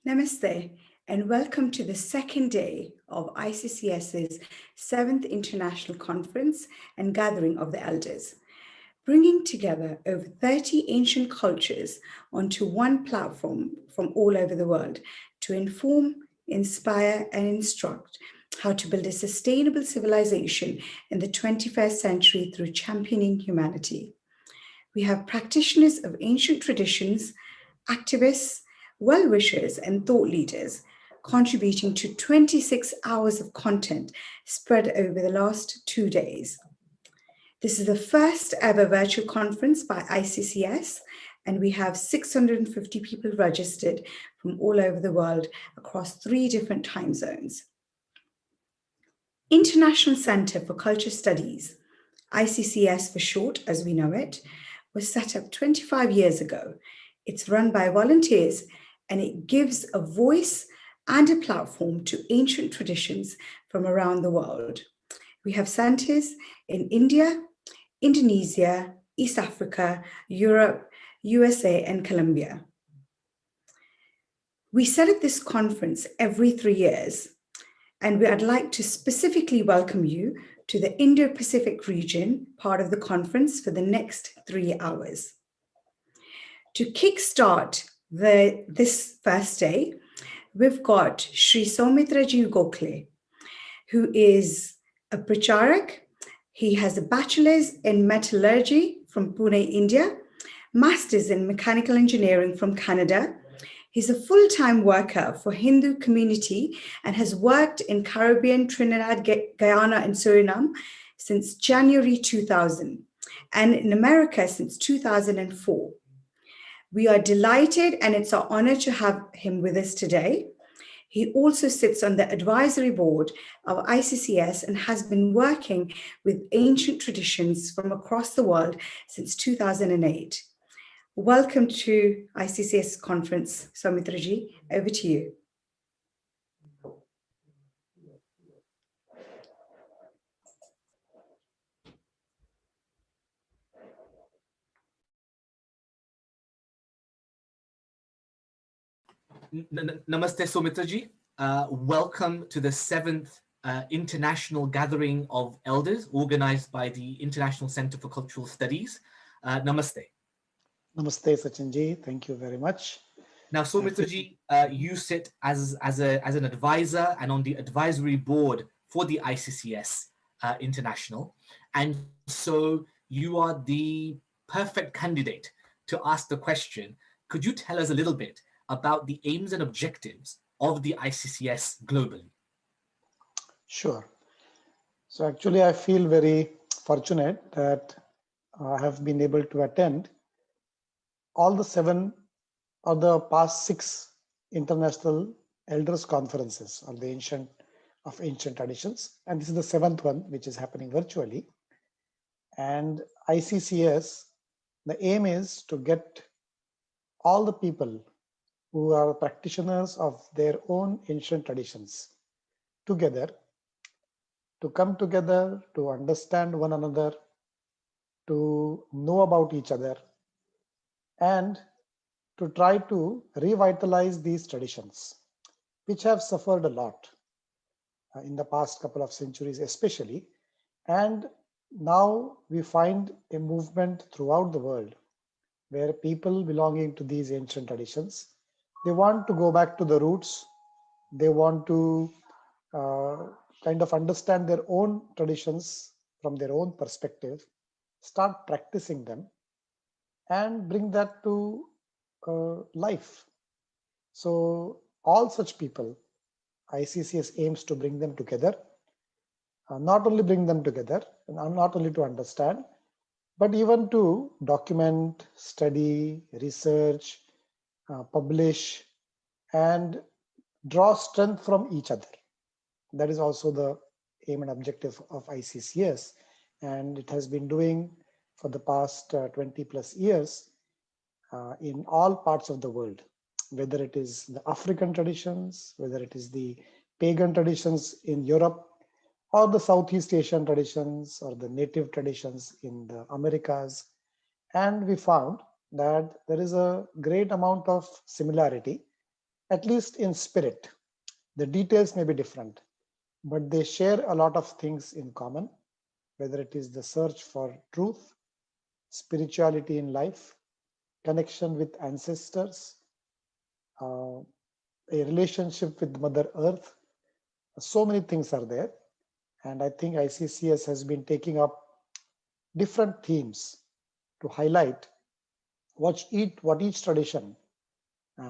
Namaste, and welcome to the second day of ICCS's 7th International Conference and Gathering of the Elders, bringing together over 30 ancient cultures onto one platform from all over the world to inform, inspire, and instruct how to build a sustainable civilization in the 21st century through championing humanity. We have practitioners of ancient traditions, activists, well wishers, and thought leaders contributing to 26 hours of content spread over the last 2 days. This is the first ever virtual conference by ICCS, and we have 650 people registered from all over the world across 3 different time zones. International Center for Culture Studies, ICCS for short as we know it, was set up 25 years ago. It's run by volunteers and it gives a voice and a platform to ancient traditions from around the world. We have centers in India, Indonesia, East Africa, Europe, USA, and Colombia. We set up this conference every 3 years, and I'd like to specifically welcome you to the Indo-Pacific region part of the conference for the next 3 hours. To kickstart this first day, we've got Sri Saumitraji Gokhale, who is a pracharak. He has a bachelor's in metallurgy from Pune, India, master's in mechanical engineering from Canada. He's a full-time worker for Hindu community and has worked in Caribbean, Trinidad, Guyana, and Suriname since January 2000, and in America since 2004. We are delighted, and it's our honor to have him with us today. He also sits on the advisory board of ICCS and has been working with ancient traditions from across the world since 2008. Welcome to ICCS conference, Saumitraji. Over to you. Namaste, Saumitraji. Welcome to the 7th International Gathering of Elders organized by the International Center for Cultural Studies. Namaste. Namaste, Sachinji. Thank you very much. Now, Saumitraji, you sit as an advisor and on the advisory board for the ICCS International. And so you are the perfect candidate to ask the question. Could you tell us a little bit about the aims and objectives of the ICCS globally? Sure. So actually, I feel very fortunate that I have been able to attend all the 7 or the past 6 international elders conferences on the ancient traditions. And this is the 7th one, which is happening virtually. And ICCS, the aim is to get all the people who are practitioners of their own ancient traditions together, to come together, to understand one another, to know about each other, and to try to revitalize these traditions, which have suffered a lot in the past couple of centuries especially. And now we find a movement throughout the world where people belonging to these ancient traditions, they want to go back to the roots. They want to kind of understand their own traditions from their own perspective, start practicing them, and bring that to life. So all such people, ICCS aims to bring them together, not only bring them together, not only to understand, but even to document, study, research, publish, and draw strength from each other. That is also the aim and objective of ICCS, and it has been doing for the past 20 plus years in all parts of the world, whether it is the African traditions, whether it is the pagan traditions in Europe, or the Southeast Asian traditions, or the native traditions in the Americas. And we found that there is a great amount of similarity at least in spirit. The details may be different, but they share a lot of things in common, whether it is the search for truth, spirituality in life, connection with ancestors, a relationship with Mother Earth. So many things are there. And I think ICCS has been taking up different themes to highlight what each tradition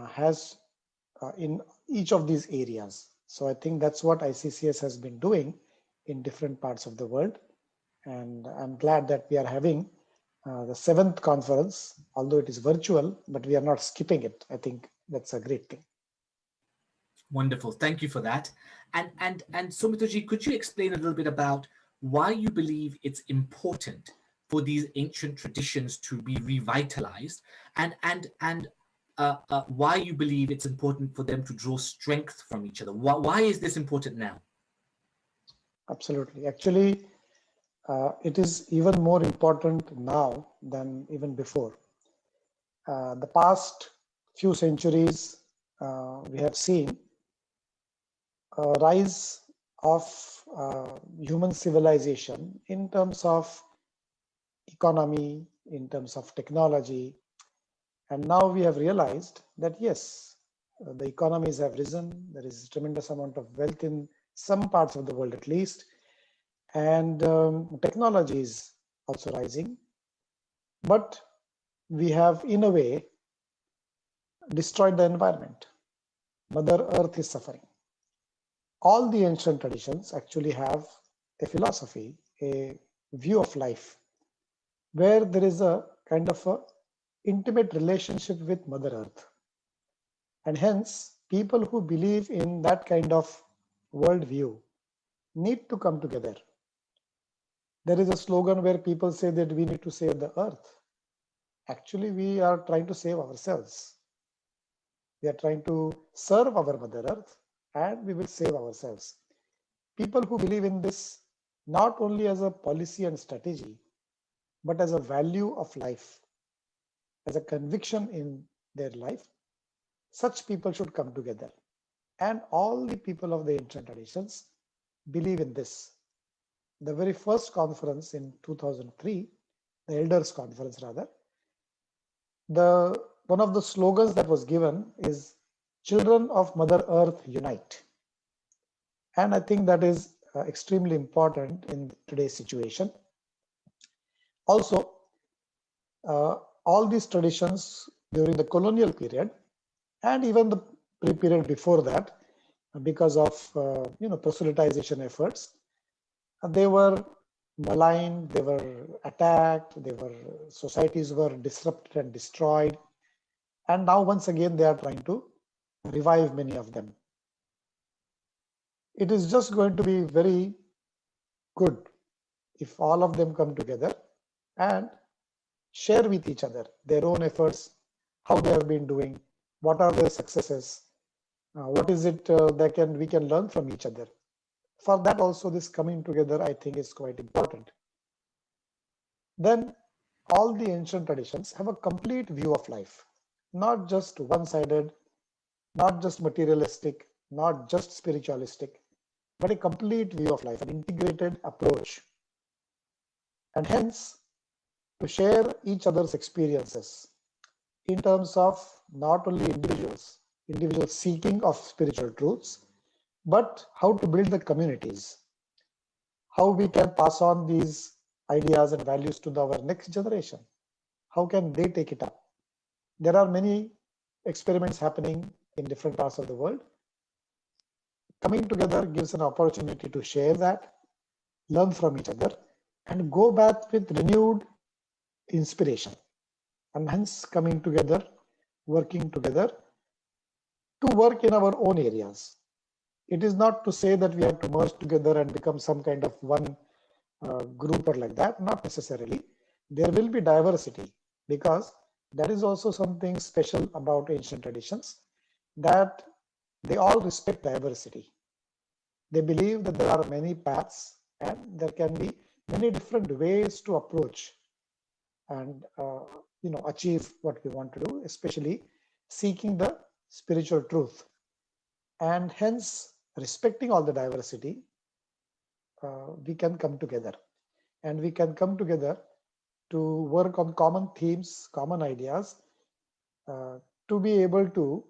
has in each of these areas. So I think that's what ICCS has been doing in different parts of the world. And I'm glad that we are having the 7th conference, although it is virtual, but we are not skipping it. I think that's a great thing. Wonderful. Thank you for that. And Sumitaji, could you explain a little bit about why you believe it's important for these ancient traditions to be revitalized, and why you believe it's important for them to draw strength from each other? Why is this important now? Absolutely. Actually, it is even more important now than even before. The past few centuries, we have seen a rise of human civilization in terms of economy, in terms of technology. And now we have realized that yes, the economies have risen. There is a tremendous amount of wealth in some parts of the world at least. And technology is also rising. But we have, in a way, destroyed the environment. Mother Earth is suffering. All the ancient traditions actually have a philosophy, a view of life, where there is a kind of a intimate relationship with Mother Earth. And hence, people who believe in that kind of worldview need to come together. There is a slogan where people say that we need to save the earth. Actually, we are trying to save ourselves. We are trying to serve our Mother Earth, and we will save ourselves. People who believe in this not only as a policy and strategy, but as a value of life, as a conviction in their life, such people should come together. And all the people of the ancient traditions believe in this. The very first conference in 2003, the Elders Conference rather, one of the slogans that was given is "Children of Mother Earth unite." And I think that is extremely important in today's situation. Also, all these traditions during the colonial period and even the period before that, because of proselytization efforts, they were maligned, they were attacked, societies were disrupted and destroyed. And now once again, they are trying to revive many of them. It is just going to be very good if all of them come together and share with each other their own efforts, how they have been doing, what are their successes, what is it that we can learn from each other. For that also, this coming together, I think, is quite important. Then all the ancient traditions have a complete view of life, not just one-sided, not just materialistic, not just spiritualistic, but a complete view of life, an integrated approach. And hence, to share each other's experiences in terms of not only individuals seeking of spiritual truths, but how to build the communities, how we can pass on these ideas and values to our next generation. How can they take it up? There are many experiments happening in different parts of the world. Coming together gives an opportunity to share that, learn from each other, and go back with renewed inspiration. And hence coming together, working together to work in our own areas. It is not to say that we have to merge together and become some kind of one group or like that, not necessarily. There will be diversity, because that is also something special about ancient traditions, that they all respect diversity. They believe that there are many paths and there can be many different ways to approach and achieve what we want to do, especially seeking the spiritual truth and hence respecting all the diversity, we can come together, and we can come together to work on common themes, common ideas, uh, to be able to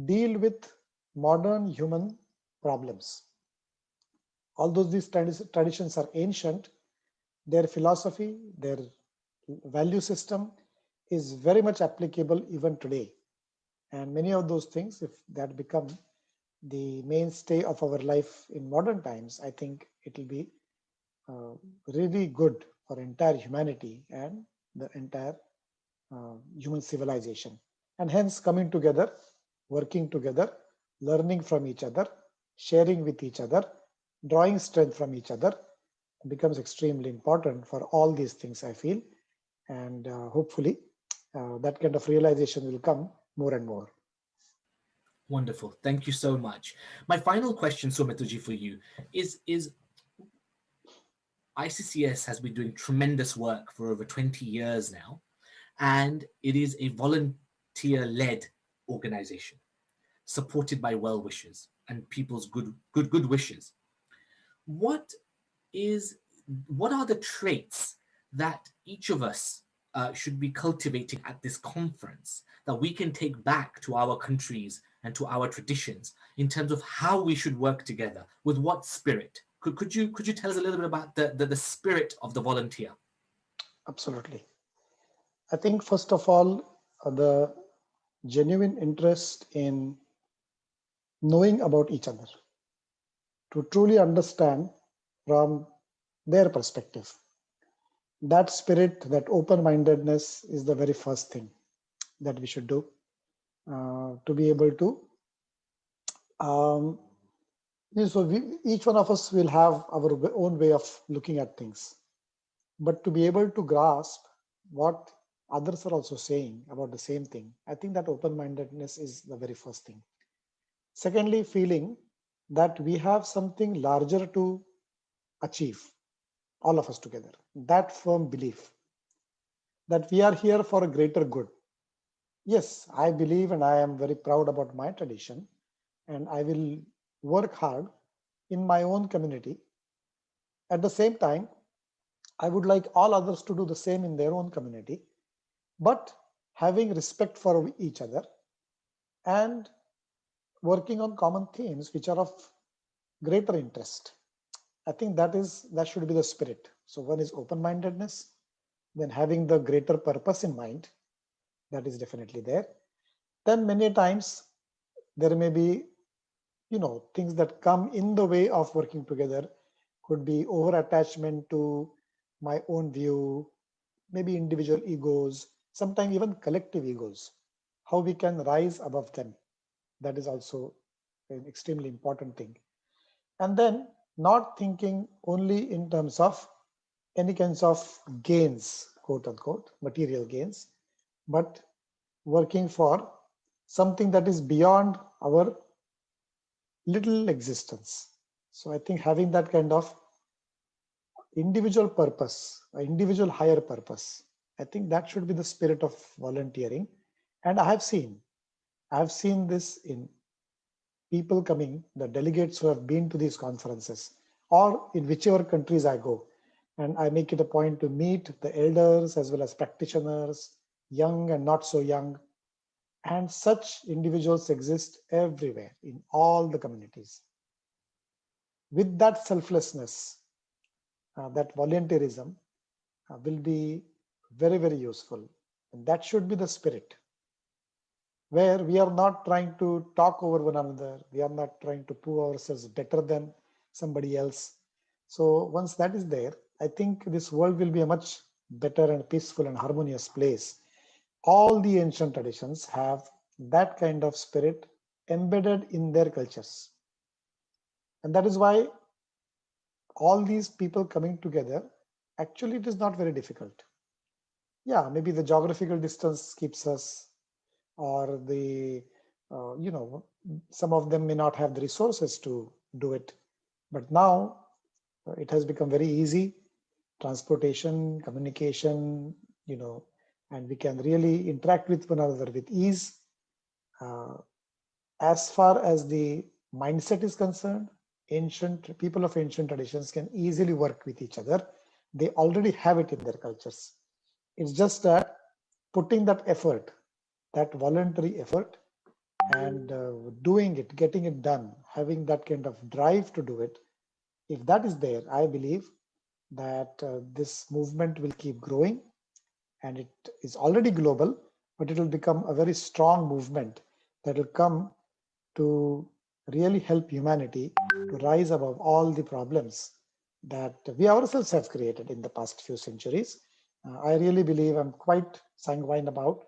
deal with modern human problems. Although these traditions are ancient, their philosophy, their value system is very much applicable even today. And many of those things, if that become the mainstay of our life in modern times, I think it will be really good for entire humanity and the entire human civilization. And hence coming together, working together, learning from each other, sharing with each other, drawing strength from each other becomes extremely important for all these things, I feel. And hopefully that kind of realization will come more and more. Wonderful. Thank you so much. My final question, Soumituji, for you is ICCS has been doing tremendous work for over 20 years now, and it is a volunteer-led organization supported by well-wishers and people's good wishes. What are the traits that each of us should be cultivating at this conference that we can take back to our countries and to our traditions in terms of how we should work together, with what spirit? Could you tell us a little bit about the spirit of the volunteer? Absolutely. I think first of all, the genuine interest in knowing about each other, to truly understand from their perspective. That spirit, that open-mindedness is the very first thing that we should do, to be able to so each one of us will have our own way of looking at things, but to be able to grasp what others are also saying about the same thing, I think that open-mindedness is the very first thing. Secondly, feeling that we have something larger to achieve, all of us together. That firm belief that we are here for a greater good. Yes, I believe and I am very proud about my tradition, and I will work hard in my own community. At the same time, I would like all others to do the same in their own community, but having respect for each other and working on common themes which are of greater interest. I think that should be the spirit. So one is open-mindedness, then having the greater purpose in mind, that is definitely there. Then many times there may be, things that come in the way of working together. Could be over attachment to my own view, maybe individual egos, sometimes even collective egos, how we can rise above them. That is also an extremely important thing. And then not thinking only in terms of any kinds of gains, quote unquote, material gains, but working for something that is beyond our little existence. So I think having that kind of individual purpose, individual higher purpose, I think that should be the spirit of volunteering. And I have seen this in people coming, the delegates who have been to these conferences, or in whichever countries I go. And I make it a point to meet the elders as well as practitioners, young and not so young. And such individuals exist everywhere in all the communities. With that selflessness, that volunteerism will be very, very useful. And that should be the spirit, where we are not trying to talk over one another. We are not trying to prove ourselves better than somebody else. So once that is there, I think this world will be a much better and peaceful and harmonious place. All the ancient traditions have that kind of spirit embedded in their cultures. And that is why all these people coming together, actually it is not very difficult. Yeah, maybe the geographical distance keeps us, or the, some of them may not have the resources to do it. But now it has become very easy. Transportation, communication, and we can really interact with one another with ease. as far as the mindset is concerned, ancient people of ancient traditions can easily work with each other. They already have it in their cultures. It's just that putting that effort, that voluntary effort, and doing it, getting it done, having that kind of drive to do it, if that is there, I believe that this movement will keep growing, and it is already global, but it will become a very strong movement that will come to really help humanity to rise above all the problems that we ourselves have created in the past few centuries. I really believe, I'm quite sanguine about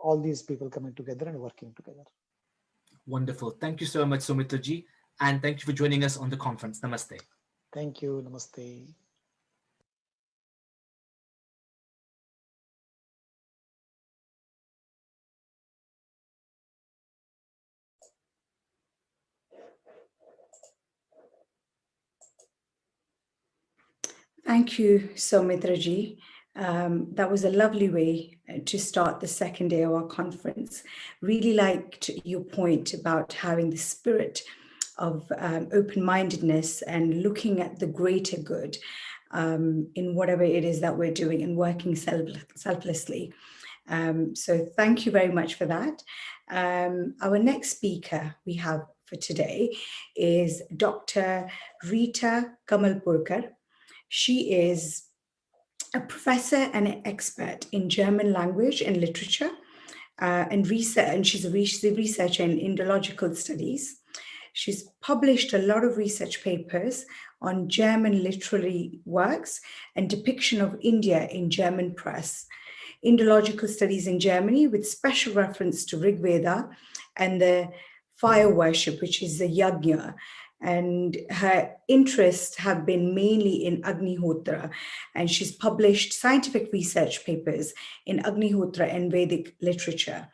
all these people coming together and working together. Wonderful. Thank you so much, Sumitra ji. And thank you for joining us on the conference. Namaste. Thank you. Namaste. Thank you, Soumitra ji. That was a lovely way to start the second day of our conference. Really liked your point about having the spirit of open-mindedness and looking at the greater good in whatever it is that we're doing and working selflessly. So thank you very much for that. Our next speaker we have for today is Dr. Rita Kamalpurkar. She is a professor and an expert in German language and literature and research, and she's a researcher in Indological studies. She's published a lot of research papers on German literary works and depiction of India in German press, Indological studies in Germany with special reference to Rig Veda and the fire worship, which is the yajna. And her interests have been mainly in Agnihotra, and she's published scientific research papers in Agnihotra and Vedic literature.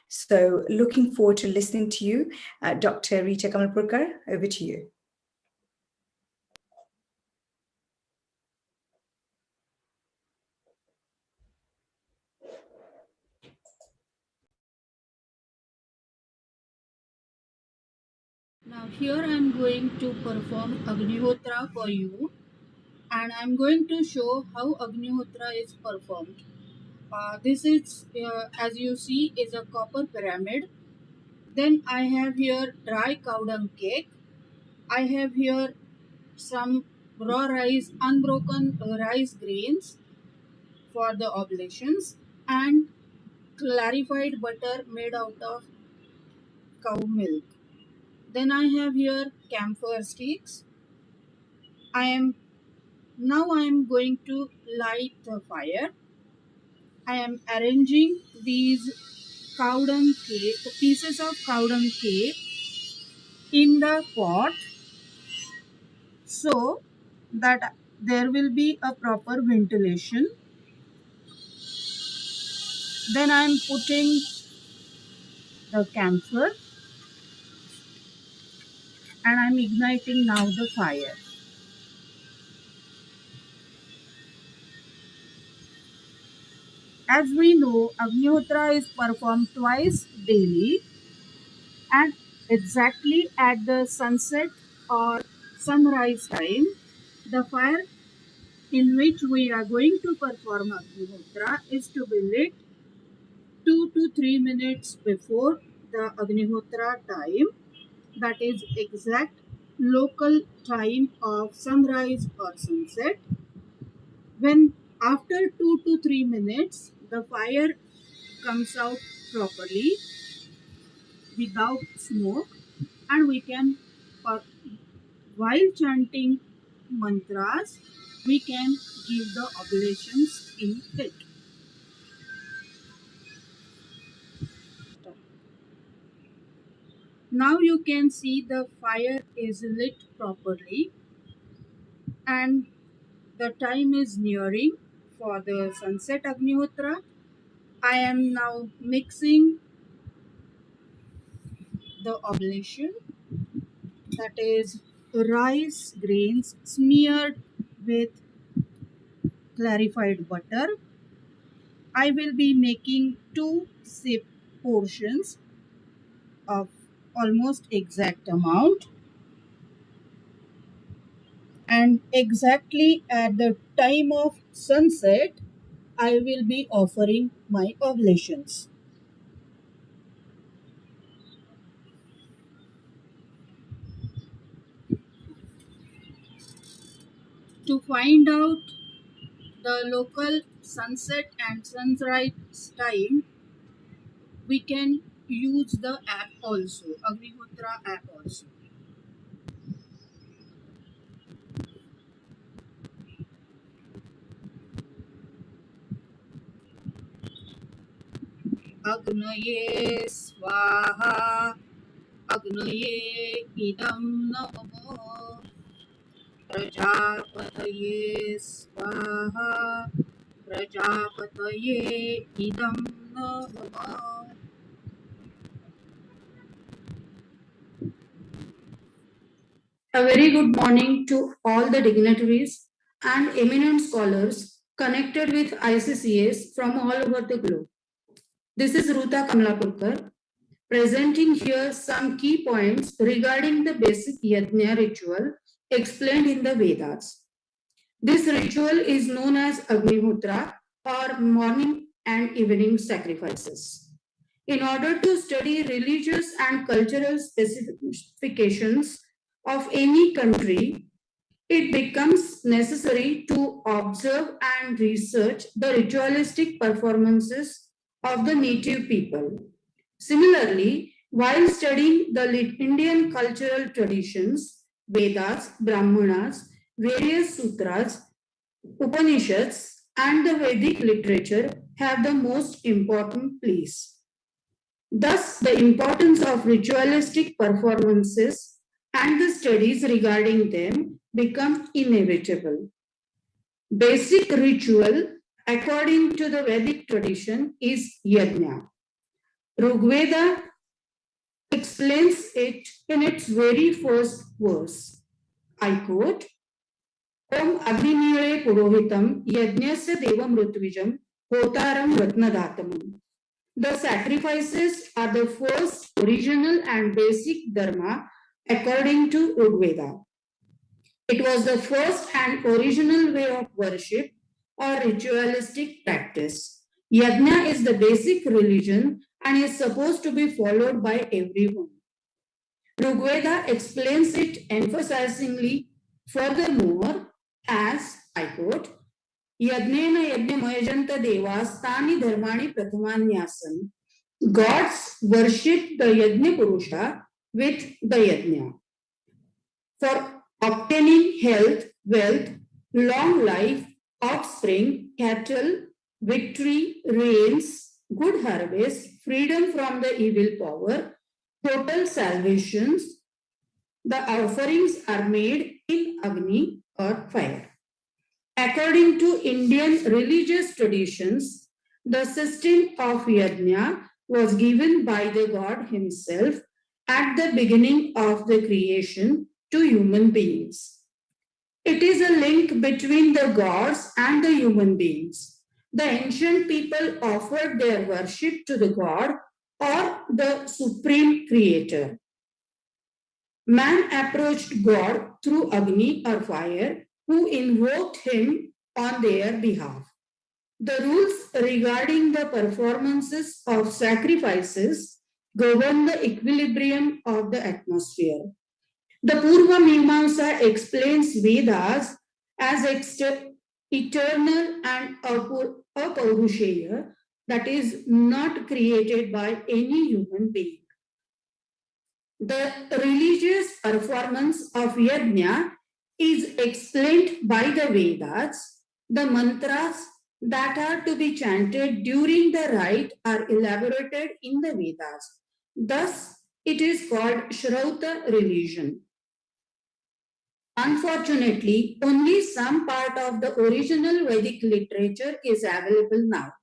So looking forward to listening to you. Dr. Rita Kamalpurkar, over to you. Now here I am going to perform Agnihotra for you, and I am going to show how Agnihotra is performed. This is, as you see, is a copper pyramid. Then I have here dry cow dung cake. I have here some raw rice, unbroken rice grains for the oblations, and clarified butter made out of cow milk. Then I have here camphor sticks. I am going to light the fire. I am arranging these cow dung cake, pieces of cow dung cake in the pot so that there will be a proper ventilation. Then I am putting the camphor and I am igniting now the fire. As we know, Agnihotra is performed twice daily, and exactly at the sunset or sunrise time, the fire in which we are going to perform Agnihotra is to be lit 2 to 3 minutes before the Agnihotra time, that is exact local time of sunrise or sunset. When after 2 to 3 minutes the fire comes out properly without smoke, and we can, while chanting mantras, we can give the oblations in it. Now you can see the fire is lit properly and the time is nearing for the sunset Agnihotra. I am now mixing the oblation, that is rice grains smeared with clarified butter. I will be making 2 sip portions of almost exact amount, and exactly at the time of sunset, I will be offering my oblations. To find out the local sunset and sunrise time, we can use the app also, Agnihotra app also. Agnaye Swaha, Agnaye Idam Namo, Prajapataye Swaha, Prajapataye Idam Namo. A very good morning to all the dignitaries and eminent scholars connected with ICCS from all over the globe. This is Ruta Kamlapurkar presenting here some key points regarding the basic yajna ritual explained in the Vedas. This ritual is known as Agnihotra or morning and evening sacrifices. In order to study religious and cultural specifications of any country, it becomes necessary to observe and research the ritualistic performances of the native people. Similarly, while studying the Indian cultural traditions, Vedas, Brahmanas, various sutras, Upanishads, and the Vedic literature have the most important place. Thus, the importance of ritualistic performances and the studies regarding them become inevitable. Basic ritual, according to the Vedic tradition, is yajna. Rigveda explains it in its very first verse. I quote, Om Agninire Purohitam Yajnasya Devam Rutvijam Hotaram Ratnadatamam. The sacrifices are the first original and basic dharma according to Rigveda. It was the first and original way of worship or ritualistic practice. Yajna is the basic religion and is supposed to be followed by everyone. Rigveda explains it emphasizingly furthermore as, I quote, Yajnena yajnamayajanta devas tani dharmani prathamanyasam. Gods worship the Yajna Purusha with the Yajna. For obtaining health, wealth, long life, offspring, cattle, victory, rains, good harvest, freedom from the evil power, total salvations, the offerings are made in Agni or fire. According to Indian religious traditions, the system of yajna was given by the God himself at the beginning of the creation to human beings. It is a link between the gods and the human beings. The ancient people offered their worship to the God or the supreme creator. Man approached God through Agni or fire, who invoked him on their behalf. The rules regarding the performances of sacrifices govern the equilibrium of the atmosphere. The Purva Mimamsa explains Vedas as eternal and apaurushaya, that is, not created by any human being. The religious performance of yajna is explained by the Vedas. The mantras that are to be chanted during the rite are elaborated in the Vedas. Thus, it is called Shrauta religion. Unfortunately, only some part of the original Vedic literature is available now.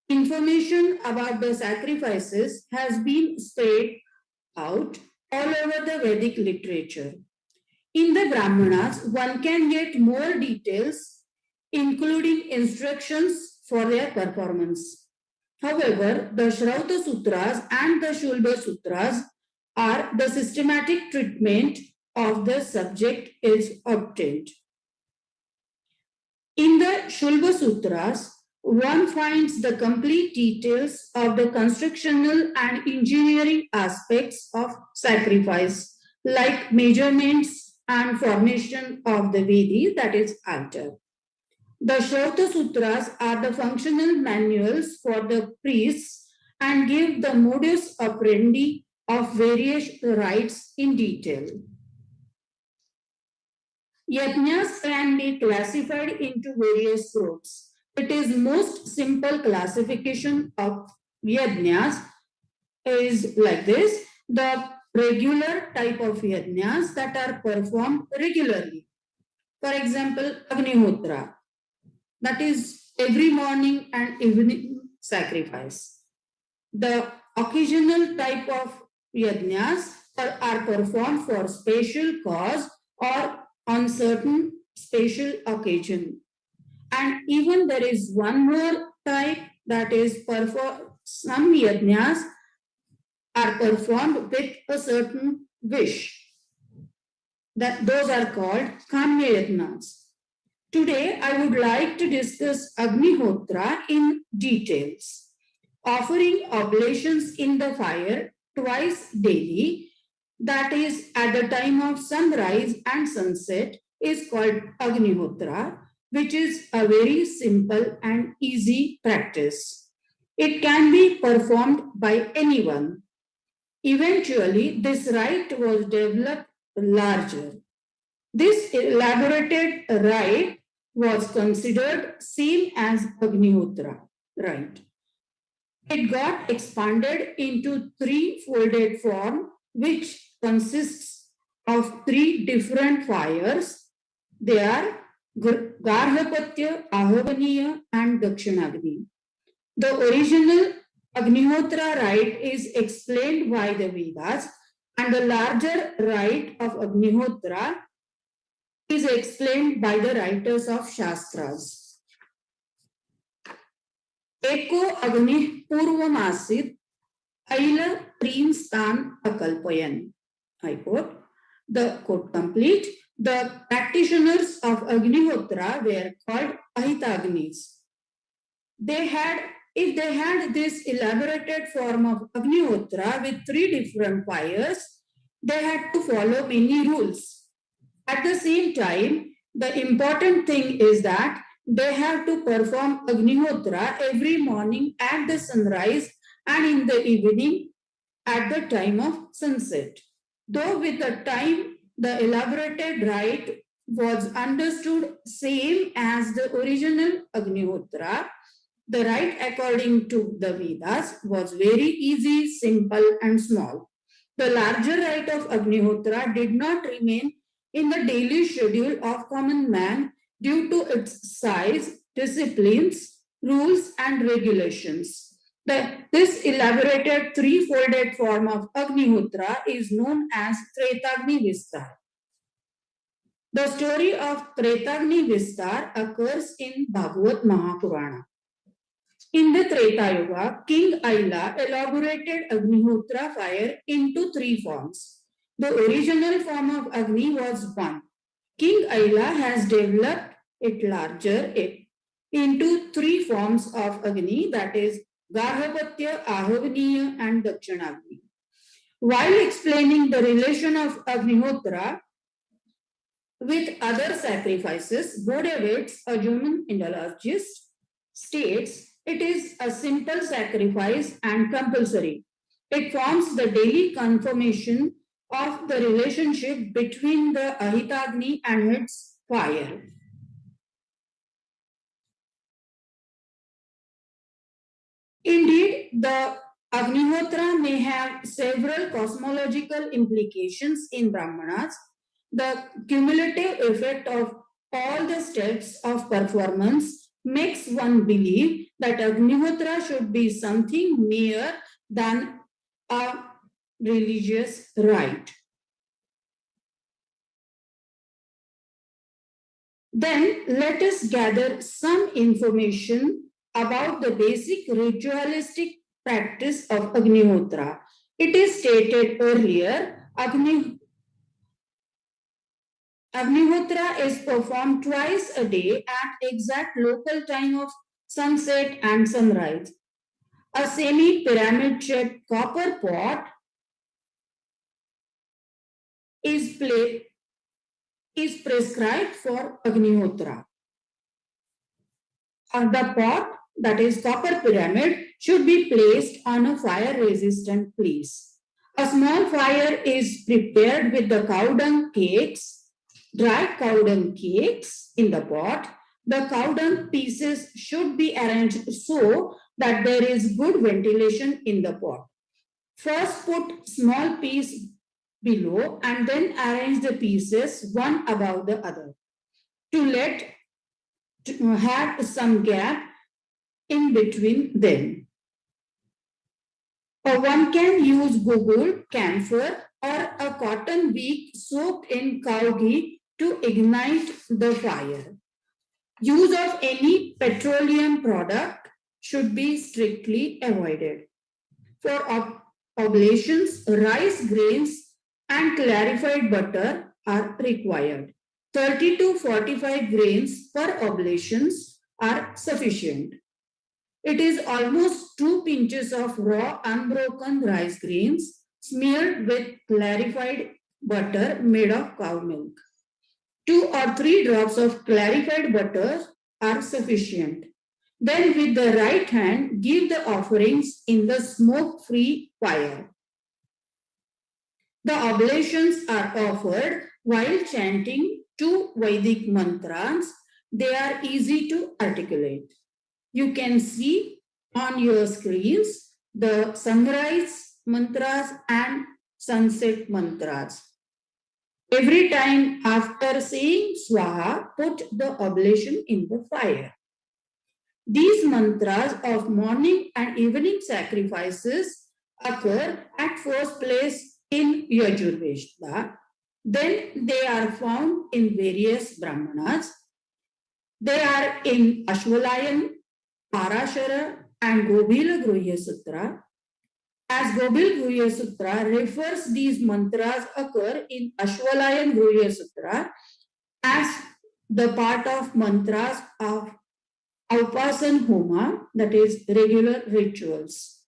Information about the sacrifices has been spread out all over the Vedic literature. In the Brahmanas, one can get more details, including instructions for their performance. However, the Shrauta Sutras and the Shulba Sutras or the systematic treatment of the subject is obtained. In the Shulva Sutras, one finds the complete details of the constructional and engineering aspects of sacrifice, like measurements and formation of the Vedi, that is altar. The Shrauta Sutras are the functional manuals for the priests and give the modus operandi of various rites in detail. Yajnas can be classified into various groups. It is most simple classification of yajnas is like this: the regular type of yajnas that are performed regularly. For example, Agnihotra, that is every morning and evening sacrifice. The occasional type of yajnas are performed for special cause or on certain special occasion. And even there is one more type, that is some yajnas are performed with a certain wish. Those are called kamya yajnas. Today, I would like to discuss Agnihotra in details. Offering oblations in the fire twice daily, that is at the time of sunrise and sunset, is called Agnihotra, which is a very simple and easy practice. It can be performed by anyone. Eventually, this rite was developed larger. This elaborated rite was considered same as Agnihotra rite. It got expanded into three-folded form, which consists of three different fires. They are Garhapatya, Ahavaniya, and Dakshinagni. The original Agnihotra rite is explained by the Vedas, and the larger rite of Agnihotra is explained by the writers of Shastras. Eko Agni Purvamasid Aila Prinstan Akalpayan. I quote. The quote complete. The practitioners of Agnihotra were called Ahitagnis. If they had this elaborated form of Agnihotra with three different fires, they had to follow many rules. At the same time, the important thing is that they have to perform Agnihotra every morning at the sunrise and in the evening at the time of sunset. Though with the time, the elaborated rite was understood same as the original Agnihotra, the rite according to the Vedas was very easy, simple and small. The larger rite of Agnihotra did not remain in the daily schedule of common man due to its size, disciplines, rules and regulations. This elaborated three-folded form of Agnihotra is known as Tretagni Vistar. The story of Tretagni Vistar occurs in Bhagavad Mahapurana. In the Treta Yuga, King Aila elaborated Agnihotra fire into three forms. The original form of Agni was one. King Aila has developed it larger into three forms of Agni, that is Garhapatya, Ahavaniya and Dakshinagni. While explaining the relation of Agnihotra with other sacrifices, Bodevitz, a German Indologist, states it is a simple sacrifice and compulsory. It forms the daily confirmation of the relationship between the Ahitagni and its fire. Indeed, the Agnihotra may have several cosmological implications in Brahmanas. The cumulative effect of all the steps of performance makes one believe that Agnihotra should be something mere than a religious rite. Then let us gather some information about the basic ritualistic practice of Agnihotra. It is stated earlier, Agnihotra is performed twice a day at exact local time of sunset and sunrise. A semi-pyramid shaped copper pot is prescribed for Agnihotra. The pot, that is copper pyramid, should be placed on a fire-resistant place. A small fire is prepared with the cow dung cakes, dried cow dung cakes in the pot. The cow dung pieces should be arranged so that there is good ventilation in the pot. First put small piece below and then arrange the pieces one above the other to have some gap in between them. One can use gugul, camphor or a cotton wick soaked in cow ghee to ignite the fire. Use of any petroleum product should be strictly avoided. For oblations, rice grains and clarified butter are required. 30 to 45 grains per oblations are sufficient. It is almost 2 pinches of raw unbroken rice grains smeared with clarified butter made of cow milk. 2 or 3 drops of clarified butter are sufficient. Then with the right hand, give the offerings in the smoke-free fire. The oblations are offered while chanting 2 Vedic mantras. They are easy to articulate. You can see on your screens the sunrise mantras and sunset mantras. Every time after saying Swaha, put the oblation in the fire. These mantras of morning and evening sacrifices occur at first place in Yajurveda. Then they are found in various Brahmanas. They are in Ashwalayan, Parashara and Gobila Gruhya Sutra. As Gobil Gruhya Sutra refers, these mantras occur in Ashwalayan Gruhya Sutra as the part of mantras of Aupasan Homa, that is regular rituals.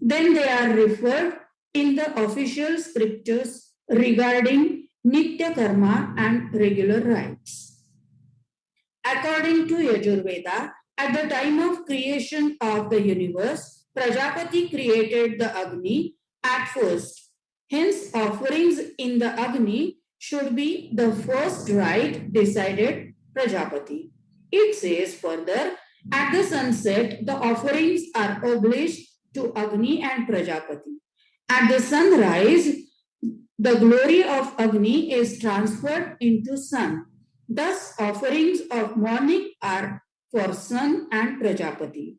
Then they are referred in the official scriptures regarding Nitya Karma and regular rites. According to Yajurveda, at the time of creation of the universe, Prajapati created the Agni at first. Hence, offerings in the Agni should be the first rite, decided Prajapati. It says further, at the sunset, the offerings are obliged to Agni and Prajapati. At the sunrise, the glory of Agni is transferred into sun. Thus, offerings of morning are for sun and Prajapati.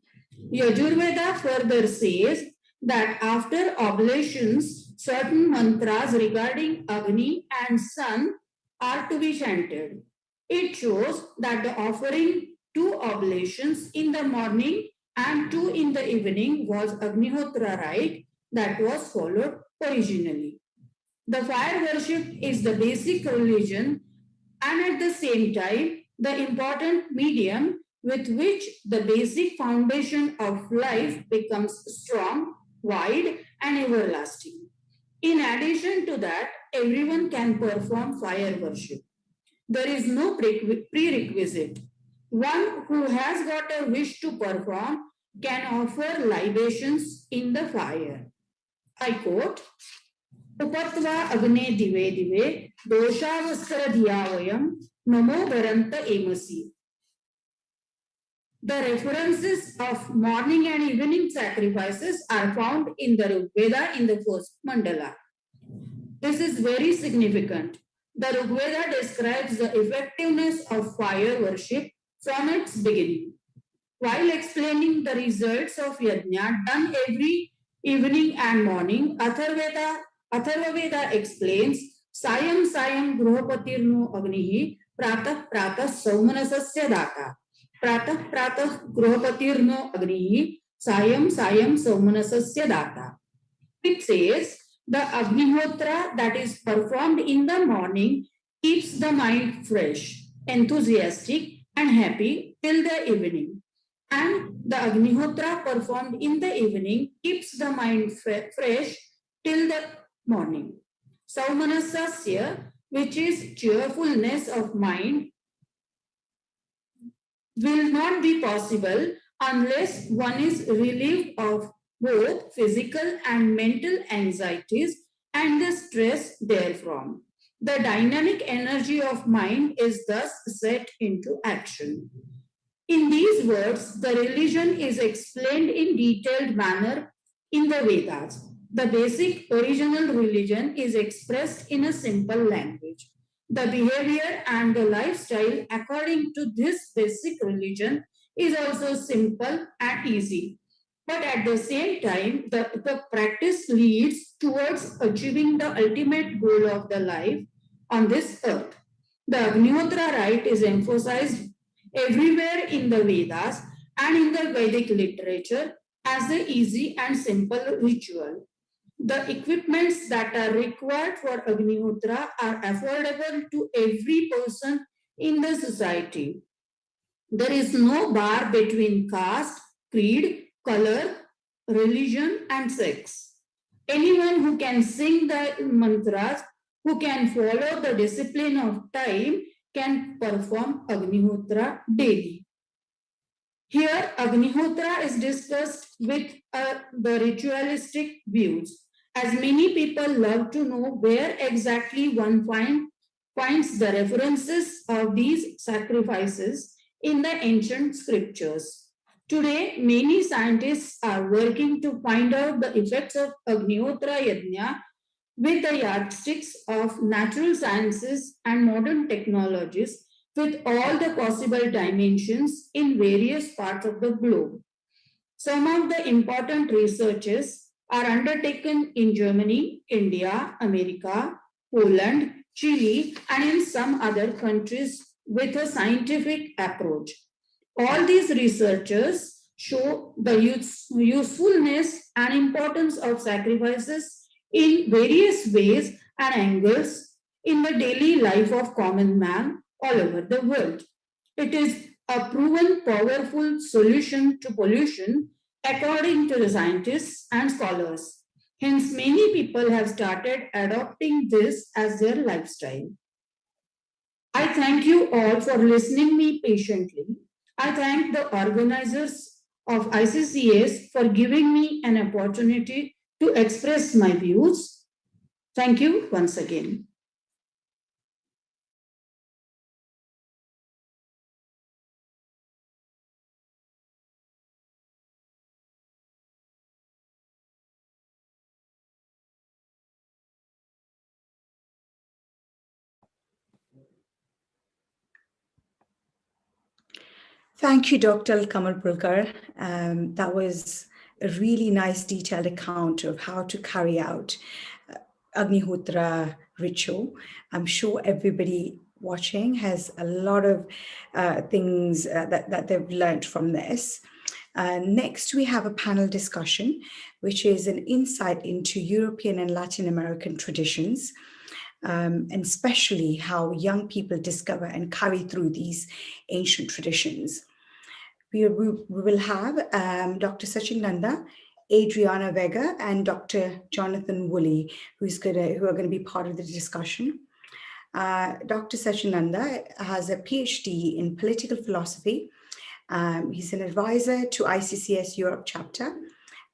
Yajurveda further says that after oblations, certain mantras regarding Agni and sun are to be chanted. It shows that the offering 2 oblations in the morning and 2 in the evening was Agnihotra rite that was followed originally. The fire worship is the basic religion and at the same time the important medium with which the basic foundation of life becomes strong, wide and everlasting. In addition to that, everyone can perform fire worship. There is no prerequisite. One who has got a wish to perform can offer libations in the fire. I quote, Upatva agne dive dive doshavastra dhyavayam namo garanta emasi. The references of morning and evening sacrifices are found in the Rigveda in the first mandala. This is very significant. The Rigveda describes the effectiveness of fire worship from its beginning. While explaining the results of yajna done every evening and morning, Atharvaveda explains, Sayam Sayam Gruhapatirno Agnihi Pratah Pratah Saumanasasya Data. Pratah Pratah Gruhapatirno Agnihi Sayam Sayam Saumanasasya Data. It says the Agnihotra that is performed in the morning keeps the mind fresh, enthusiastic, and happy till the evening. And the Agnihotra performed in the evening keeps the mind fresh till the morning. Saumanasasya, which is cheerfulness of mind, will not be possible unless one is relieved of both physical and mental anxieties and the stress therefrom. The dynamic energy of mind is thus set into action. In these words, the religion is explained in detailed manner in the Vedas. The basic original religion is expressed in a simple language. The behavior and the lifestyle according to this basic religion is also simple and easy. But at the same time, the practice leads towards achieving the ultimate goal of the life on this earth. The Agnihotra rite is emphasized everywhere in the Vedas and in the Vedic literature as the easy and simple ritual. The equipments that are required for Agnihotra are affordable to every person in the society. There is no bar between caste, creed, color, religion, and sex. Anyone who can sing the mantras, who can follow the discipline of time, can perform Agnihotra daily. Here, Agnihotra is discussed with the ritualistic views, as many people love to know where exactly one finds the references of these sacrifices in the ancient scriptures. Today, many scientists are working to find out the effects of Agnihotra Yajna with the yardsticks of natural sciences and modern technologies with all the possible dimensions in various parts of the globe. Some of the important researches are undertaken in Germany, India, America, Poland, Chile, and in some other countries with a scientific approach. All these researchers show the usefulness and importance of sacrifices in various ways and angles in the daily life of common man all over the world. It is a proven powerful solution to pollution according to the scientists and scholars. Hence, many people have started adopting this as their lifestyle. I thank you all for listening me patiently. I thank the organizers of ICCS for giving me an opportunity to express my views. Thank you once again. Thank you, Dr. Kamal Pulkar. That was a really nice detailed account of how to carry out Agnihotra ritual. I'm sure everybody watching has a lot of things that they've learned from this. Next, we have a panel discussion, which is an insight into European and Latin American traditions, and especially how young people discover and carry through these ancient traditions. We will have Dr. Sachin Nanda, Adriana Vega, and Dr. Jonathan Woolley, who are going to be part of the discussion. Dr. Sachin Nanda has a PhD in political philosophy. He's an advisor to ICCS Europe chapter,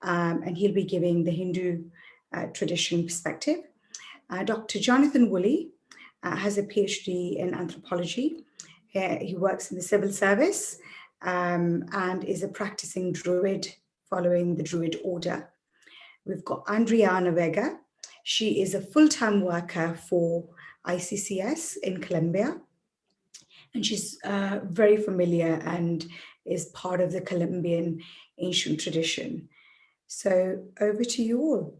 and he'll be giving the Hindu tradition perspective. Dr. Jonathan Woolley has a PhD in anthropology. He works in the civil service and is a practicing Druid following the Druid order. We've got Adriana Vega. She is a full-time worker for ICCS in Colombia, and she's very familiar and is part of the Colombian ancient tradition. So over to you all.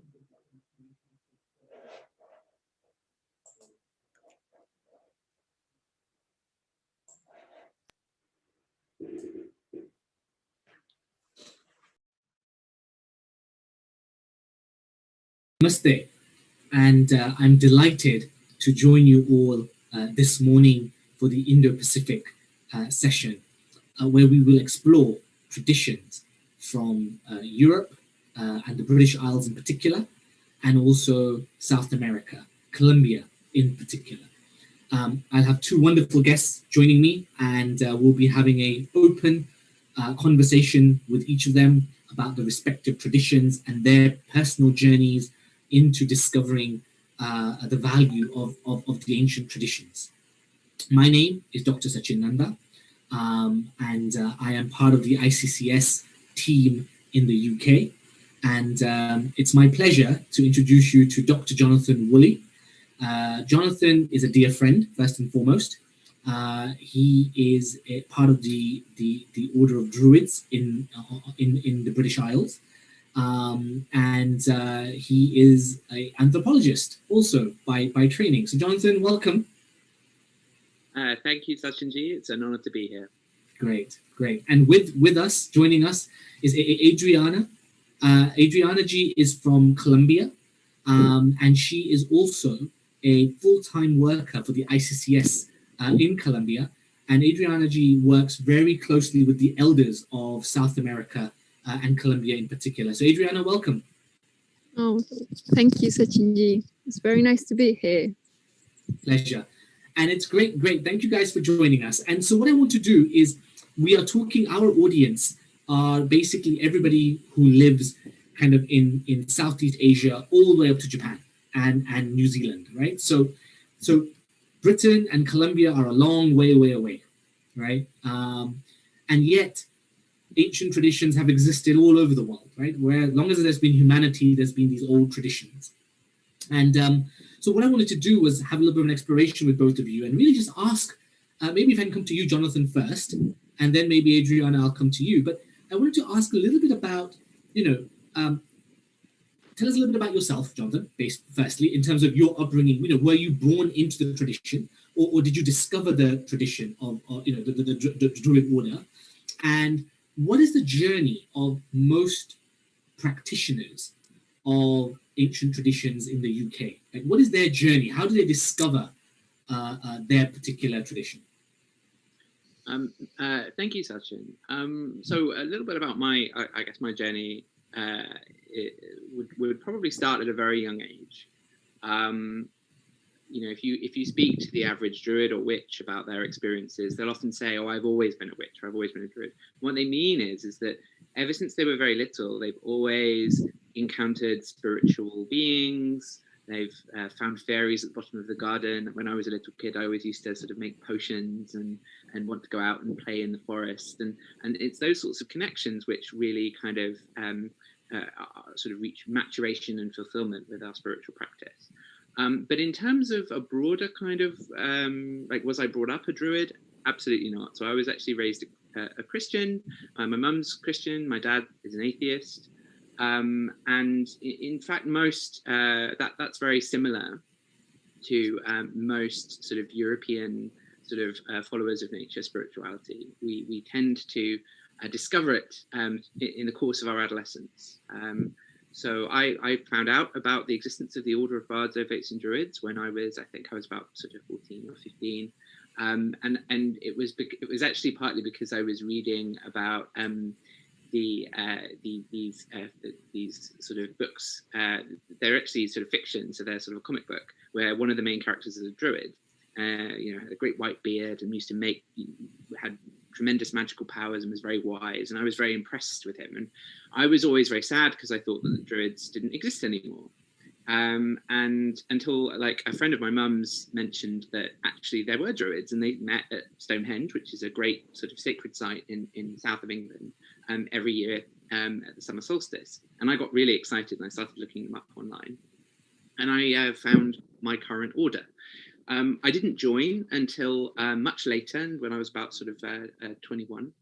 Namaste, and I'm delighted to join you all this morning for the Indo-Pacific session, where we will explore traditions from Europe and the British Isles in particular, and also South America, Colombia in particular. I'll have two wonderful guests joining me, and we'll be having an open conversation with each of them about the respective traditions and their personal journeys into discovering the value of the ancient traditions. My name is Dr. Sachin Nanda, and I am part of the ICCS team in the UK. And it's my pleasure to introduce you to Dr. Jonathan Woolley. Jonathan is a dear friend, first and foremost. He is a part of the Order of Druids in the British Isles. And he is an anthropologist also by training. So Jonathan, welcome. Thank you, Sachinji. It's an honor to be here. Great. And with us, joining us, is Adriana. Adriana G is from Colombia, and she is also a full-time worker for the ICCS in Colombia. And Adriana G works very closely with the elders of South America and Colombia in particular. So Adriana, welcome. Oh, thank you, Sachinji. It's very nice to be here. Pleasure. And it's great. Thank you guys for joining us. And so what I want to do is we are talking, our audience are basically everybody who lives kind of in Southeast Asia, all the way up to Japan and New Zealand, right? So Britain and Colombia are a long way away, right? And yet ancient traditions have existed all over the world, right? Where as long as there's been humanity, there's been these old traditions. And so what I wanted to do was have a little bit of an exploration with both of you and really just ask, maybe if I can come to you, Jonathan, first, and then maybe Adriana, I'll come to you. But I wanted to ask a little bit about, tell us a little bit about yourself, Jonathan, firstly, in terms of your upbringing. Were you born into the tradition, or did you discover the tradition of, the Druid order? And what is the journey of most practitioners of ancient traditions in the UK? Like, what is their journey? How do they discover their particular tradition? Thank you, Sachin. So a little bit about my journey. It would probably start at a very young age. If you speak to the average druid or witch about their experiences, they'll often say, "Oh, I've always been a witch," or "I've always been a druid." What they mean is that ever since they were very little, they've always encountered spiritual beings. They've found fairies at the bottom of the garden. When I was a little kid, I always used to sort of make potions and want to go out and play in the forest. And it's those sorts of connections which really kind of sort of reach maturation and fulfillment with our spiritual practice. But in terms of a broader kind of, was I brought up a druid? Absolutely not. So I was actually raised a Christian. My mum's Christian. My dad is an atheist. And in fact, that's very similar to most sort of European sort of followers of nature spirituality. We tend to discover it in the course of our adolescence. So I found out about the existence of the Order of Bards, Ovates and Druids when I was about sort of 14 or 15. And it was actually partly because I was reading about these sort of books. They're actually sort of fiction, so they're sort of a comic book where one of the main characters is a druid. Had a great white beard and had tremendous magical powers and was very wise, and I was very impressed with him. And I was always very sad because I thought that the druids didn't exist anymore. And until like a friend of my mum's mentioned that actually there were druids, and they met at Stonehenge, which is a great sort of sacred site in south of England, every year at the summer solstice. And I got really excited and I started looking them up online. And I found my current order. I didn't join until much later, when I was about sort of 21.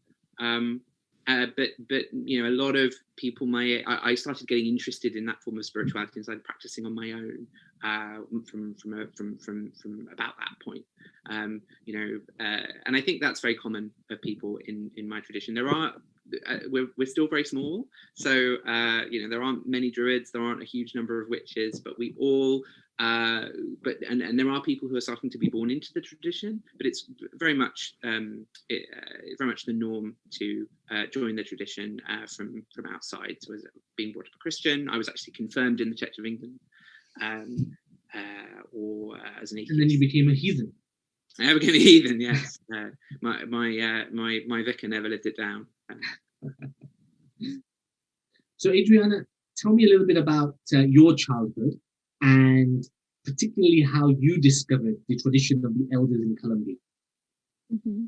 But a lot of people I started getting interested in that form of spirituality and started practicing on my own from about that point. And I think that's very common for people in my tradition. There we're still very small. So there aren't many druids, there aren't a huge number of witches, but we all and there are people who are starting to be born into the tradition, but it's very much very much the norm to join the tradition from outside. So as being brought up a Christian, I was actually confirmed in the Church of England, or as an atheist. And then you became a heathen. I became a heathen, yes. My vicar never lived it down. So Adriana, tell me a little bit about your childhood, and particularly how you discovered the tradition of the elders in Colombia. Mm-hmm.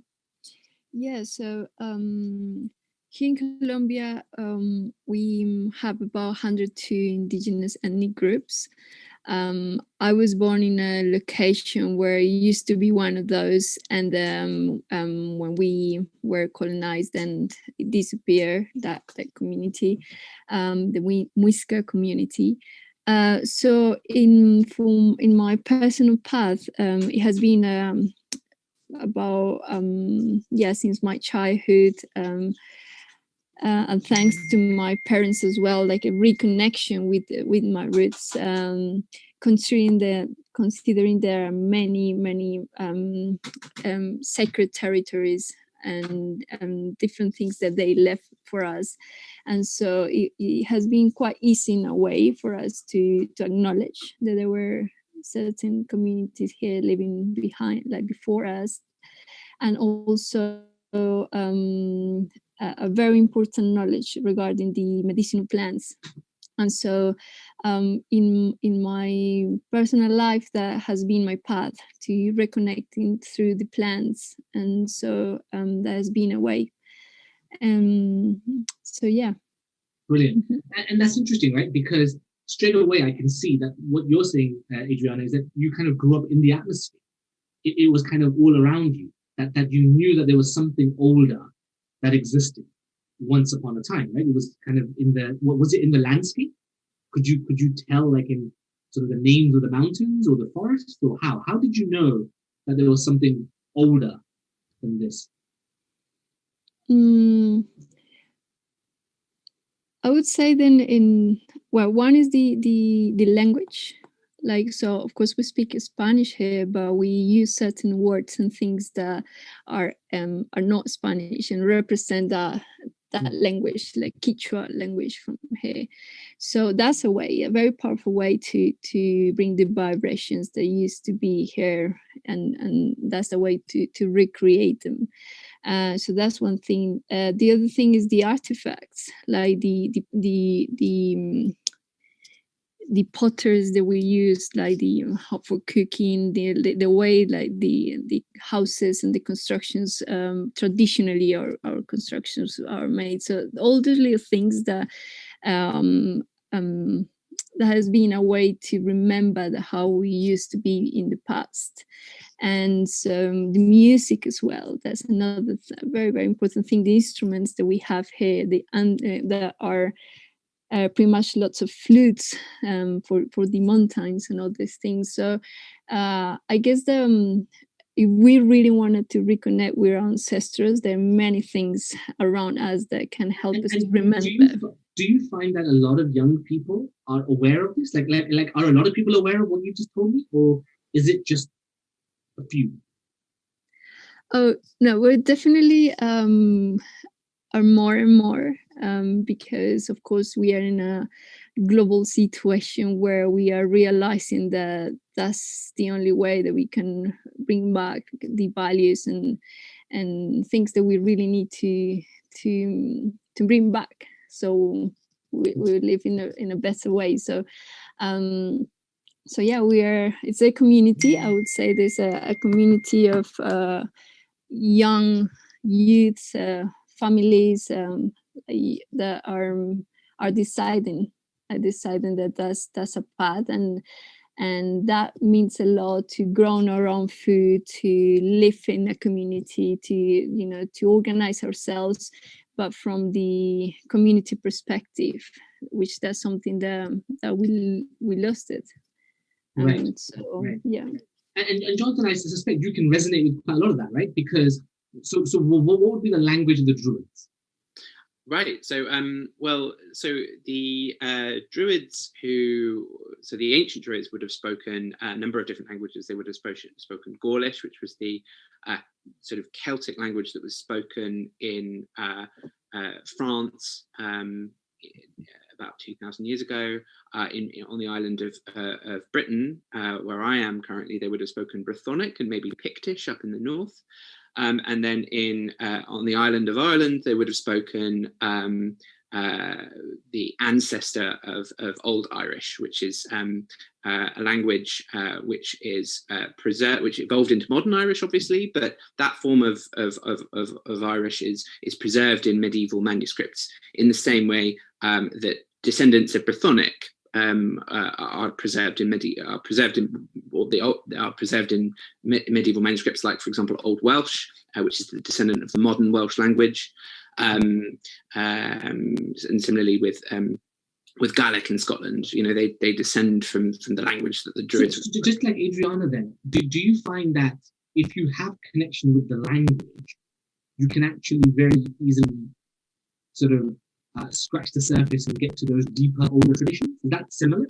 Yeah, so here in Colombia, we have about 102 indigenous ethnic groups. I was born in a location where it used to be one of those, and when we were colonized and it disappeared, that community, the Muisca community. So in my personal path, it has been about since my childhood, and thanks to my parents as well, like a reconnection with my roots, considering there are many sacred territories and different things that they left for us, and so it has been quite easy in a way for us to acknowledge that there were certain communities here living behind, like before us, and also a very important knowledge regarding the medicinal plants. And so in my personal life, that has been my path to reconnecting through the plants, and so that has been a way. So yeah. Brilliant. And that's interesting, right? Because straight away I can see that what you're saying, Adriana, is that you kind of grew up in the atmosphere. It was kind of all around you, that you knew that there was something older that existed once upon a time, right? It was kind of what was it, in the landscape? Could you tell, like, in sort of the names of the mountains or the forests, or how did you know that there was something older than this? I would say then one is the language. Like, so of course we speak Spanish here, but we use certain words and things that are not Spanish and represent that language, like Quechua language from here. So that's a very powerful way to bring the vibrations that used to be here, and that's a way to recreate them. So that's one thing. The other thing is the artifacts, like the potters that we use, like for cooking, the way like the houses and the constructions traditionally our constructions are made. So all the little things that that has been a way to remember how we used to be in the past. And the music as well, that's another very, very important thing. The instruments that we have here, that are pretty much lots of flutes for the mountains and all these things. So I guess if we really wanted to reconnect with our ancestors, there are many things around us that can help us to remember. Do you find that a lot of young people are aware of this? Like are a lot of people aware of what you just told me, or is it just a few? Oh no, we're definitely are more and more, because of course we are in a global situation where we are realizing that that's the only way that we can bring back the values and things that we really need to bring back, so we live in a better way. So yeah, it's a community. I would say there's a community of young youths, families that are deciding that that's a path, and that means a lot to grow our own food, to live in a community, to organize ourselves, but from the community perspective, which that's something that we lost it. Right. So right. Yeah. And Jonathan, I suspect you can resonate with quite a lot of that, right? Because so what would be the language of the Druids? Right. So, so the Druids so the ancient Druids would have spoken a number of different languages. They would have spoken Gaulish, which was the sort of Celtic language that was spoken in France about 2,000 years ago. On the island of Britain, where I am currently, they would have spoken Brythonic and maybe Pictish up in the north. And then on the island of Ireland, they would have spoken the ancestor of Old Irish, which is a language which is preserved, which evolved into modern Irish, obviously, but that form of Irish is preserved in medieval manuscripts in the same way that descendants of Brythonic are preserved in medieval manuscripts, like, for example, Old Welsh, which is the descendant of the modern Welsh language, and similarly with Gaelic in Scotland. You know, they descend from the language that the Druids. So, just like Adriana, then, do you find that if you have connection with the language, you can actually very easily sort of scratch the surface and get to those deeper, older traditions? Is that similar?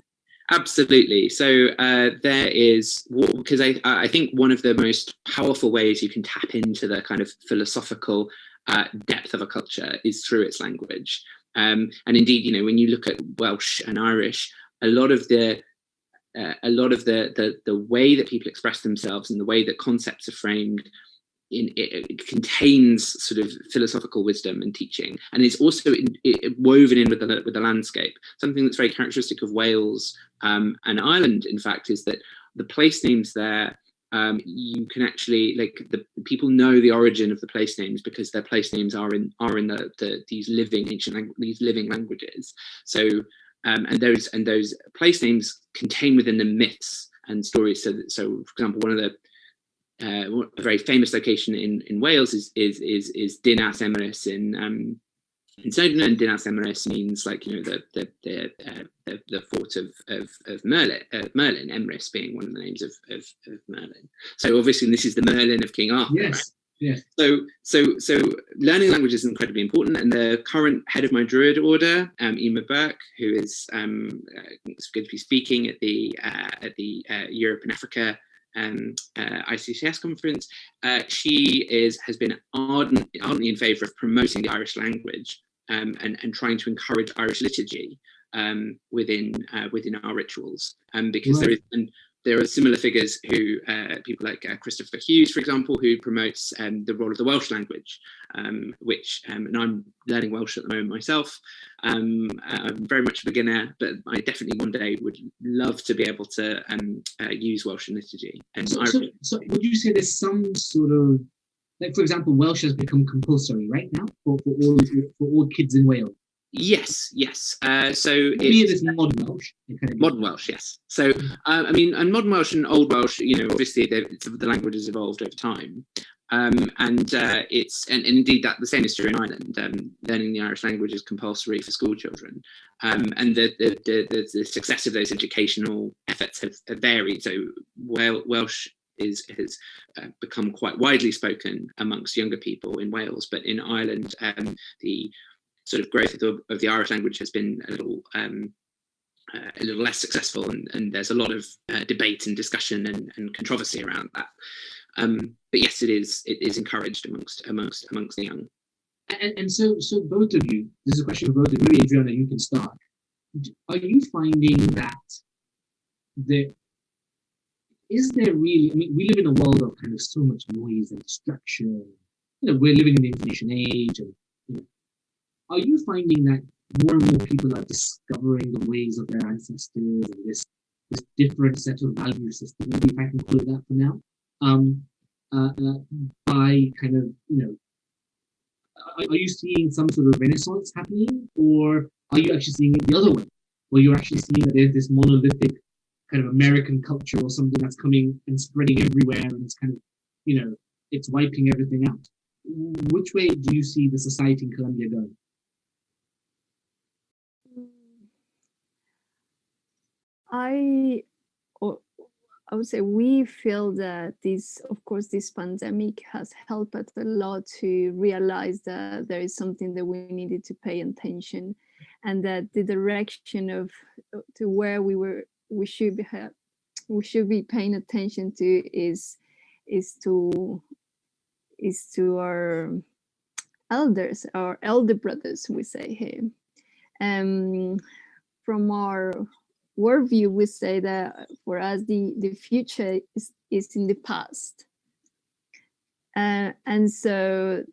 Absolutely. So there is, because I think one of the most powerful ways you can tap into the kind of philosophical depth of a culture is through its language. And indeed, you know, when you look at Welsh and Irish, a lot of the way that people express themselves and the way that concepts are framed, it contains sort of philosophical wisdom and teaching, and it's also woven in with the landscape. Something that's very characteristic of Wales and Ireland, in fact, is that the place names there, you can actually, like, the people know the origin of the place names because their place names are in these living these living languages. So and those place names contain within them myths and stories. So for example, one of the a very famous location in Wales is Dinas Emrys in Snowdon, and Dinas Emrys means, like, you know, the fort of Merlin, Emrys being one of the names of Merlin. So obviously this is the Merlin of King Arthur. Yes. Right? Yeah. So learning language is incredibly important, and the current head of my Druid order, Emma Burke, who is going to be speaking at the Europe and Africa ICCS conference, she has been ardently in favour of promoting the Irish language and trying to encourage Irish liturgy within our rituals, because right. There are similar figures who, people like Christopher Hughes, for example, who promotes the role of the Welsh language, which, and I'm learning Welsh at the moment myself. I'm very much a beginner, but I definitely one day would love to be able to use Welsh in liturgy. And so would you say there's some sort of, like, for example, Welsh has become compulsory right now for all kids in Wales? Yes. So it's modern Welsh. Modern Welsh, yes. So I mean, and modern Welsh and Old Welsh, you know, obviously the language has evolved over time, and indeed that the same is true in Ireland. Learning the Irish language is compulsory for school children, and the success of those educational efforts have varied. So Welsh has become quite widely spoken amongst younger people in Wales, but in Ireland, the sort of growth of the Irish language has been a little less successful, and there's a lot of debate and discussion and controversy around that. But yes, it is encouraged amongst the young. And so both of you, this is a question for both of you. Adriana, you can start. Are you finding that is there really? I mean, we live in a world of kind of so much noise and distraction. You know, we're living in the information age, and you know, are you finding that more and more people are discovering the ways of their ancestors and this different set of value system, maybe if I can call it that for now, by kind of, you know, are you seeing some sort of renaissance happening, or are you actually seeing it the other way, where you're actually seeing that there's this monolithic kind of American culture or something that's coming and spreading everywhere, and it's kind of, you know, it's wiping everything out? Which way do you see the society in Colombia going? I would say we feel that this, of course, this pandemic has helped us a lot to realize that there is something that we needed to pay attention, and that the direction of to where we should be paying attention to is to our elders, our elder brothers, we say here. From our worldview, we say that for us the future is in the past, and so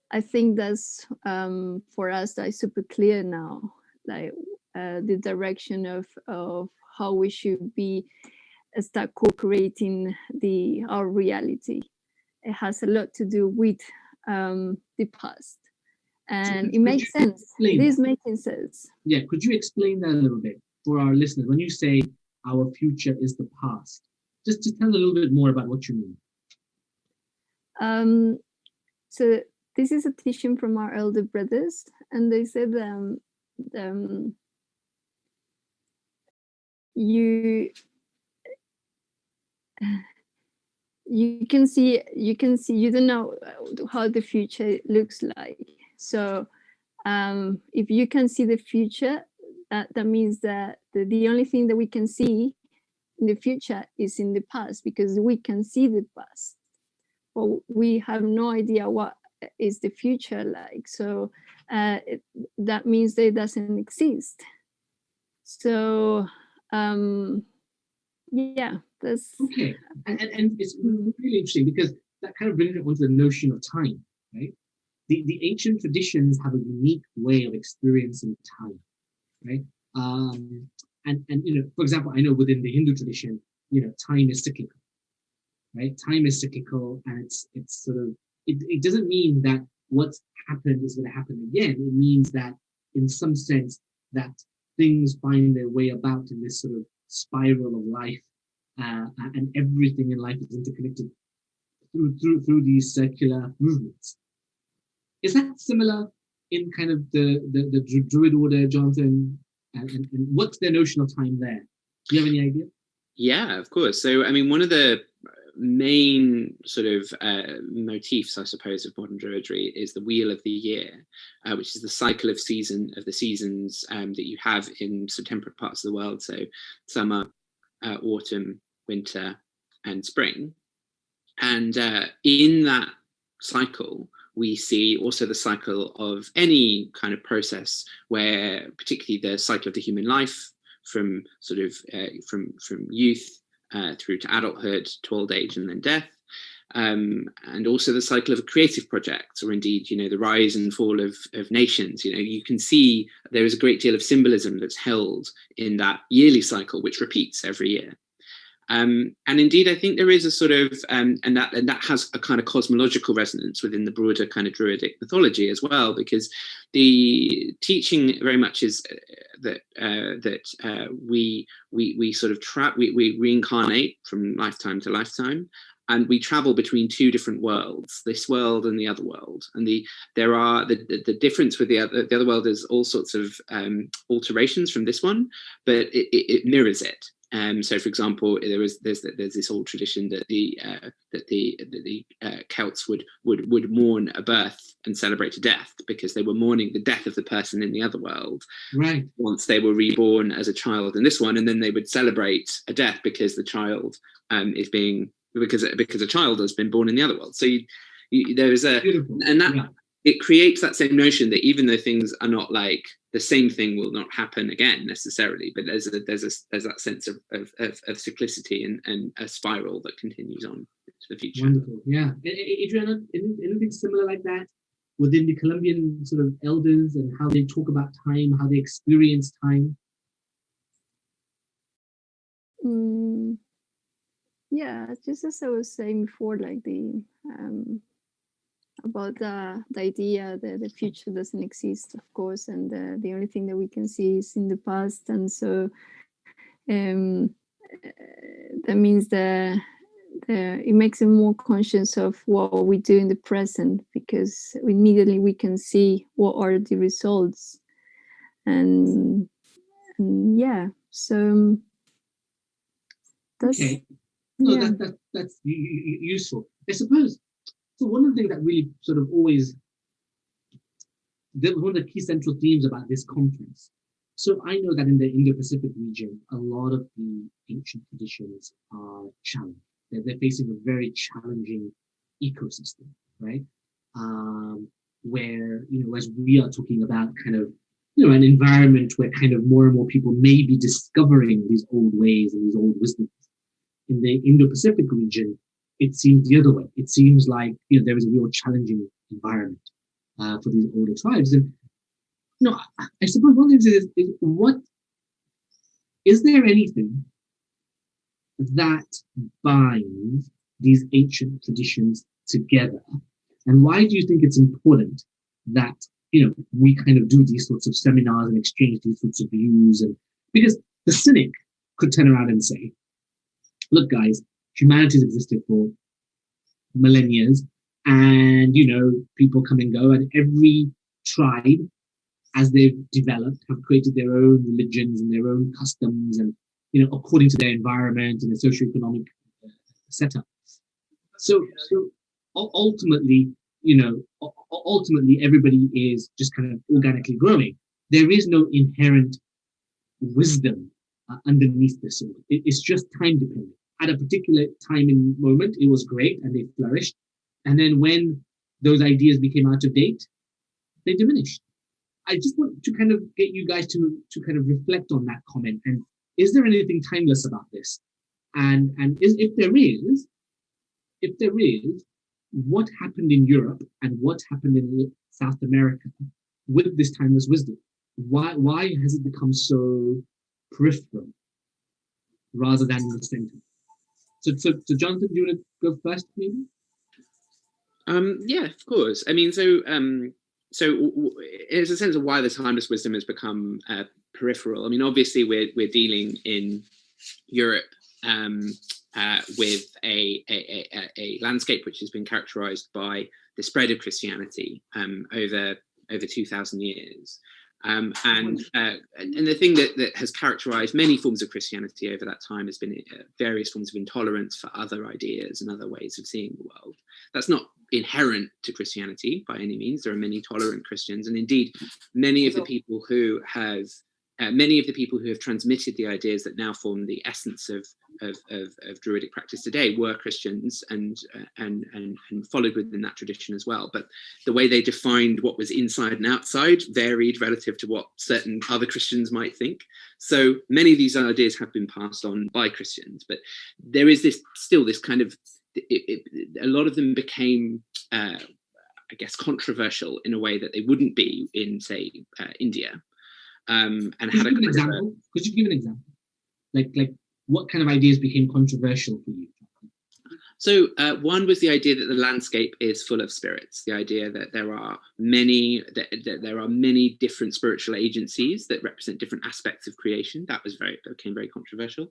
I think that's for us that is super clear now, like the direction of how we should be start co-creating our reality. It has a lot to do with the past, and So it makes sense. It is making sense. Yeah, could you explain that a little bit for our listeners? When you say our future is the past, just tell a little bit more about what you mean. So this is a teaching from our elder brothers, and they said you can see, you don't know how the future looks like. So if you can see the future, that means that the only thing that we can see in the future is in the past, because we can see the past, but we have no idea what is the future like. So that means that it doesn't exist. So yeah, that's okay. And it's really interesting, because that kind of brings it onto the notion of time, right? The ancient traditions have a unique way of experiencing time, right? And for example, I know within the Hindu tradition, time is cyclical, right? Time is cyclical, and it's sort of, it doesn't mean that what's happened is going to happen again. It means that in some sense that things find their way about in this sort of spiral of life, and everything in life is interconnected through these circular movements. Is that similar in kind of the Druid order, Jonathan? And what's their notion of time there? Do you have any idea? Yeah, of course. So, I mean, one of the main sort of motifs, I suppose, of modern Druidry is the Wheel of the Year, which is the cycle of the seasons that you have in some temperate parts of the world. So summer, autumn, winter, and spring. And in that cycle, we see also the cycle of any kind of process where, particularly the cycle of the human life, from sort of from youth through to adulthood, to old age, and then death, and also the cycle of a creative project, or indeed, the rise and fall of nations. You can see there is a great deal of symbolism that's held in that yearly cycle, which repeats every year. And indeed, I think there is a sort of, and that has a kind of cosmological resonance within the broader kind of Druidic mythology as well, because the teaching very much is that we sort of we reincarnate from lifetime to lifetime, and we travel between two different worlds, this world and the other world. And the difference with the other world is all sorts of alterations from this one, but it mirrors it. So, for example, there's this old tradition that the Celts would mourn a birth and celebrate a death, because they were mourning the death of the person in the other world, right, once they were reborn as a child in this one, and then they would celebrate a death because the child is being because a child has been born in the other world. So there is a beautiful. And that. Yeah. It creates that same notion that even though things are not like the same thing will not happen again necessarily, but there's that sense of cyclicity and a spiral that continues on to the future. Wonderful. Yeah. Adriana, anything similar like that within the Colombian sort of elders, and how they talk about time, how they experience time? Yeah, just as I was saying before, like about the idea that the future doesn't exist, of course, and the only thing that we can see is in the past. And so that means that it makes them more conscious of what we do in the present, because immediately we can see what are the results. And yeah, so That's, Okay. No, yeah. that's useful. I suppose. So one of the things that really sort of always, one of the key central themes about this conference. So I know that in the Indo-Pacific region, a lot of the ancient traditions are challenged. They're facing a very challenging ecosystem, right? Where, as we are talking about kind of, an environment where kind of more and more people may be discovering these old ways and these old wisdoms. In the Indo-Pacific region, it seems the other way. It seems like, there is a real challenging environment for these older tribes. And I suppose one thing is what is there anything that binds these ancient traditions together, and why do you think it's important that we kind of do these sorts of seminars and exchange these sorts of views? And because the cynic could turn around and say, look, guys, humanity's existed for millennia, and people come and go, and every tribe, as they've developed, have created their own religions and their own customs, and according to their environment and their socioeconomic setup. So ultimately, everybody is just kind of organically growing. There is no inherent wisdom underneath this all. It's just time dependent. At a particular time and moment, it was great and they flourished. And then when those ideas became out of date, they diminished. I just want to kind of get you guys to kind of reflect on that comment. And is there anything timeless about this? And if there is, what happened in Europe and what happened in South America with this timeless wisdom? Why has it become so peripheral rather than in the center? So Jonathan, do you want to go first, maybe? Yeah, of course. I mean, so there's a sense of why the timeless wisdom has become peripheral. I mean, obviously, we're dealing in Europe with a landscape which has been characterized by the spread of Christianity over 2,000 years. And the thing that has characterized many forms of Christianity over that time has been various forms of intolerance for other ideas and other ways of seeing the world. That's not inherent to Christianity by any means. There are many tolerant Christians, and indeed many of the people who have transmitted the ideas that now form the essence of Druidic practice today were Christians and followed within that tradition as well. But the way they defined what was inside and outside varied relative to what certain other Christians might think. So many of these ideas have been passed on by Christians, but there is this kind of, a lot of them became, I guess, controversial in a way that they wouldn't be in, say, India. And Could you give an example? Could you give an example? Like what kind of ideas became controversial for you? So one was the idea that the landscape is full of spirits. The idea that there are many different spiritual agencies that represent different aspects of creation. That became very controversial.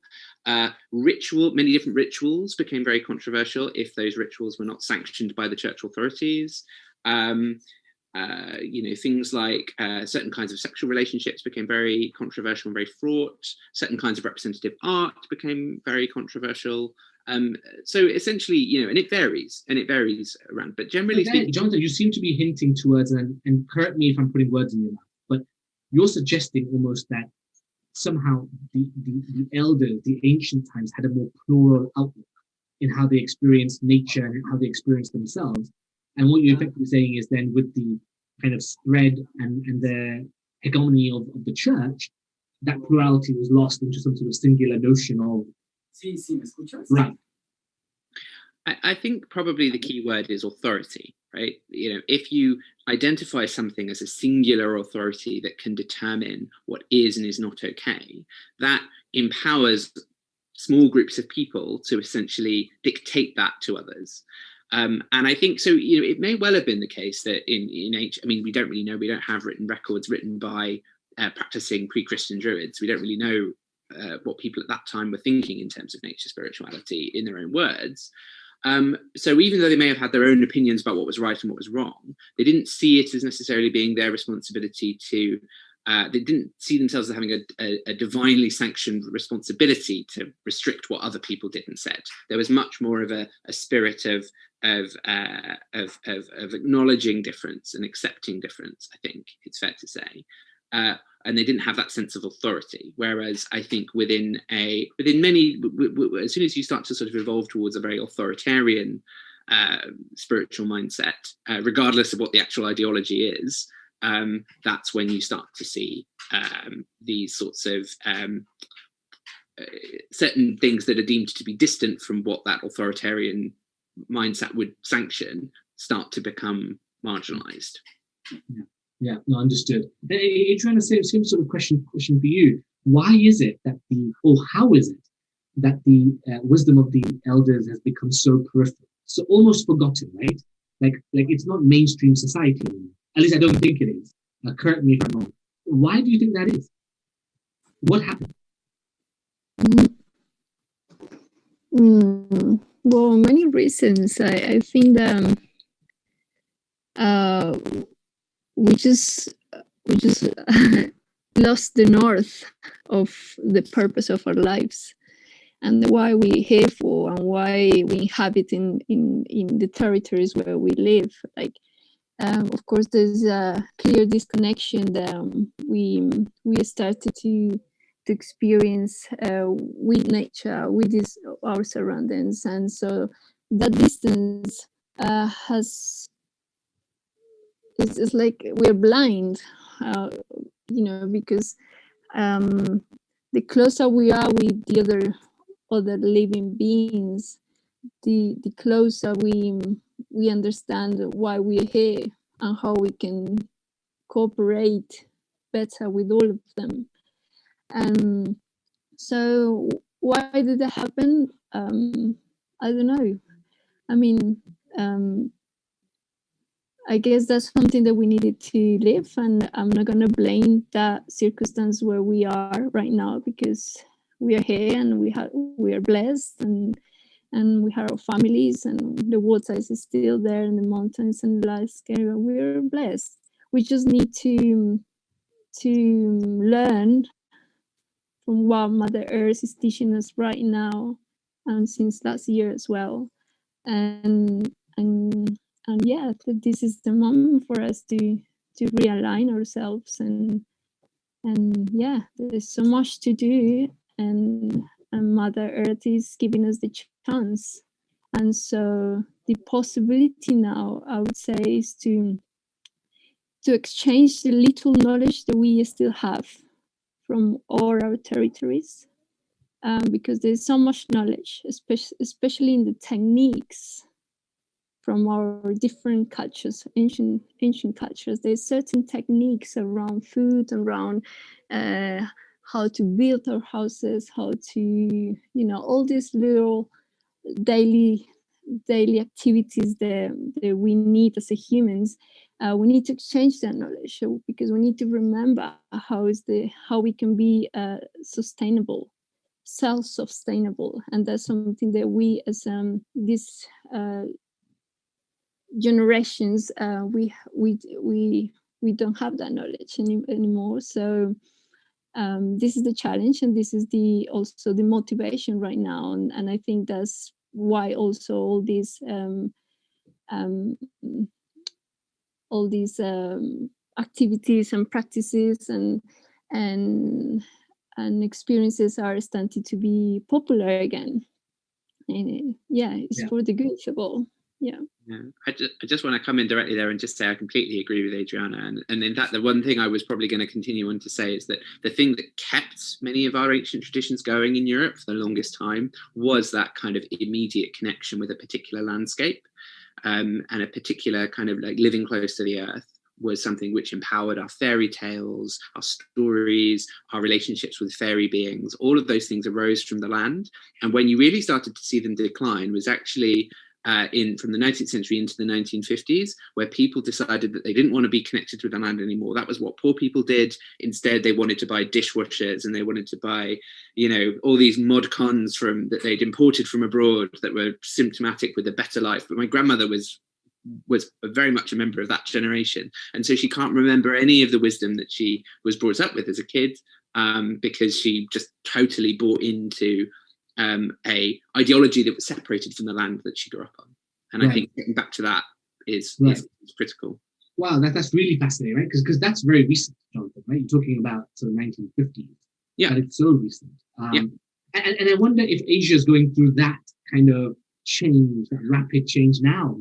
Many different rituals became very controversial if those rituals were not sanctioned by the church authorities. Things like certain kinds of sexual relationships became very controversial and very fraught. Certain kinds of representative art became very controversial. So essentially, and it varies around, but generally speaking. Jonathan, you seem to be hinting towards, and correct me if I'm putting words in your mouth, but you're suggesting almost that somehow the elders, the ancient times, had a more plural outlook in how they experienced nature and how they experienced themselves. And what you're effectively saying is then with the kind of spread and the hegemony of the church, that plurality was lost into some sort of singular notion of... Right. I think probably the key word is authority, right? If you identify something as a singular authority that can determine what is and is not okay, that empowers small groups of people to essentially dictate that to others. And I think so. It may well have been the case that in ancient. I mean, we don't really know. We don't have written records written by practicing pre-Christian Druids. We don't really know what people at that time were thinking in terms of nature spirituality in their own words. So even though they may have had their own opinions about what was right and what was wrong, they didn't see it as necessarily being their responsibility to they didn't see themselves as having a divinely sanctioned responsibility to restrict what other people did and said. There was much more of a spirit of acknowledging difference and accepting difference, I think it's fair to say. And they didn't have that sense of authority. Whereas I think within many, as soon as you start to sort of evolve towards a very authoritarian spiritual mindset, regardless of what the actual ideology is, that's when you start to see these sorts of certain things that are deemed to be distant from what that authoritarian mindset would sanction start to become marginalized. Yeah, no, understood. Trying to say the same sort of question for you. Why is it that how is it that the wisdom of the elders has become so peripheral, so almost forgotten, right? Like it's not mainstream society anymore. At least I don't think it is. Correct me if I'm wrong. Why do you think that is? What happened? Well, many reasons. I think that we just lost the north of the purpose of our lives and why we're here for and why we inhabit in the territories where we live. Like, of course, there's a clear disconnection that we started to experience with nature, with our surroundings, and so that distance it's like we're blind, because the closer we are with the other living beings, the closer we understand why we're here and how we can cooperate better with all of them. And so why did that happen? I don't know. I mean, I guess that's something that we needed to live, and I'm not going to blame that circumstance where we are right now, because we are here and we are blessed, and we have our families, and the water is still there, and the mountains and the landscape. We're blessed. We just need to learn from what Mother Earth is teaching us right now, and since last year as well, and yeah, this is the moment for us to realign ourselves, and yeah, there's so much to do, and Mother Earth is giving us the chance. And so the possibility now, I would say, is to exchange the little knowledge that we still have from all our territories, because there's so much knowledge, especially in the techniques from our different cultures, ancient cultures. There's certain techniques around food, around how to build our houses, how to, all these little daily activities that we need as a humans. We need to exchange that knowledge, because we need to remember how we can be sustainable, self-sustainable, and that's something that we as this generations we don't have that knowledge anymore. So this is the challenge, and this is also the motivation right now, and I think that's why also all these activities and practices and experiences are starting to be popular again. And it's for the good of all. Yeah. I just want to come in directly there and just say I completely agree with Adriana. And in fact, the one thing I was probably going to continue on to say is that the thing that kept many of our ancient traditions going in Europe for the longest time was that kind of immediate connection with a particular landscape, and a particular kind of like living close to the earth was something which empowered our fairy tales, our stories, our relationships with fairy beings. All of those things arose from the land. And when you really started to see them decline was actually from the 19th century into the 1950s, where people decided that they didn't want to be connected with the land anymore. That was what poor people did. Instead, they wanted to buy dishwashers, and they wanted to buy, all these mod cons that they'd imported from abroad that were symptomatic with a better life. But my grandmother was was very much a member of that generation, and so she can't remember any of the wisdom that she was brought up with as a kid, because she just totally bought into a ideology that was separated from the land that she grew up on. And I think getting back to that is critical. Wow, that's really fascinating, right? Because that's very recent, Jonathan, right? You're talking about sort of 1950s. Yeah, but it's so recent. And I wonder if Asia is going through that kind of change, that rapid change now.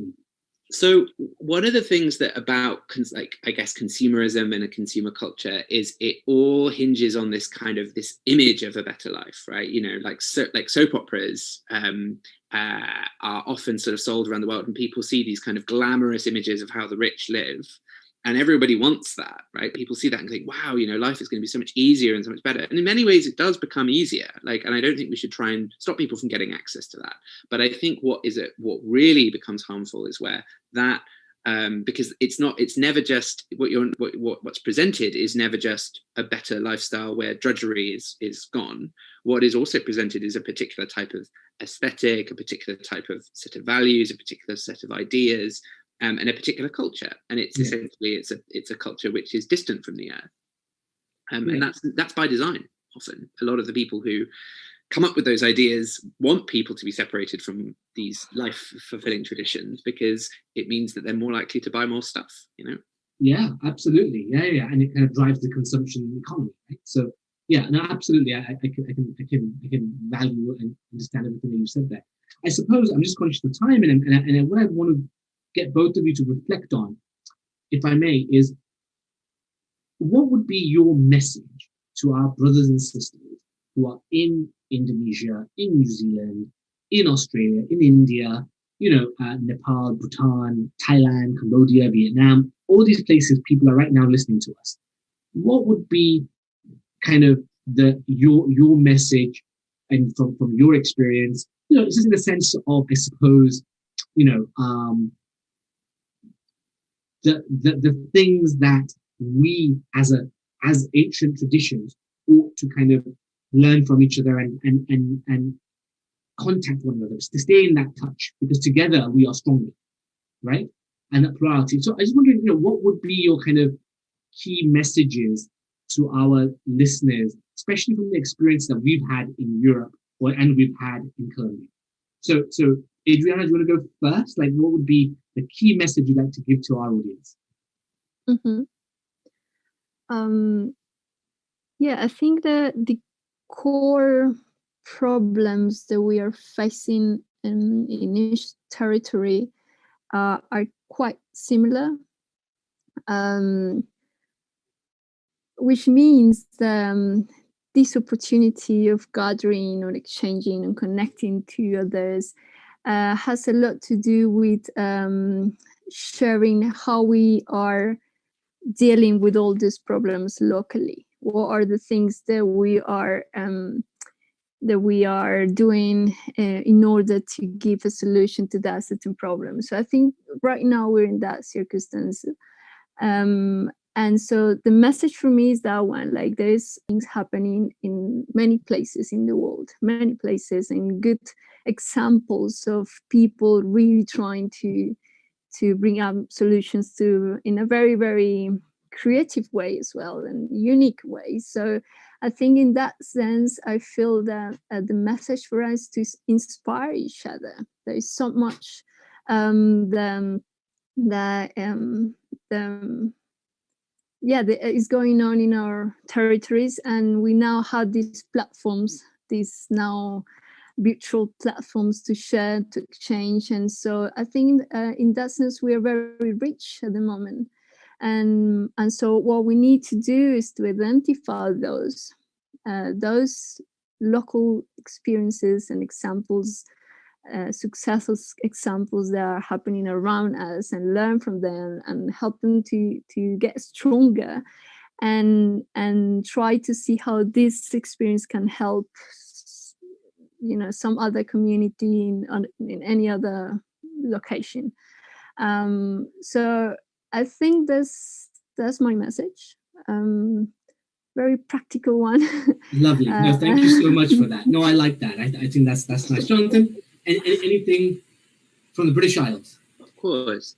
So one of the things that about I guess consumerism and a consumer culture is it all hinges on this kind of this image of a better life, right? You know, like soap operas are often sort of sold around the world, and people see these kind of glamorous images of how the rich live, and everybody wants that, right? People see that and think, wow, you know, life is going to be so much easier and so much better. And in many ways, it does become easier. And I don't think we should try and stop people from getting access to that. But I think what really becomes harmful is where that, because it's never just what's presented is never just a better lifestyle where drudgery is gone. What is also presented is a particular type of aesthetic, a particular type of set of values, a particular set of ideas, and a particular culture, and it's essentially it's a culture which is distant from the earth, and that's by design. Often, a lot of the people who come up with those ideas want people to be separated from these life-fulfilling traditions because it means that they're more likely to buy more stuff. You know? Yeah, absolutely. Yeah, and it kind of drives the consumption economy. Right? So, yeah, no, absolutely. I can value and understand everything that you said there. I suppose I'm just conscious of time, and what I want to get both of you to reflect on, if I may, is what would be your message to our brothers and sisters who are in Indonesia, in New Zealand, in Australia, in India, Nepal, Bhutan, Thailand, Cambodia, Vietnam, all these places people are right now listening to us. What would be kind of your message, and from your experience, this is in the sense of, I suppose, the things that we as ancient traditions ought to kind of learn from each other and contact one another, to stay in that touch, because together we are stronger, right? And that plurality. So I just wondering, what would be your kind of key messages to our listeners, especially from the experience that we've had in Europe and we've had in Colombia. So Adriana, do you want to go first? Like, what would be the key message you'd like to give to our audience? I think that the core problems that we are facing in each territory are quite similar, which means this opportunity of gathering or exchanging and connecting to others has a lot to do with sharing how we are dealing with all these problems locally. What are the things that we are doing in order to give a solution to that certain problem? So I think right now we're in that circumstance. And so the message for me is that one, like, there's things happening in many places in the world, many places, and good examples of people really trying to bring up solutions in a very, very creative way as well, and unique way. So I think in that sense, I feel that the message for us to inspire each other. There is so much that is going on in our territories, and we now have these platforms, these now virtual platforms to share, to exchange. And so I think in that sense, we are very rich at the moment. And so what we need to do is to identify those local experiences and examples, successful examples that are happening around us, and learn from them and help them to get stronger, and try to see how this experience can help some other community in any other location. So I think that's my message. Very practical one. Lovely. No, thank you so much for that. No, I like that. I think that's nice. Jonathan, anything from the British Isles? course.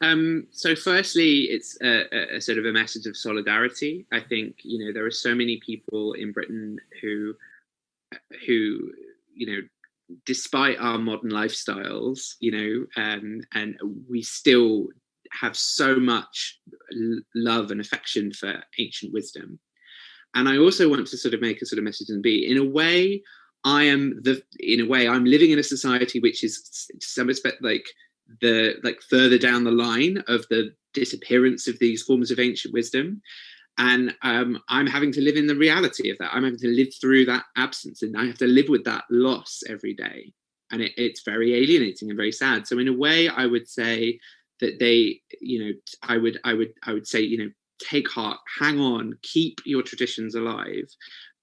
So firstly, it's a sort of a message of solidarity. I think, you know, there are so many people in Britain who, you know, despite our modern lifestyles, you know, and we still have so much love and affection for ancient wisdom. And I also want to sort of make a sort of message and be, in a way, I'm living in a society which is, to some respect, like further down the line of the disappearance of these forms of ancient wisdom. And I'm having to live in the reality of that. I'm having to live through that absence, and I have to live with that loss every day. And it's very alienating and very sad. So in a way, I would say that they, you know, I would say, you know, take heart, hang on, keep your traditions alive,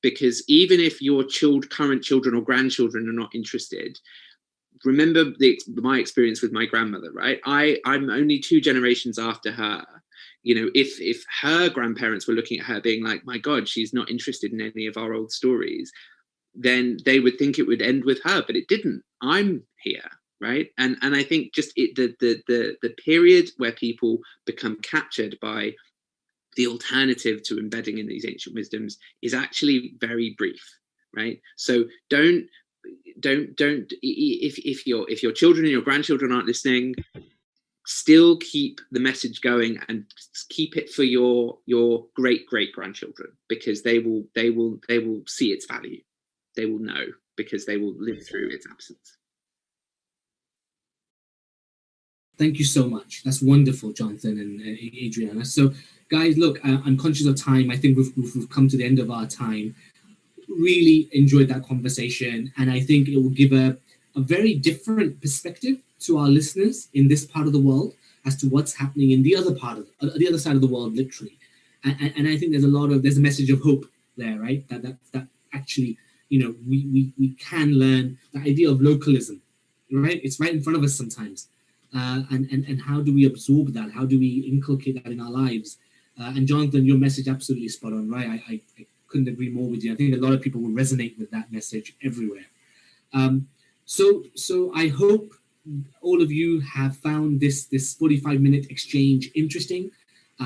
because even if your current children or grandchildren are not interested, remember my experience with my grandmother, right? I'm only 2 generations after her. You know, if her grandparents were looking at her being like, my God, she's not interested in any of our old stories, then they would think it would end with her, but it didn't. I'm here, right? And I think just the period where people become captured by the alternative to embedding in these ancient wisdoms is actually very brief, right? So don't if your children and your grandchildren aren't listening, still keep the message going and keep it for your great grandchildren, because they will see its value. They will know, because they will live through its absence. Thank you so much. That's wonderful, Jonathan and Adriana. So, guys, look, I'm conscious of time. I think we've come to the end of our time. Really enjoyed that conversation, and I think it will give a very different perspective to our listeners in this part of the world as to what's happening in the other side of the world, literally. And I think there's a message of hope there, right? That actually, you know, we can learn the idea of localism, right? It's right in front of us sometimes. And how do we absorb that? How do we inculcate that in our lives? And Jonathan, your message absolutely spot on, right? I couldn't agree more with you. I think a lot of people will resonate with that message everywhere. So I hope all of you have found this 45-minute exchange interesting,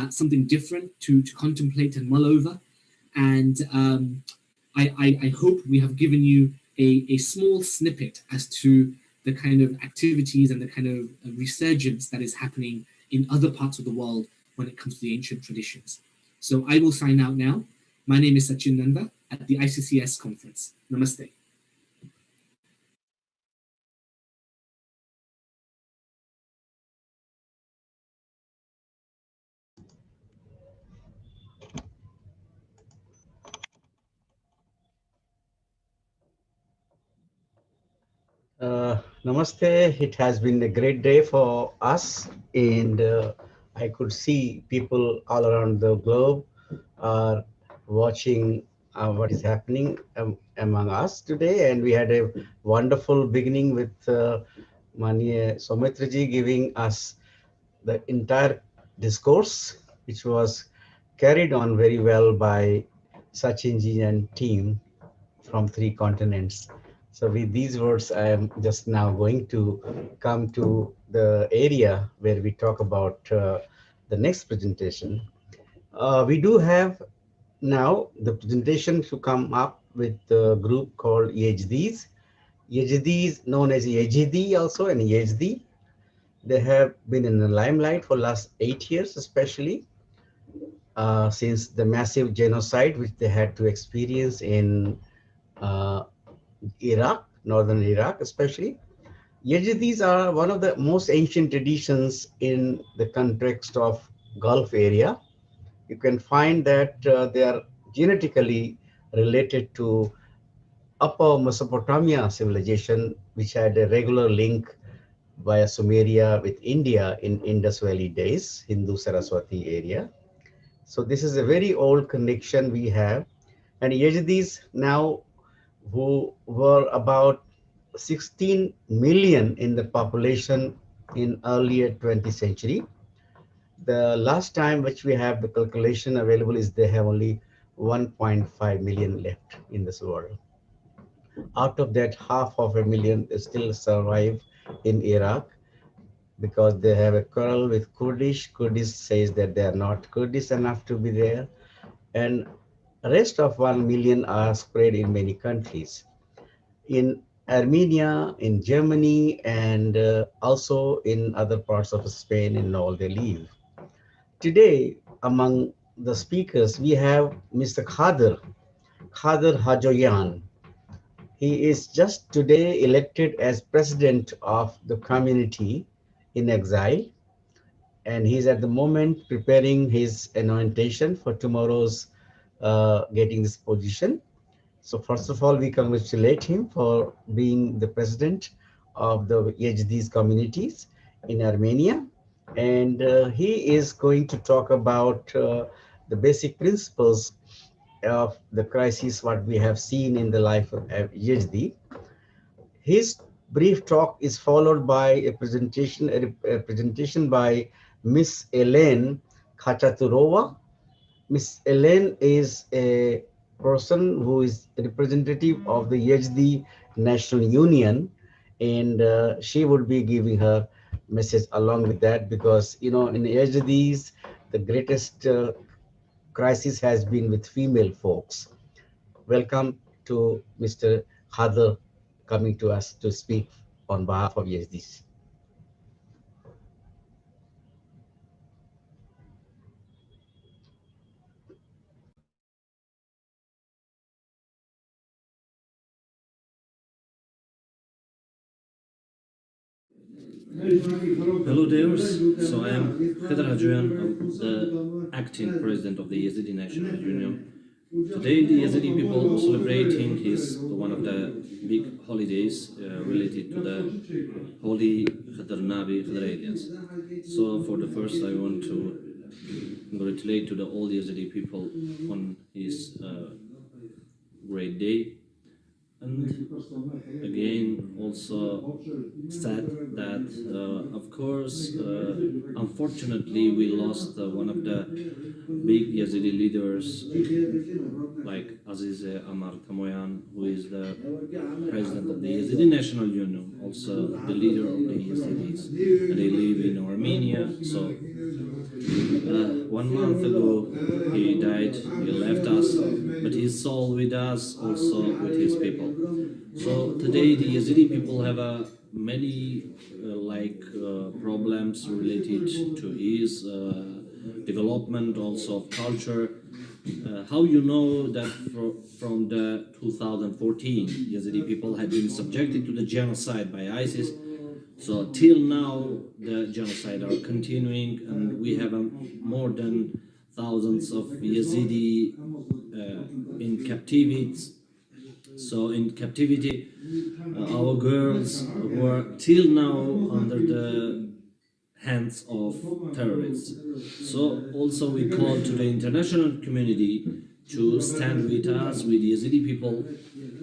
something different to contemplate and mull over. And I hope we have given you a small snippet as to the kind of activities and the kind of resurgence that is happening in other parts of the world when it comes to the ancient traditions. So I will sign out now. My name is Sachin Nanda at the ICCS conference. Namaste. Namaste. It has been a great day for us, and I could see people all around the globe are watching what is happening among us today. And we had a wonderful beginning with Mania Somitraji giving us the entire discourse, which was carried on very well by Sachinji and team from 3 continents. So with these words, I am just now going to come to the area where we talk about the next presentation. We do have now the presentation to come up with the group called Yejdis. Yejdis, known as Yejidi also, and Yejdi. They have been in the limelight for last 8 years, especially since the massive genocide which they had to experience in Iraq, northern Iraq especially. Yazidis are one of the most ancient traditions in the context of Gulf area. You can find that they are genetically related to Upper Mesopotamia civilization, which had a regular link via Sumeria with India in Indus Valley days, Hindu Saraswati area. So this is a very old connection we have. And Yazidis now, who were about 16 million in the population in earlier 20th century. The last time which we have the calculation available is they have only 1.5 million left in this world. Out of that, 500,000 still survive in Iraq. because they have a quarrel with Kurdish. Kurdish says that they are not Kurdish enough to be there, and rest of 1 million are spread in many countries. In Armenia, in Germany, and also in other parts of Spain and all they live. Today, among the speakers, we have Mr. Khader Hajoyan. He is just today elected as president of the community in exile, and he's at the moment preparing his anointation for tomorrow's getting this position. So first of all, we congratulate him for being the president of the Yazidis communities in Armenia. And he is going to talk about the basic principles of the crisis, what we have seen in the life of Yazidi. His brief talk is followed by a presentation by Miss Elaine Khachaturova. Miss Elaine is a person who is representative of the Yazidi National Union, and she would be giving her message along with that, because you know in the Yazidis the greatest crisis has been with female folks. Welcome to Mr. Khader coming to us to speak on behalf of Yazidis. Hello there. So I am Khader Hajoyan, I'm the acting president of the Yazidi National Union. Today the Yazidi people celebrating his one of the big holidays related to the holy Khadr Nabi Khadr Ilyas. So for the first I want to congratulate to the all Yazidi people on his great day. And again, also sad that, of course, unfortunately, we lost one of the big Yazidi leaders, like Aziz Amar Tamoyan, who is the president of the Yazidi National Union, also the leader of the Yazidis. And they live in Armenia. So 1 month ago he died, he left us, but his soul with us, also with his people. So today the Yazidi people have many problems related to his development, also of culture. How you know that from the 2014 Yazidi people had been subjected to the genocide by ISIS. So till now, the genocide are continuing, and we have more than thousands of Yazidi in captivity. So in captivity, our girls were till now under the hands of terrorists. So also we call to the international community to stand with us, with the Yazidi people,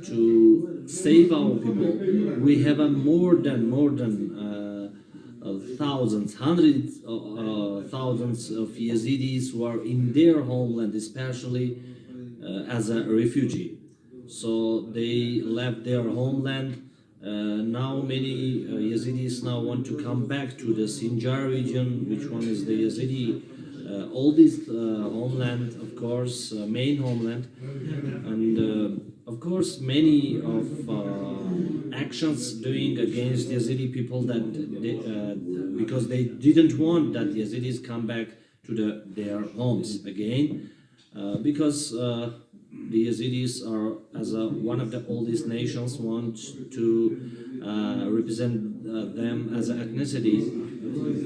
to save our people. We have more than thousands, hundreds of thousands of Yazidis who are in their homeland, especially as a refugee. So they left their homeland. Now many Yazidis now want to come back to the Sinjar region, which one is the Yazidi oldest homeland, of course, main homeland. And of course, many of actions doing against Yazidi people that because they didn't want that Yazidis come back to their homes again, because the Yazidis are, as one of the oldest nations, want to represent them as an ethnicity.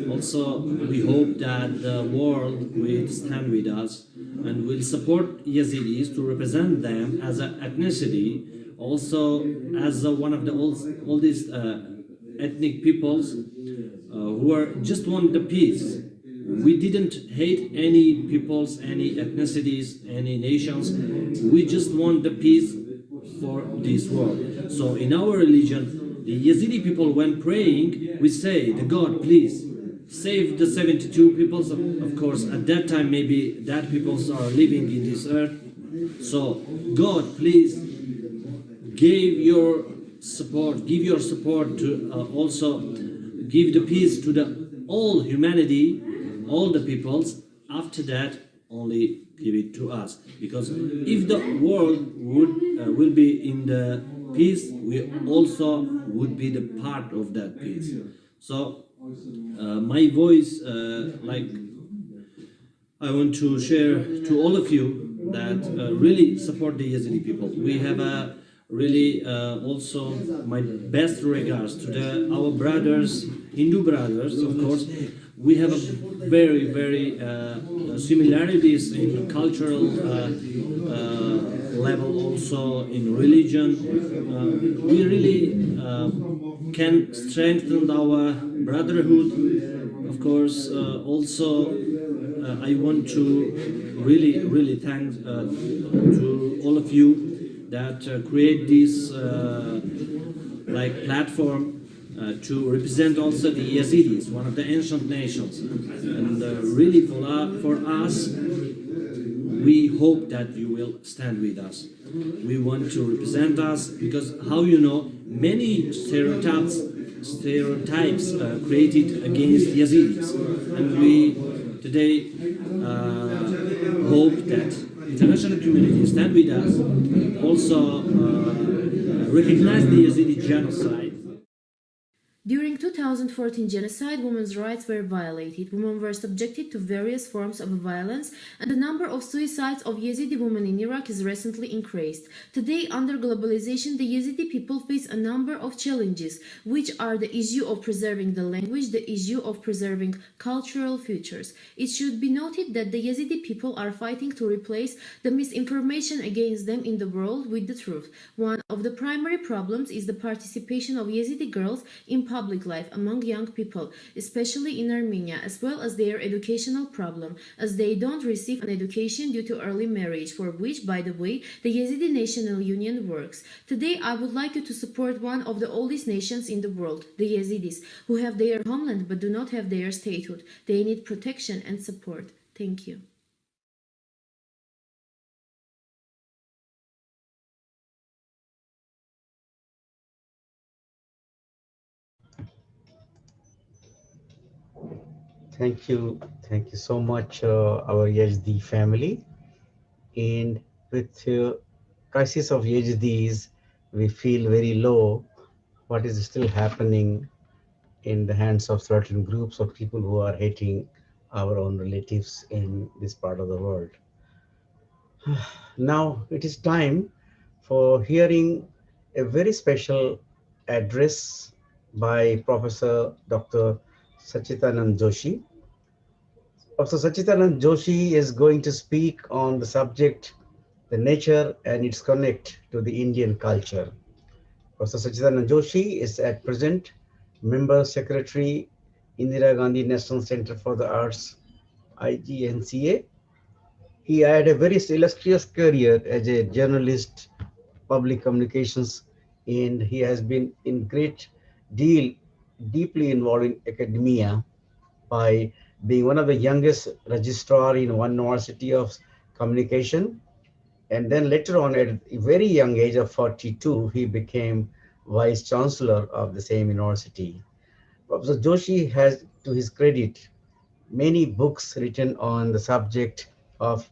Also, we hope that the world will stand with us and will support Yazidis to represent them as an ethnicity, also as one of the oldest ethnic peoples who are just want the peace. We didn't hate any peoples, any ethnicities, any nations. We just want the peace for this world. So in our religion, the Yazidi people, when praying, we say, the God, please, save the 72 peoples. Of course, at that time, maybe that peoples are living in this earth. So, God, please, give your support to also give the peace to the all humanity, all the peoples. After that, only give it to us. Because if the world will be in the peace, we also would be the part of that peace. So my voice, like I want to share to all of you that really support the Yazidi people. We have a really also my best regards to our brothers, Hindu brothers, of course. We have a very similarities in cultural level, also in religion. We really can strengthen our brotherhood. Of course, also I want to really thank to all of you that create this like platform to represent also the Yazidis, one of the ancient nations, and really for us, we hope that you will stand with us. We want to represent us because how many stereotypes created against Yazidis, and we today hope that international community stand with us, also recognize the Yazidi genocide. During 2014 genocide, women's rights were violated. Women were subjected to various forms of violence, and the number of suicides of Yazidi women in Iraq is recently increased. Today, under globalization, the Yazidi people face a number of challenges, which are the issue of preserving the language, the issue of preserving cultural futures. It should be noted that the Yazidi people are fighting to replace the misinformation against them in the world with the truth. One of the primary problems is the participation of Yazidi girls in public life among young people, especially in Armenia, as well as their educational problem, as they don't receive an education due to early marriage, for which, by the way, the Yazidi National Union works. Today, I would like you to support one of the oldest nations in the world, the Yazidis, who have their homeland but do not have their statehood. They need protection and support. Thank you. Thank you so much, our Yazdi family. And with crisis of Yazdis, we feel very low. What is still happening in the hands of certain groups of people who are hating our own relatives in this part of the world. Now it is time for hearing a very special address by Professor Dr. Sachidanand Joshi. Professor Sachidanand Joshi is going to speak on the subject, the nature and its connect to the Indian culture. Professor Sachidanand Joshi is at present Member Secretary, Indira Gandhi National Center for the Arts, IGNCA. He had a very illustrious career as a journalist, public communications, and he has been in great deal deeply involved in academia by being one of the youngest registrar in one university of communication. And then later on, at a very young age of 42, he became vice chancellor of the same university. Professor Joshi has, to his credit, many books written on the subject of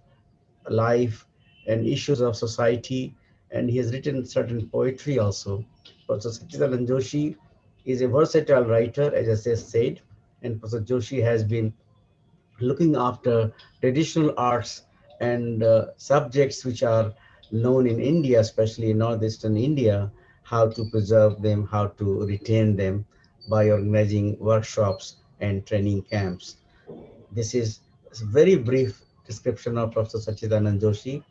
life and issues of society, and he has written certain poetry also. Professor Sachidanand Joshi is a versatile writer, as I just said, and Professor Joshi has been looking after traditional arts and subjects which are known in India, especially in northeastern India, how to preserve them, how to retain them by organizing workshops and training camps. This is a very brief description of Professor Sachidanand Joshi,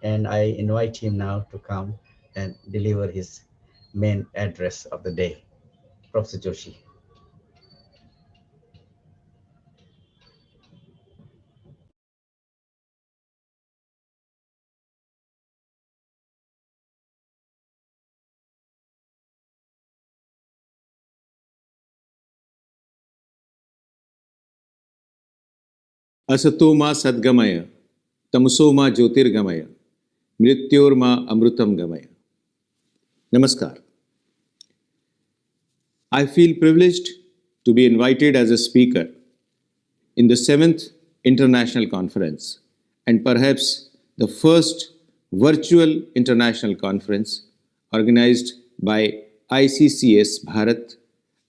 and I invite him now to come and deliver his main address of the day. Professor Joshi. असतो मा सद्गमय तमसो मा ज्योतिर्गमय मृत्योर्मा amrutam gamaya. Namaskar. I feel privileged to be invited as a speaker in the 7th International Conference and perhaps the first virtual international conference organized by ICCS Bharat,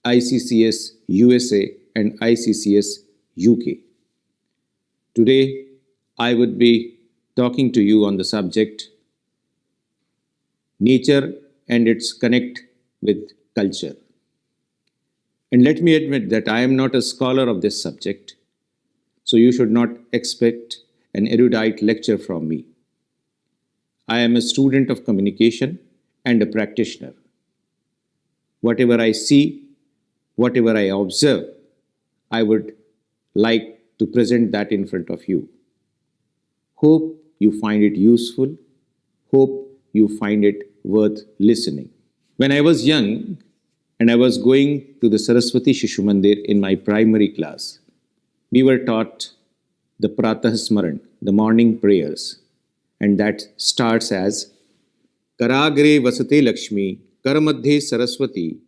ICCS USA, and ICCS UK. Today, I would be talking to you on the subject nature and its connect with culture. And let me admit that I am not a scholar of this subject, so you should not expect an erudite lecture from me. I am a student of communication and a practitioner. Whatever I see, whatever I observe, I would like to present that in front of you. Hope you find it useful. Hope you find it worth listening. When I was young and I was going to the Saraswati Shishu Mandir in my primary class, we were taught the Pratah Smaran, the morning prayers, and that starts as Karagre Vasate Lakshmi, Karamadhe Saraswati,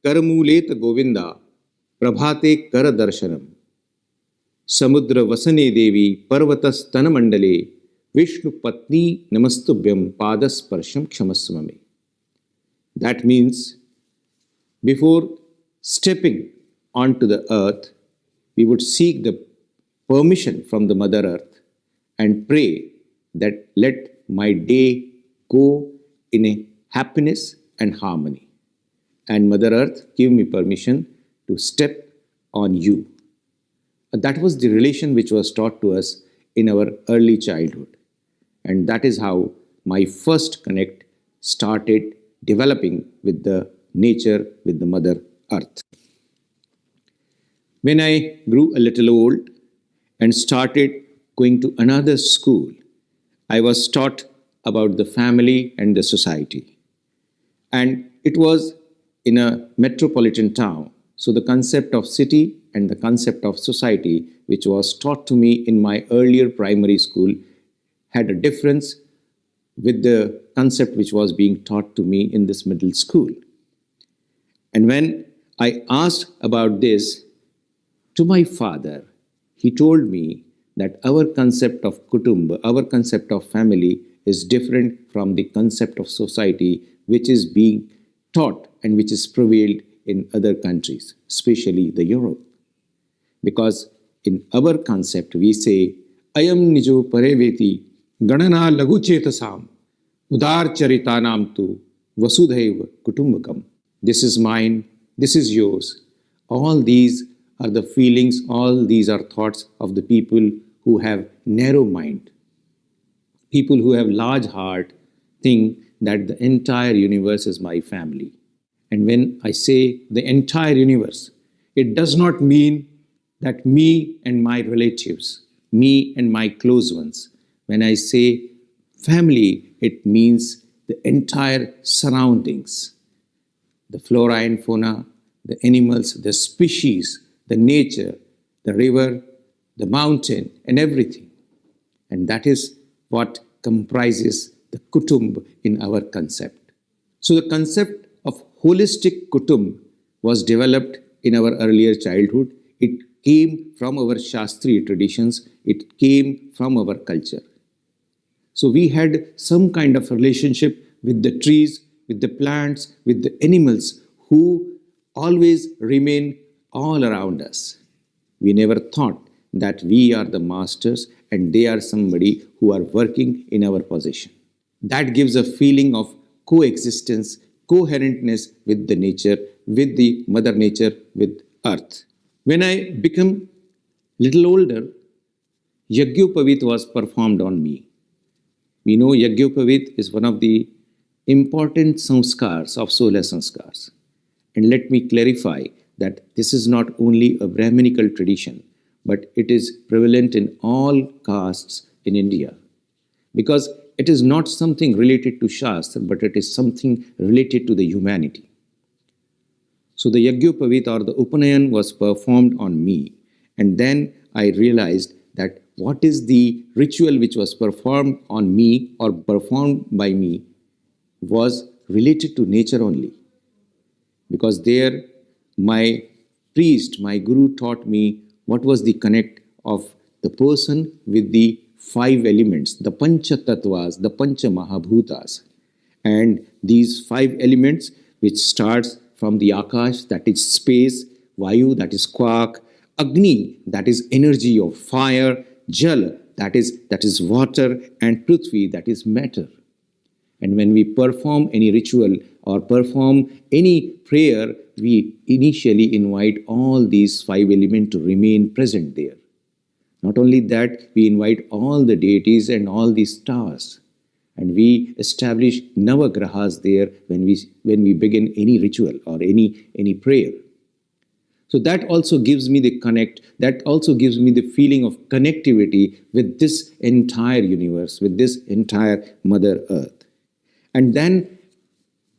Karamuleta Govinda, Prabhate Kara Darshanam, Samudra Vasane Devi, Parvatas Tanamandale, Vishnu Patni Namastubhyam Padas Parsham Kshamaswami. That means before stepping onto the earth, we would seek the permission from the Mother Earth and pray that let my day go in a happiness and harmony. And Mother Earth, give me permission to step on you. That was the relation which was taught to us in our early childhood. And that is how my first connect started developing with the nature, with the Mother Earth. When I grew a little old and started going to another school, I was taught about the family and the society. And it was in a metropolitan town. So the concept of city and the concept of society, which was taught to me in my earlier primary school, had a difference with the concept which was being taught to me in this middle school. And when I asked about this to my father, he told me that our concept of kutumba, our concept of family is different from the concept of society which is being taught and which is prevailed in other countries, especially the Europe. Because in our concept we say, Ayam nijo pareveti ganana laguchetasam udar charitanam tu vasudhaiva kutumbakam. This is mine, this is yours. All these are the feelings, all these are thoughts of the people who have narrow mind. People who have large heart think that the entire universe is my family. And when I say the entire universe, it does not mean that me and my relatives, me and my close ones. When I say family, it means the entire surroundings, the flora and fauna, the animals, the species, the nature, the river, the mountain, and everything. And that is what comprises the kutumb in our concept. So the concept of holistic kutumb was developed in our earlier childhood. It came from our Shastriya traditions. It came from our culture. So we had some kind of relationship with the trees, with the plants, with the animals who always remain all around us. We never thought that we are the masters and they are somebody who are working in our possession. That gives a feeling of coexistence, coherentness with the nature, with the mother nature, with earth. When I become little older, Yagyopavit was performed on me. We know Yagyopavit is one of the important sanskars of solar sanskars. And let me clarify that this is not only a Brahminical tradition, but it is prevalent in all castes in India. Because it is not something related to Shastra, but it is something related to the humanity. So the Yagyopavit or the Upanayan was performed on me. And then I realized that what is the ritual which was performed on me or performed by me was related to nature only. Because there my priest, my guru taught me what was the connect of the person with the 5 elements, the Pancha Tattvas, the Pancha Mahabhutas. And these 5 elements, which starts from the Akash, that is space, Vayu, that is quark, Agni, that is energy of fire, Jal, that is water, and Prithvi, that is matter. And when we perform any ritual or perform any prayer, we initially invite all these 5 elements to remain present there. Not only that, we invite all the deities and all the stars. And we establish Navagrahas there when we begin any ritual or any prayer. So that also gives me the connect, that also gives me the feeling of connectivity with this entire universe, with this entire Mother Earth. And then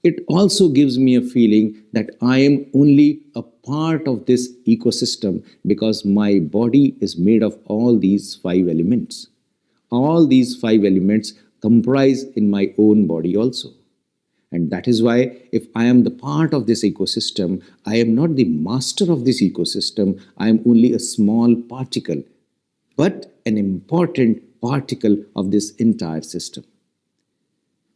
it also gives me a feeling that I am only a part of this ecosystem because my body is made of all these 5 elements. All these 5 elements comprise in my own body also. And that is why if I am the part of this ecosystem, I am not the master of this ecosystem, I am only a small particle, but an important particle of this entire system.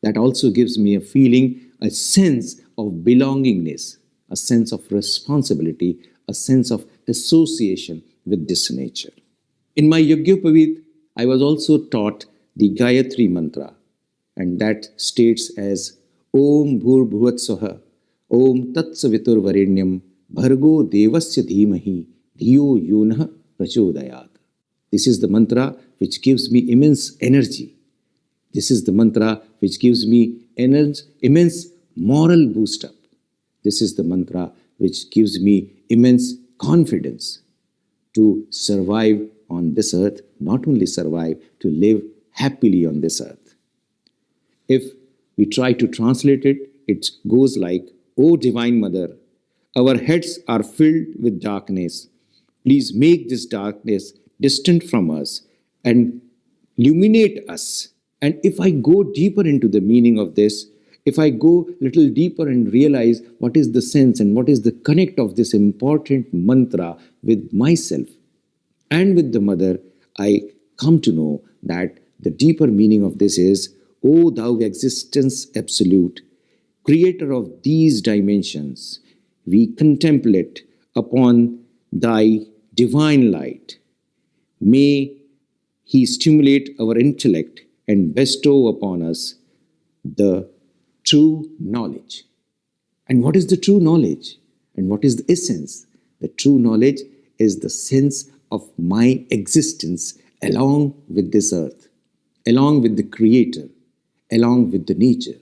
That also gives me a feeling, a sense of belongingness, a sense of responsibility, a sense of association with this nature. In my Yajnapaveet, I was also taught the Gayatri mantra, and that states as Om Bhur Bhuvat Swaha, Om Tat Savitur Varenyam, Bhargo Devasya Dhimahi, Dhiyo Yonah Prachodayat. This is the mantra which gives me immense energy. This is the mantra which gives me immense moral boost up. This is the mantra which gives me immense confidence to survive on this earth, not only survive, to live happily on this earth. If we try to translate it, it goes like, O Divine Mother, our heads are filled with darkness. Please make this darkness distant from us and illuminate us. And if I go deeper into the meaning of this, if I go little deeper and realize what is the sense and what is the connect of this important mantra with myself and with the Mother, I come to know that the deeper meaning of this is, O thou existence absolute, creator of these dimensions, we contemplate upon thy divine light. May he stimulate our intellect and bestow upon us the true knowledge. And what is the true knowledge? And what is the essence? The true knowledge is the sense of my existence along with this earth, along with the Creator, along with the nature.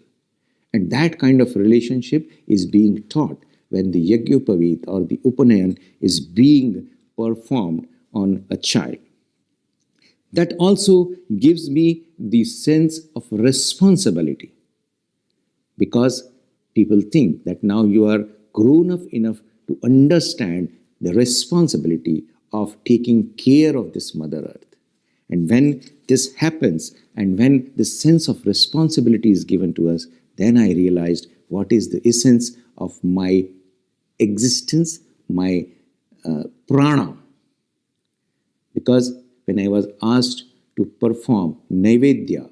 And that kind of relationship is being taught when the Yajnapaveet or the Upanayan is being performed on a child. That also gives me the sense of responsibility, because people think that now you are grown up enough to understand the responsibility of taking care of this Mother Earth. And when this happens, and when the sense of responsibility is given to us, then I realized what is the essence of my existence, my prana. Because when I was asked to perform Naivedya,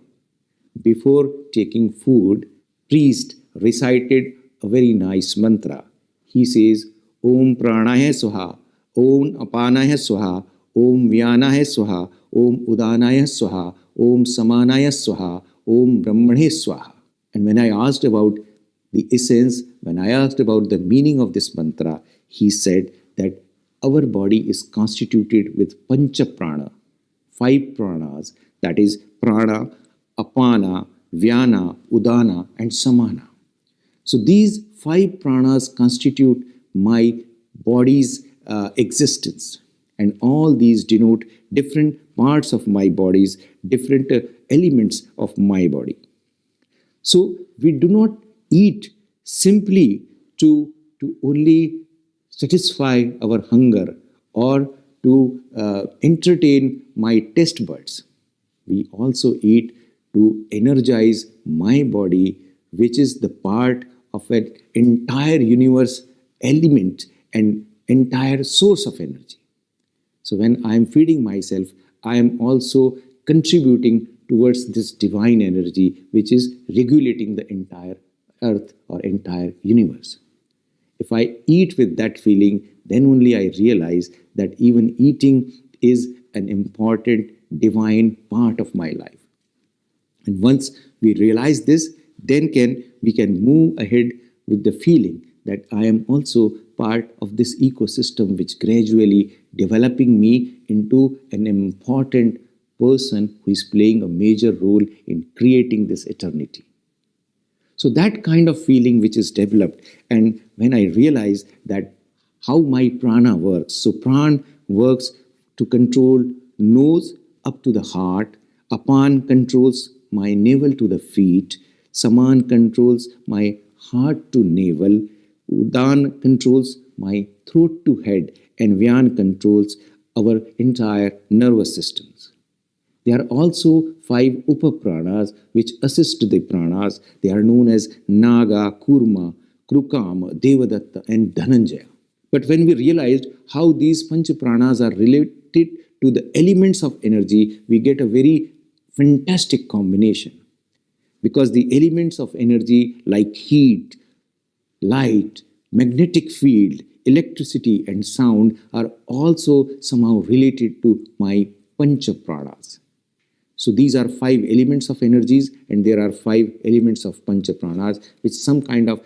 before taking food, priest recited a very nice mantra. He says, Om Pranaya Swaha, Om Apanaya Swaha, Om Vyanaya Swaha, Om Udanaya Swaha, Om Samanaya Swaha, Om Brahmane Swaha. And when I asked about the essence, when I asked about the meaning of this mantra, he said that our body is constituted with Pancha Prana, 5 pranas, that is Prana, Apana, Vyana, Udana, and Samana. So these 5 pranas constitute my body's existence. And all these denote different parts of my bodies, different elements of my body. So we do not eat simply to only satisfy our hunger or to entertain my taste buds. We also eat to energize my body, which is the part of an entire universe element, and entire source of energy. So when I am feeding myself, I am also contributing towards this divine energy which is regulating the entire earth or entire universe. If I eat with that feeling, then only I realize that even eating is an important divine part of my life. And once we realize this, then we can move ahead with the feeling that I am also part of this ecosystem which gradually developing me into an important person who is playing a major role in creating this eternity. So that kind of feeling which is developed, and when I realize that how my prana works, so prana works to control nose up to the heart, apan controls my navel to the feet, saman controls my heart to navel, udan controls my throat to head, and vyan controls our entire nervous systems. There are also 5 upapranas which assist the pranas. They are known as Naga, Kurma, Krukama, Devadatta and Dhananjaya. But when we realized how these pancha pranas are related to the elements of energy, we get a very fantastic combination. Because the elements of energy like heat, light, magnetic field, electricity and sound are also somehow related to my pancha pranas. So these are 5 elements of energies, and there are 5 elements of pancha pranas which some kind of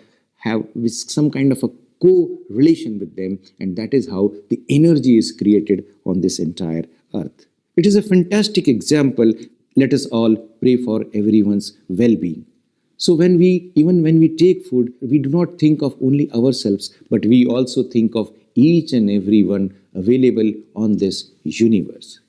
a co-relation with them, and that is how the energy is created on this entire earth. It is a fantastic example. Let us all pray for everyone's well-being. So even when we take food, we do not think of only ourselves, but we also think of each and everyone available on this universe.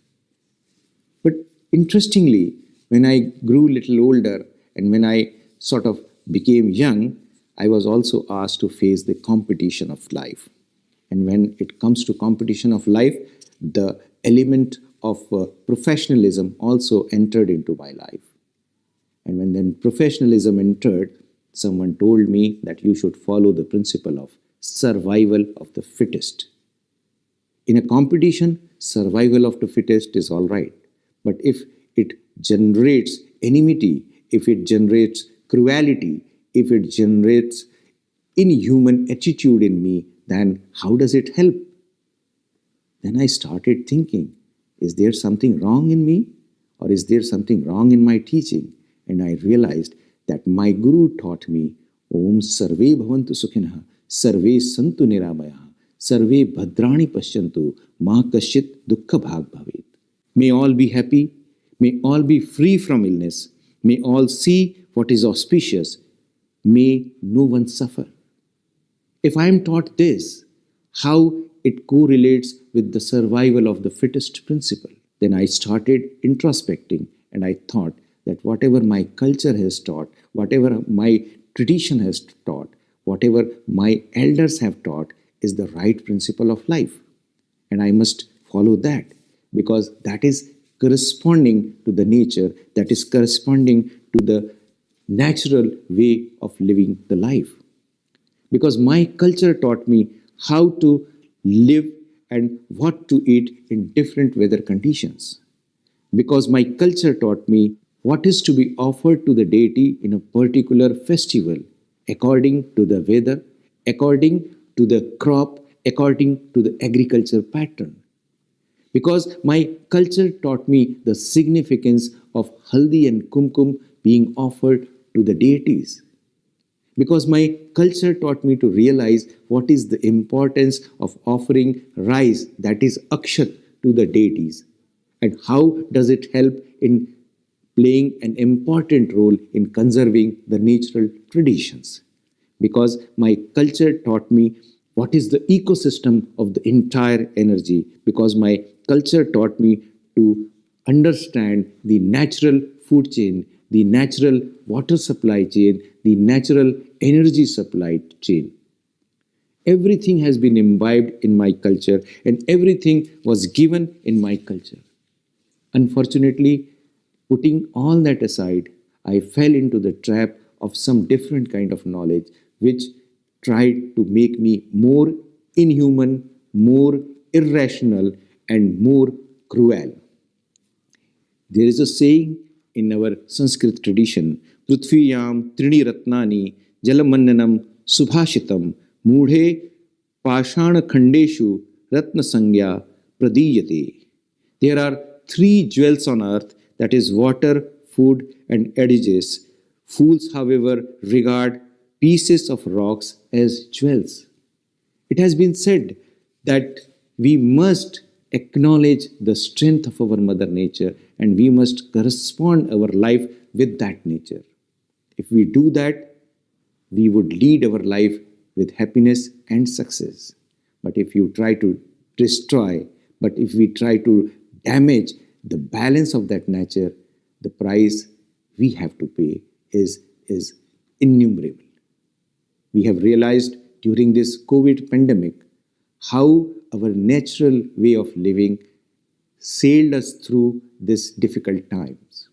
But interestingly, when I grew a little older and when I sort of became young, I was also asked to face the competition of life. And when it comes to competition of life, the element of professionalism also entered into my life. And when then professionalism entered, someone told me that you should follow the principle of survival of the fittest. In a competition, survival of the fittest is all right. But if it generates enmity, if it generates cruelty, if it generates inhuman attitude in me, then how does it help? Then I started thinking, is there something wrong in me? Or is there something wrong in my teaching? And I realized that my guru taught me, Om Sarve Bhavantu Sukhinah, Sarve Santu Niramayaha, Sarve Bhadrani Pashyantu, Ma Kashit Dukkha Bhag Bhavet. May all be happy, may all be free from illness, may all see what is auspicious, may no one suffer. If I am taught this, how it correlates with the survival of the fittest principle, then I started introspecting and I thought that whatever my culture has taught, whatever my tradition has taught, whatever my elders have taught is the right principle of life. And I must follow that because that is corresponding to the nature, that is corresponding to the natural way of living the life. Because my culture taught me how to live and what to eat in different weather conditions. Because my culture taught me what is to be offered to the deity in a particular festival, according to the weather, according to the crop, according to the agriculture pattern. Because my culture taught me the significance of haldi and kumkum being offered to the deities. Because my culture taught me to realize what is the importance of offering rice, that is akshat, to the deities. And how does it help in playing an important role in conserving the natural traditions. Because my culture taught me what is the ecosystem of the entire energy. Because my culture taught me to understand the natural food chain, the natural water supply chain, the natural energy supply chain. Everything has been imbibed in my culture and everything was given in my culture. Unfortunately, putting all that aside, I fell into the trap of some different kind of knowledge which tried to make me more inhuman, more irrational, and more cruel. There is a saying in our Sanskrit tradition, Prithviyam Trini Ratnani Jalamannanam Subhashitam Mudhe Pashana Khandeshu Ratna Sangya Pradiyate. There are three jewels on earth, that is water, food, and edges. Fools, however, regard pieces of rocks as jewels. It has been said that we must acknowledge the strength of our Mother Nature and we must correspond our life with that nature. If we do that, we would lead our life with happiness and success. But if you try to destroy, but if we try to damage the balance of that nature, the price we have to pay is innumerable. We have realized during this COVID pandemic how our natural way of living sailed us through these difficult times.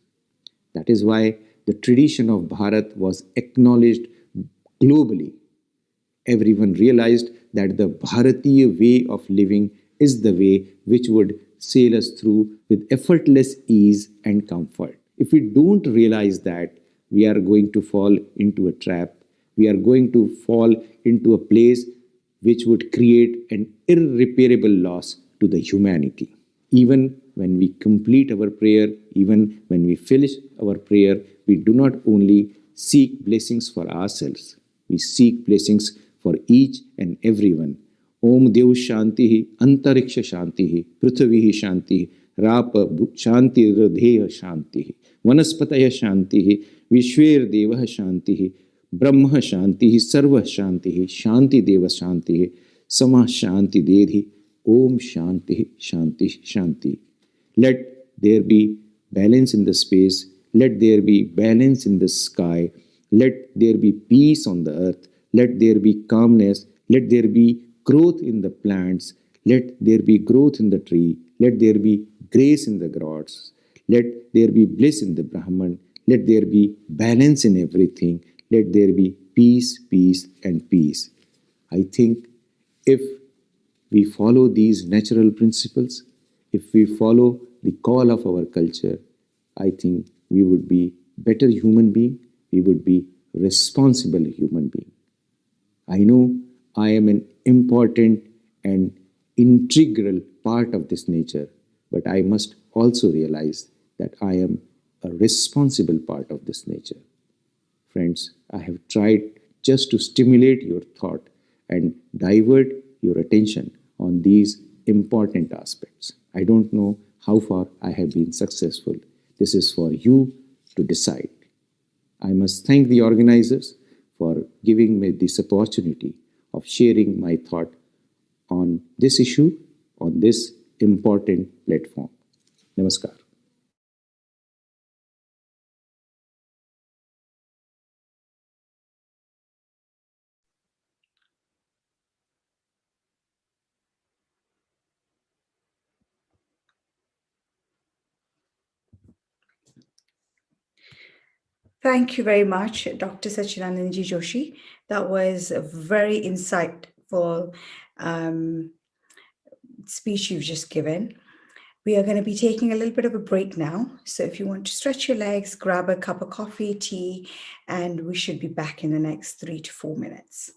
That is why the tradition of Bharat was acknowledged globally. Everyone realized that the Bharatiya way of living is the way which would sail us through with effortless ease and comfort. If we don't realize that, we are going to fall into a trap. We are going to fall into a place which would create an irreparable loss to the humanity. Even when we complete our prayer, even when we finish our prayer, we do not only seek blessings for ourselves, we seek blessings for each and everyone. Om Dev Shanti, Antariksha Shanti, Prithvi Shanti, Rapa Shanti, Radheya Shanti, Vanaspataya Shanti, Vishwer Deva Shanti, Brahma Shanti, Sarva Shanti, Shanti Deva Shanti, Sama Shanti Dedhi, Om Shanti, Shanti, Shanti. Let there be balance in the space, let there be balance in the sky, let there be peace on the earth, let there be calmness, let there be growth in the plants, let there be growth in the tree, let there be grace in the gods, let there be bliss in the Brahman, let there be balance in everything, let there be peace, peace, and peace. I think if we follow these natural principles, if we follow the call of our culture, I think we would be better human being, we would be responsible human being. I know I am an important and integral part of this nature, but I must also realize that I am a responsible part of this nature. Friends, I have tried just to stimulate your thought and divert your attention on these important aspects. I don't know how far I have been successful. This is for you to decide. I must thank the organizers for giving me this opportunity of sharing my thought on this issue, on this important platform. Namaskar. Thank you very much, Dr. Sachidananji Joshi. That was a very insightful speech you've just given. We are going to be taking a little bit of a break now. So if you want to stretch your legs, grab a cup of coffee, tea, and we should be back in the next 3 to 4 minutes.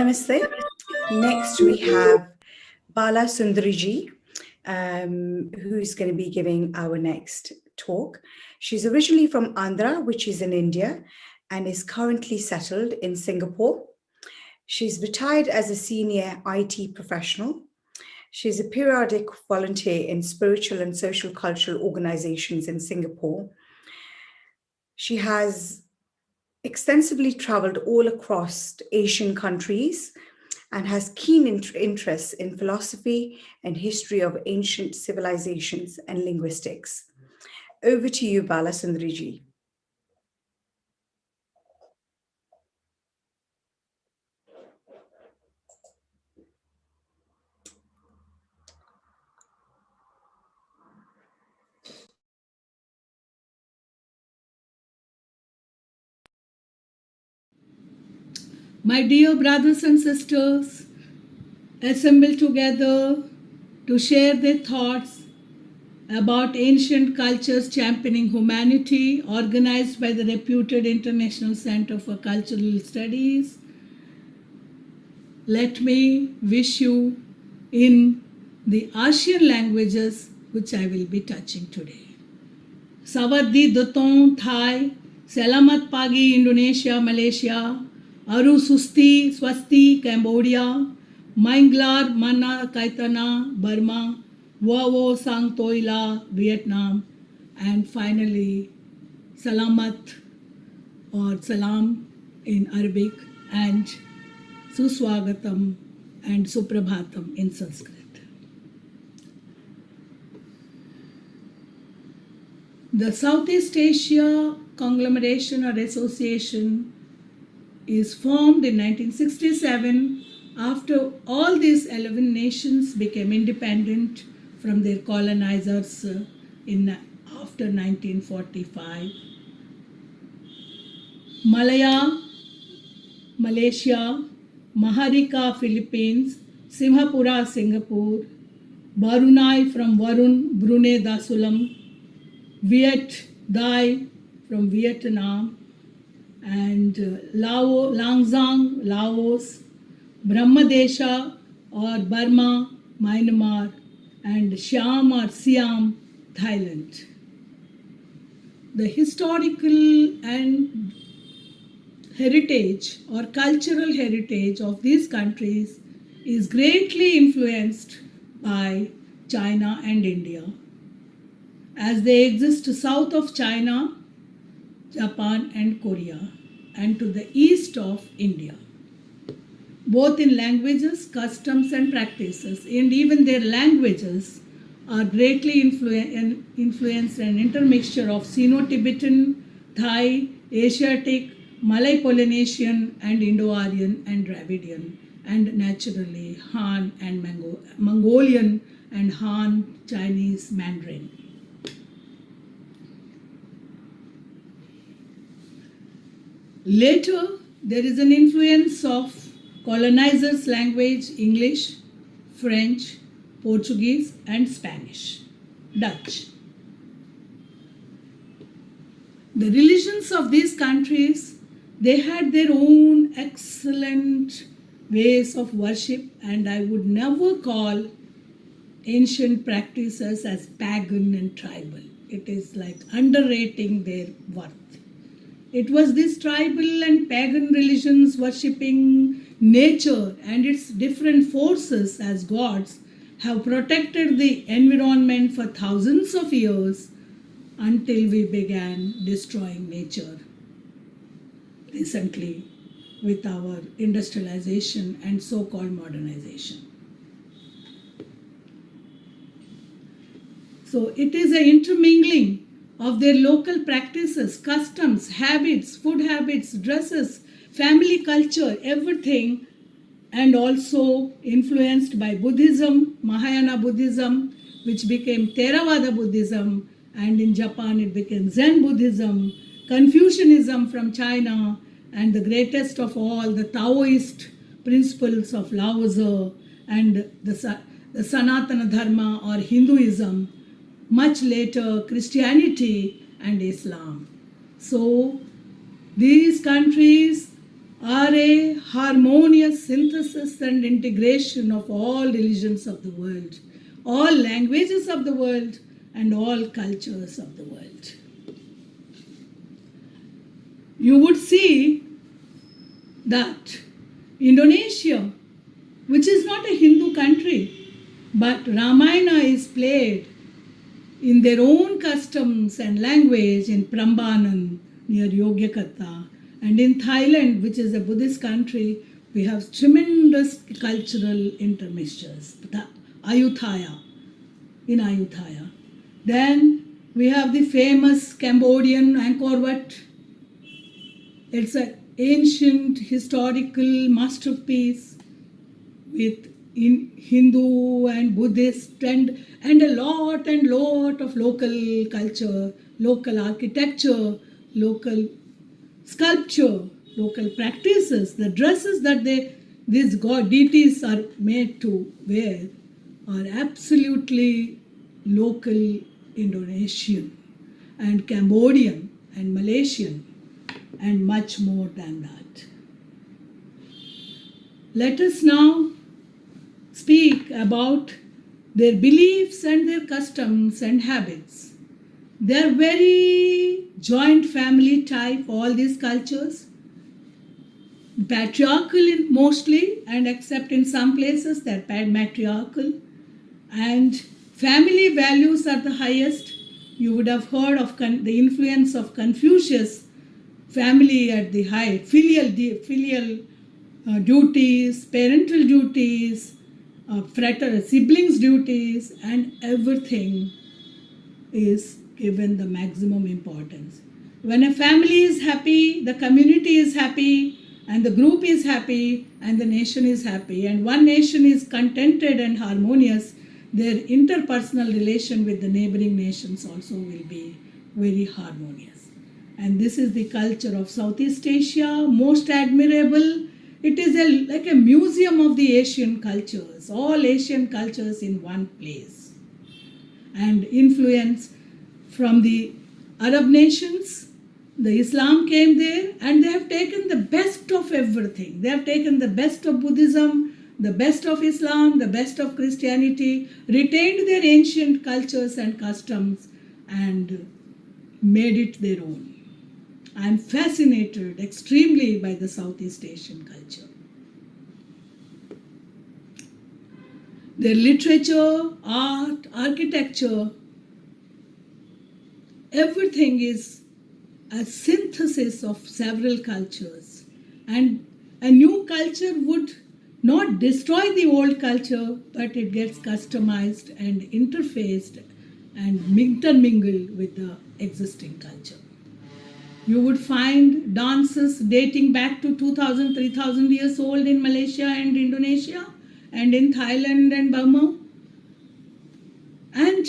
Namaste. Next, we have Bala Sundariji, who is going to be giving our next talk. She's originally from Andhra, which is in India, and is currently settled in Singapore. She's retired as a senior IT professional. She's a periodic volunteer in spiritual and social cultural organizations in Singapore. She has extensively traveled all across Asian countries and has keen interests in philosophy and history of ancient civilizations and linguistics. Over to you, Bala Sundariji. My dear brothers and sisters, assembled together to share their thoughts about ancient cultures championing humanity, organized by the reputed International Center for Cultural Studies, let me wish you in the ASEAN languages which I will be touching today. Sawaddi Dutong Thai, Selamat Pagi Indonesia, Malaysia, Aru Susti Swasti Cambodia, Mainglar Mana Kaitana Burma, Wawo Sang Toila Vietnam, and finally Salamat or Salam in Arabic and Suswagatam and Suprabhatam in Sanskrit. The Southeast Asia Conglomeration or Association is formed in 1967 after all these 11 nations became independent from their colonizers after 1945. Malaya, Malaysia, Maharika, Philippines, Simhapura, Singapore, Barunai from Varun, Brunei Darussalam, Viet Dai from Vietnam, and Langzang, Laos, Brahmadesha or Burma, Myanmar, and Siam or Siam, Thailand. The historical and heritage or cultural heritage of these countries is greatly influenced by China and India, as they exist south of China, Japan and Korea, and to the east of India, both in languages, customs and practices, and even their languages are greatly influenced and intermixture of Sino-Tibetan, Thai, Asiatic, Malay-Polynesian and Indo-Aryan and Dravidian, and naturally Han and Mongolian and Han Chinese Mandarin. Later, there is an influence of colonizers' language, English, French, Portuguese, and Spanish, Dutch. The religions of these countries, they had their own excellent ways of worship, and I would never call ancient practices as pagan and tribal. It is like underrating their worth. It was these tribal and pagan religions worshipping nature and its different forces as gods have protected the environment for thousands of years until we began destroying nature recently with our industrialization and so-called modernization. So it is an intermingling of their local practices, customs, habits, food habits, dresses, family culture, everything, and also influenced by Buddhism, Mahayana Buddhism, which became Theravada Buddhism, and in Japan it became Zen Buddhism, Confucianism from China, and the greatest of all, the Taoist principles of Lao Tzu, and the Sanatana Dharma or Hinduism, much later Christianity and Islam. So these countries are a harmonious synthesis and integration of all religions of the world, all languages of the world, and all cultures of the world. You would see that Indonesia, which is not a Hindu country, but Ramayana is played in their own customs and language in Prambanan near Yogyakarta. And in Thailand, which is a Buddhist country, we have tremendous cultural intermixtures. Ayutthaya, in Ayutthaya. Then we have the famous Cambodian Angkor Wat. It's an ancient historical masterpiece with Hindu and Buddhist and a lot of local culture, local architecture, local sculpture, local practices. The dresses that these god deities are made to wear are absolutely local Indonesian and Cambodian and Malaysian and much more than that. Let us now speak about their beliefs and their customs and habits. They are very joint family type, all these cultures. Patriarchal mostly, and except in some places they're matriarchal. And family values are the highest. You would have heard of the influence of Confucius, family at the high, filial duties, parental duties, siblings' duties, and everything is given the maximum importance. When a family is happy, the community is happy, and the group is happy, and the nation is happy. And one nation is contented and harmonious, their interpersonal relation with the neighboring nations also will be very harmonious. And this is the culture of Southeast Asia, most admirable. It is like a museum of the Asian cultures, all Asian cultures in one place. And influence from the Arab nations, the Islam came there, and they have taken the best of everything. They have taken the best of Buddhism, the best of Islam, the best of Christianity, retained their ancient cultures and customs, and made it their own. I am fascinated extremely by the Southeast Asian culture. Their literature, art, architecture, everything is a synthesis of several cultures. And a new culture would not destroy the old culture, but it gets customized and interfaced and intermingled with the existing culture. You would find dances dating back to 2,000, 3,000 years old in Malaysia and Indonesia, and in Thailand and Burma, and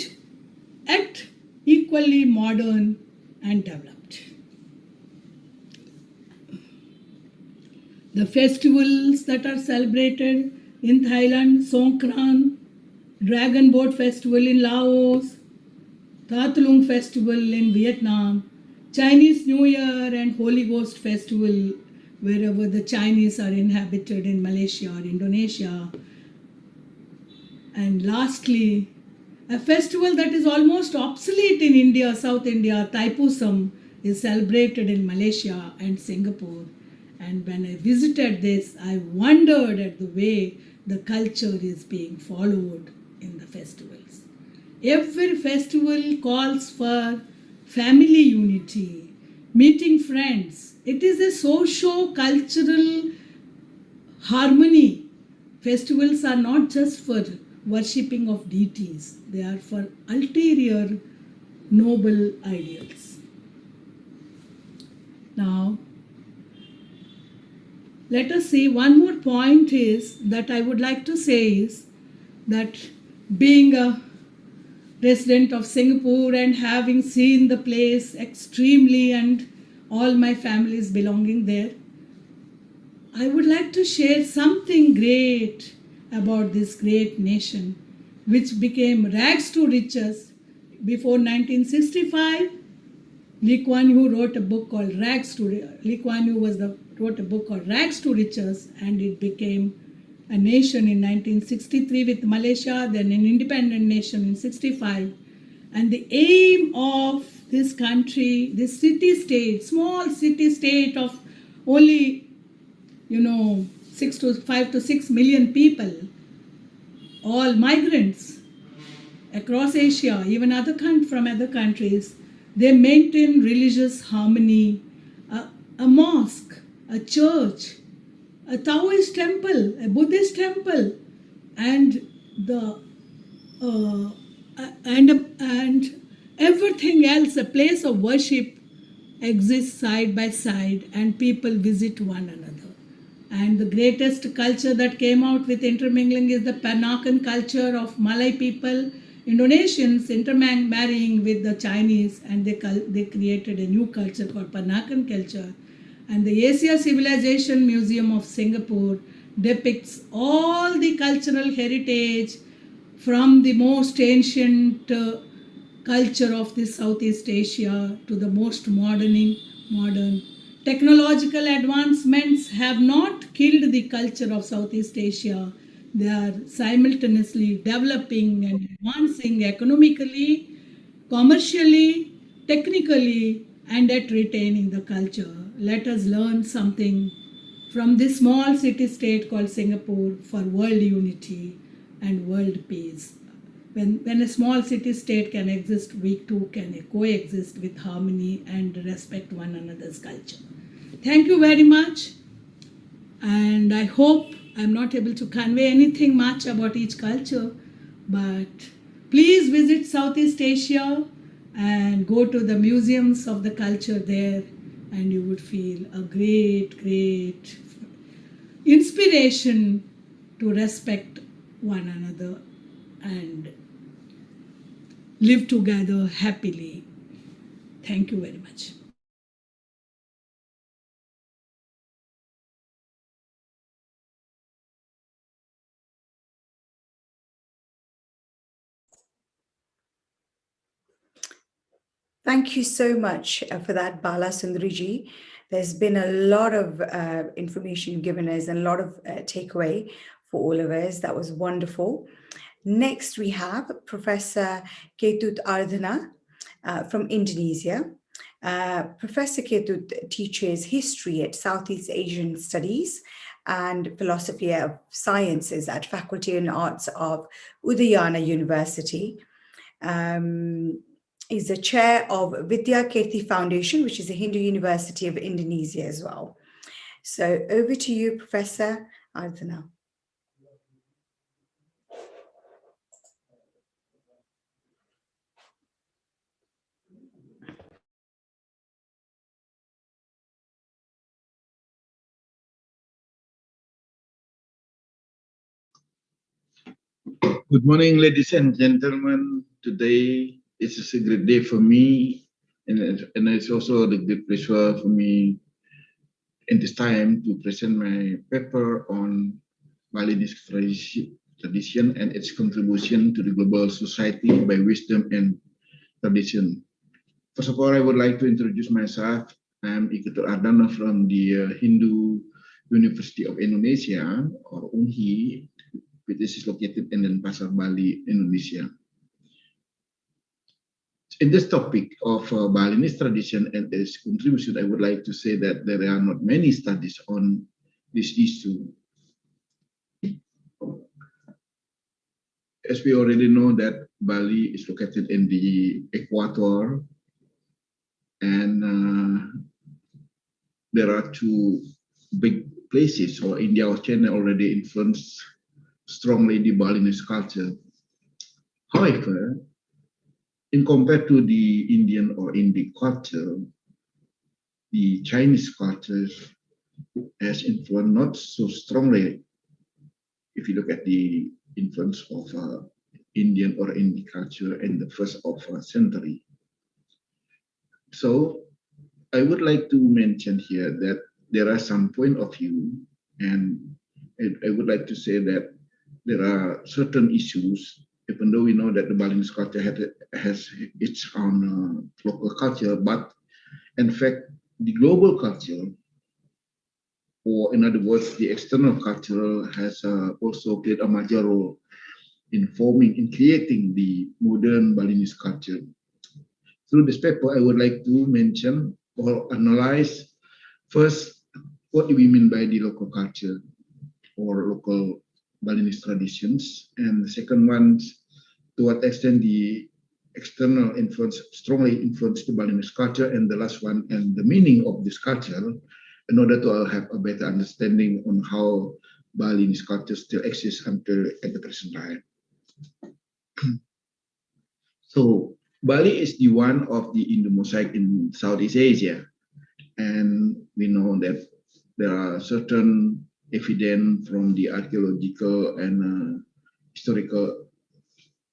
yet equally modern and developed. The festivals that are celebrated in Thailand, Songkran, Dragon Boat Festival in Laos, Thatlung Festival in Vietnam, Chinese New Year and Holy Ghost Festival wherever the Chinese are inhabited in Malaysia or Indonesia. And lastly, a festival that is almost obsolete in India, South India, Thaipusam, is celebrated in Malaysia and Singapore. And when I visited this, I wondered at the way the culture is being followed in the festivals. Every festival calls for family unity, meeting friends. It is a socio-cultural harmony. Festivals are not just for worshipping of deities, they are for ulterior noble ideals. Now, let us see, one more point is that I would like to say is that being a resident of Singapore and having seen the place extremely and all my family is belonging there, I would like to share something great about this great nation which became rags to riches. Before 1965, Lee Kuan Yew wrote a book called Lee Kuan Yew wrote a book called Rags to Riches, and it became a nation in 1963 with Malaysia, then an independent nation in 65. And the aim of this country, this city-state, small city-state of only 5 to 6 million people, all migrants across Asia, even from other countries, they maintain religious harmony, a mosque, a church, a Taoist temple, a Buddhist temple, and and everything else, a place of worship exists side by side, and people visit one another. And the greatest culture that came out with intermingling is the Peranakan culture of Malay people, Indonesians intermarrying with the Chinese, and they created a new culture called Peranakan culture. And the Asia Civilization Museum of Singapore depicts all the cultural heritage from the most ancient culture of this Southeast Asia to the most modern. Technological advancements have not killed the culture of Southeast Asia. They are simultaneously developing and advancing economically, commercially, technically, and at retaining the culture. Let us learn something from this small city-state called Singapore for world unity and world peace. When a small city-state can exist, we too can coexist with harmony and respect one another's culture. Thank you very much. And I hope I'm not able to convey anything much about each culture, but please visit Southeast Asia and go to the museums of the culture there, and you would feel a great inspiration to respect one another and live together happily. Thank you very much. Thank you so much for that, Bala Sundariji. There's been a lot of information given us and a lot of takeaway for all of us. That was wonderful. Next, we have Professor Ketut Ardhana from Indonesia. Professor Ketut teaches history at Southeast Asian Studies and Philosophy of Sciences at Faculty in Arts of Udayana University. Is the chair of Vidya Kirti Foundation, which is a Hindu University of Indonesia as well. So over to you, Professor Ardhana. Good morning, ladies and gentlemen. Today is a great day for me, and it's also a great pleasure for me in this time to present my paper on Balinese tradition and its contribution to the global society by wisdom and tradition. First of all, I would like to introduce myself. I'm Ketut Ardhana from the Hindu University of Indonesia, or UNHI, which is located in Denpasar, Bali, Indonesia. in this topic of Balinese tradition and its contribution, I would like to say that there are not many studies on this issue. As we already know that Bali is located in the equator, and there are two big places, or India or China already influenced strongly the Balinese culture. However, in compared to the Indian or Indic culture, the Chinese culture has influenced not so strongly. If you look at the influence of Indian or Indic culture in the first of century. So I would like to mention here that there are some point of view, and I would like to say that there are certain issues, even though we know that the Balinese culture has its own local culture, but in fact, the global culture, or in other words, the external culture has also played a major role in forming, in creating the modern Balinese culture. Through this paper, I would like to mention or analyze first, what do we mean by the local culture or local Balinese traditions? And the second one, to what extent the external influence strongly influenced the Balinese culture, and the last one, and the meaning of this culture, in order to have a better understanding on how Balinese culture still exists until at the present time. So Bali is the one of the Indo-Mosaic in Southeast Asia, and we know that there are certain evidence from the archaeological and historical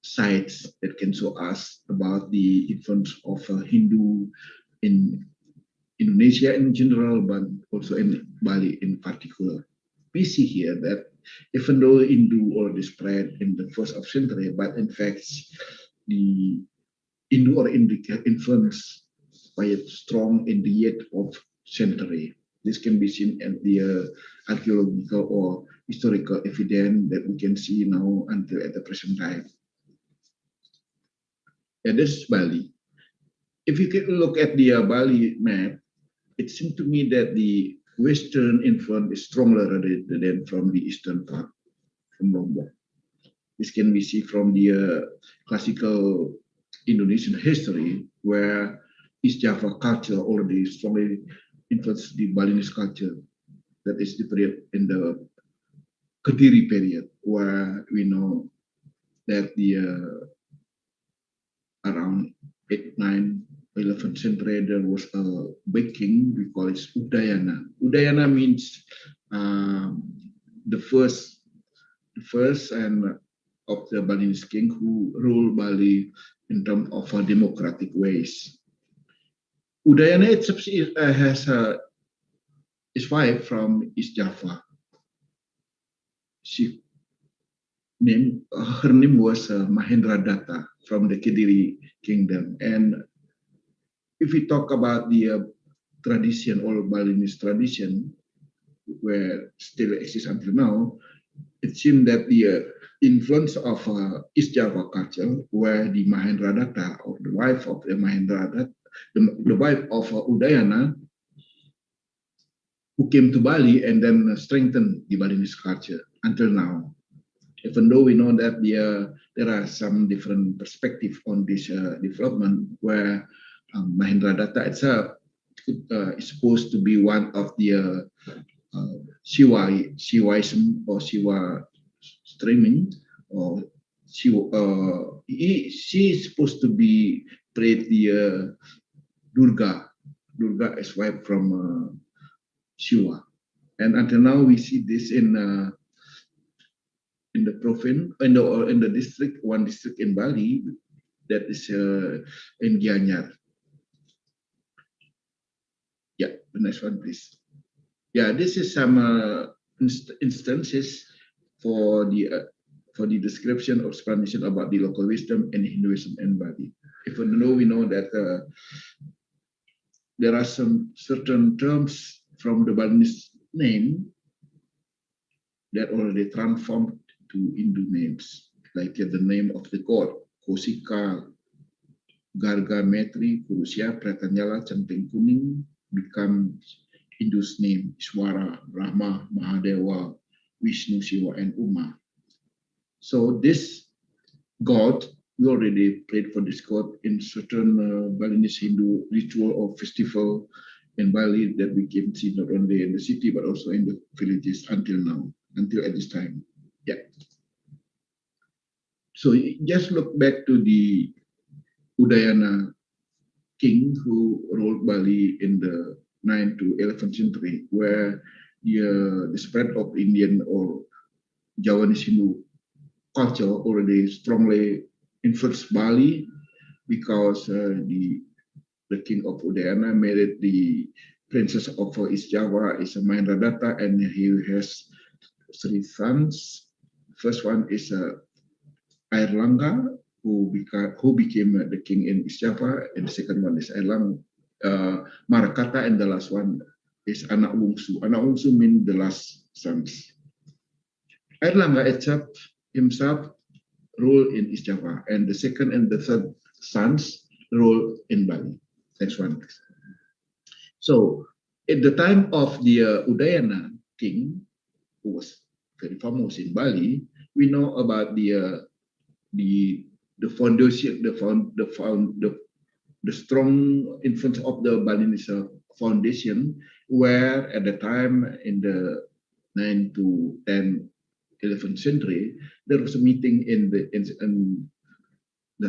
sites that can show us about the influence of Hindu in Indonesia in general, but also in Bali in particular. We see here that even though Hindu already spread in the first of century, but in fact the Hindu or Indic influence quite strong in the 8th of century. This can be seen at the archaeological or historical evidence that we can see now until at the present time. And this is Bali. If you can look at the Bali map, it seems to me that the Western influence is stronger rather than from the Eastern part, from Lombok. This can be seen from the classical Indonesian history, where East Java culture already strongly influenced the Balinese culture. That is the period in the Kediri period, where we know that the around 8th, 9th, 11th century, there was a big king, we call it Udayana. Udayana means the first and of the Balinese king who ruled Bali in terms of democratic ways. Udayana itself has his wife from East Java. Her name was Mahendradatta from the Kediri kingdom. And if we talk about the tradition or Balinese tradition, where still exists until now, it seems that the influence of East Java culture, where the Mahendradatta, or the wife of the Mahendradatta, the wife of Udayana, who came to Bali and then strengthened the Balinese culture until now. Even though we know that there are some different perspectives on this development, where Mahendradatta itself is supposed to be one of the Shivaism or Shiva streaming, or she is supposed to be prayed the Durga is wife from Shiva, and until now we see this in the province, in the district, one district in Bali, that is in Gianyar. Yeah, the next one, please. Yeah, this is some instances for the description or explanation about the local wisdom and Hinduism in Bali. Even though we know that there are some certain terms from the Balinese name that already transformed to Hindu names, like the name of the god, Kosika, Garga Metri, Kurusya, Pratanyala, Centeng Kuning become Hindu's name, Iswara, Brahma, Mahadewa, Vishnu, Shiva, and Uma. So this god, we already prayed for this god in certain Balinese Hindu ritual or festival in Bali that we can see not only in the city but also in the villages until now, until at this time. Yeah. So just look back to the Udayana king who ruled Bali in the 9th to 11th century, where the spread of Indian or Javanese Hindu culture already strongly influenced Bali, because the king of Udayana married the princess of East Java, is Mahendradatta, and he has 3 sons. First one is Airlangga, who became the king in East Java, and the second one is Marakata, and the last one is Anak Wungsu. Anak Wungsu means the last sons. Airlangga himself ruled in East Java, and the second and the third sons ruled in Bali. Next one. So at the time of the Udayana king, who was very famous in Bali, we know about the foundation, the strong influence of the Balinese foundation, where at the time in the 9th to 10th, 11th century, there was a meeting in the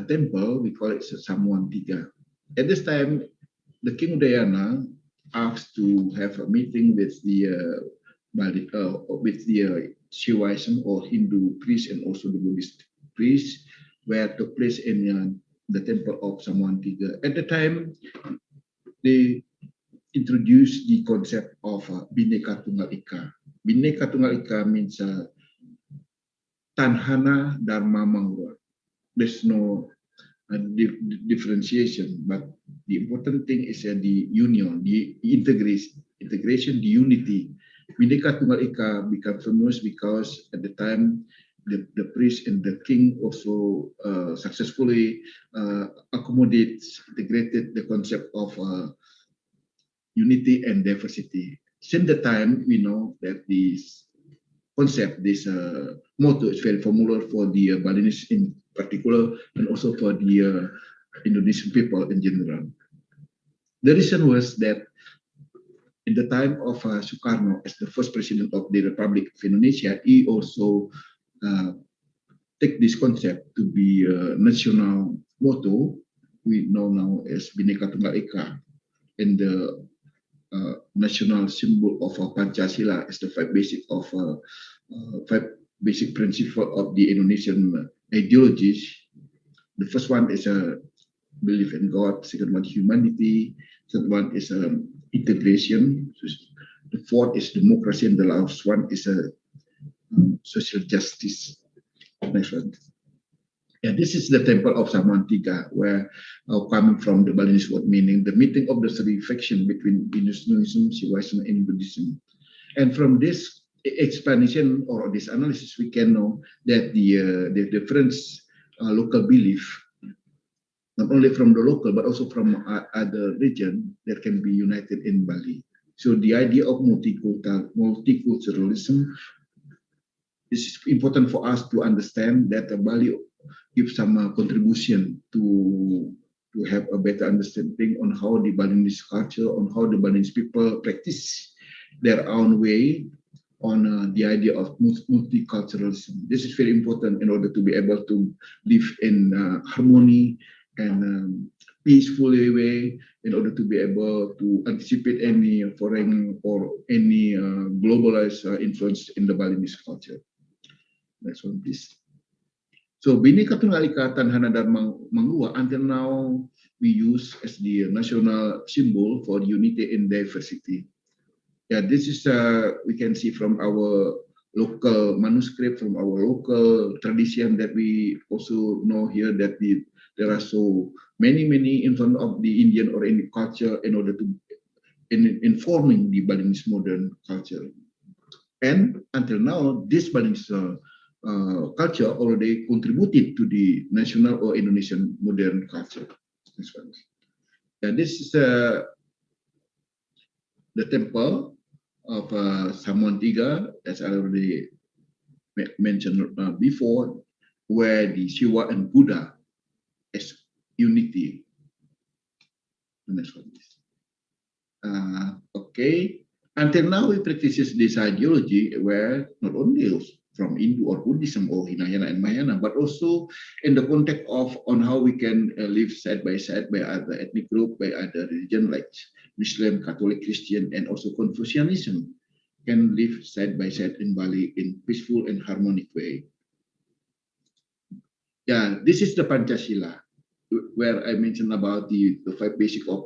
temple. We call it Samuan Tiga. At this time, the King Udayana asked to have a meeting with the Shivaism or Hindu priest and also the Buddhist priest, where took place in the temple of Samuan Tiga. At the time, they introduced the concept of Bhinneka Tunggal Ika. Bhinneka Tunggal Ika means Tanhana Dharma Manggura. There's no differentiation, but the important thing is the union, the integration, the unity. Bhinneka Tunggal Ika became famous because at the time the priest and the king also successfully integrated the concept of unity and diversity. Since the time, we know that this concept, this motto is very familiar for the Balinese in particular, and also for the Indonesian people in general. The reason was that in the time of Sukarno, as the first president of the Republic of Indonesia, he also take this concept to be a national motto we know now as Bhinneka Tunggal Ika, and the national symbol of Pancasila as the 5 basic principles of the Indonesian ideologies. The first one is a belief in God. Second one, humanity. Third one is integration. The fourth is democracy, and the last one is social justice. Next one. Yeah, this is the temple of Samuan Tiga, where coming from the Balinese word meaning the meeting of the 3 factions between Hinduism, Shivaism, and Buddhism. And from this explanation or this analysis, we can know that the different local belief, not only from the local but also from other region, that can be united in Bali. So the idea of multiculturalism is important for us to understand that Bali gives some contribution to have a better understanding on how the Balinese culture, on how the Balinese people practice their own way on the idea of multiculturalism. This is very important in order to be able to live in harmony and peaceful way, in order to be able to anticipate any foreign or any globalized influence in the Balinese culture. Next one, please. So Bhinneka Tunggal Ika Tanhana Dharma Manggura until now we use as the national symbol for unity and diversity. Yeah, this is we can see from our local manuscript, from our local tradition, that we also know here that there are so many influence of the Indian or any culture in order to informing the Balinese modern culture. And until now, this Balinese culture already contributed to the national or Indonesian modern culture. This one. Yeah, this is the temple of Samantiga, as I already mentioned before, where the Shiva and Buddha as unity. The next one is. Okay. Until now, we practice this ideology where not only from Hindu or Buddhism or Hinayana and Mahayana, but also in the context of on how we can live side by other ethnic group, by other religion like Muslim, Catholic, Christian, and also Confucianism can live side by side in Bali in peaceful and harmonic way. Yeah, this is the Pancasila, where I mentioned about the 5 basic of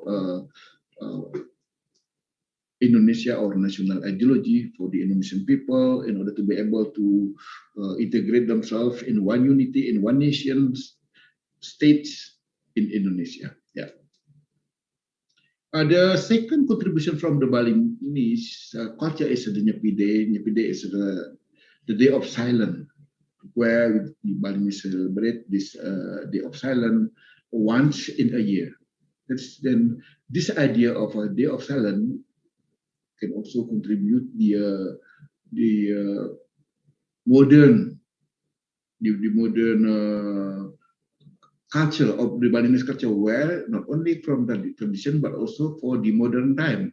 Indonesia or national ideology for the Indonesian people in order to be able to integrate themselves in one unity, in one nation states in Indonesia. Yeah. The second contribution from the Balinese culture is the Nyepi Day. Nyepi Day is the day of silence, where the Balinese celebrate this day of silence once in a year. Then this idea of a day of silence can also contribute the modern culture of the Balinese culture, where not only from the tradition but also for the modern time.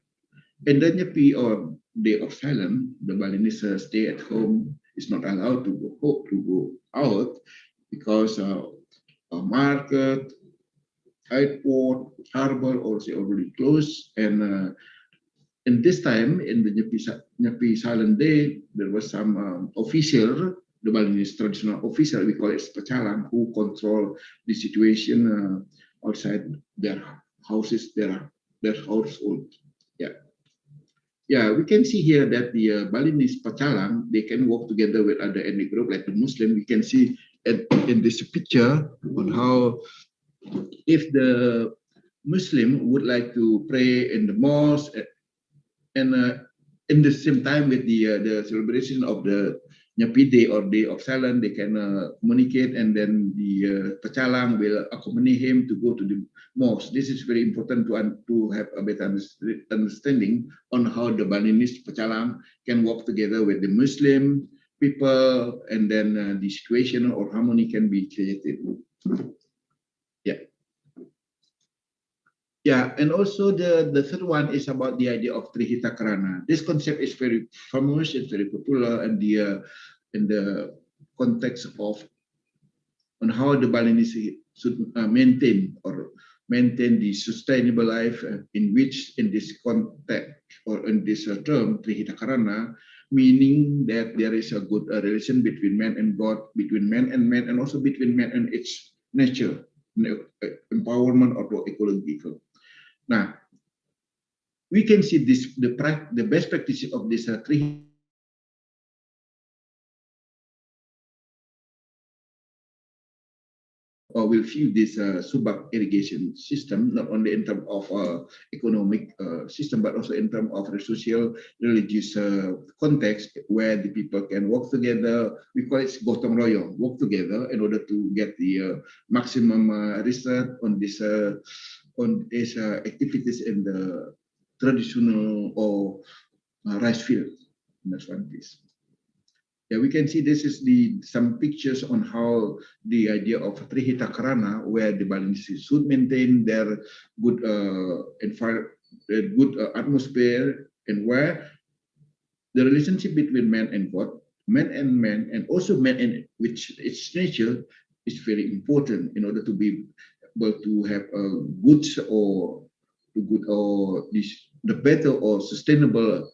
And the Nyepi or day of silence, the Balinese stay at home, is not allowed to go out because a market, airport, harbor also already closed, and in this time, in the Nyepi Silent Day, there was some official, the Balinese traditional official, we call it pecalang, who control the situation outside their houses, their household. Yeah. Yeah, we can see here that the Balinese pecalang, they can work together with other ethnic group like the Muslim. We can see in this picture on how if the Muslim would like to pray in the mosque, and in the same time with the celebration of the Nyepi Day or Day of Silence, they can communicate, and then the pecalang will accompany him to go to the mosque. This is very important to have a better understanding on how the Balinese pecalang can work together with the Muslim people, and then the situation or harmony can be created. Yeah. Yeah, and also the third one is about the idea of Trihita Karana. This concept is very famous, it's very popular in the context of on how the Balinese should maintain the sustainable life, in which in this context or in this term Trihita Karana, meaning that there is a good relation between man and God, between man, and also between man and its nature, empowerment or ecological. Now, we can see this the best practice of this Trihita will view this subak irrigation system not only in terms of economic system but also in terms of the social religious context where the people can work together. We call it gotong royong, work together in order to get the maximum result on this activities in the traditional or rice field. That's one piece. Yeah, we can see this is some pictures on how the idea of Trihita Karana, where the Balinese should maintain their good atmosphere, and where the relationship between man and God, man and man, and also man and which its nature is very important in order to be able to have a good or the better or sustainable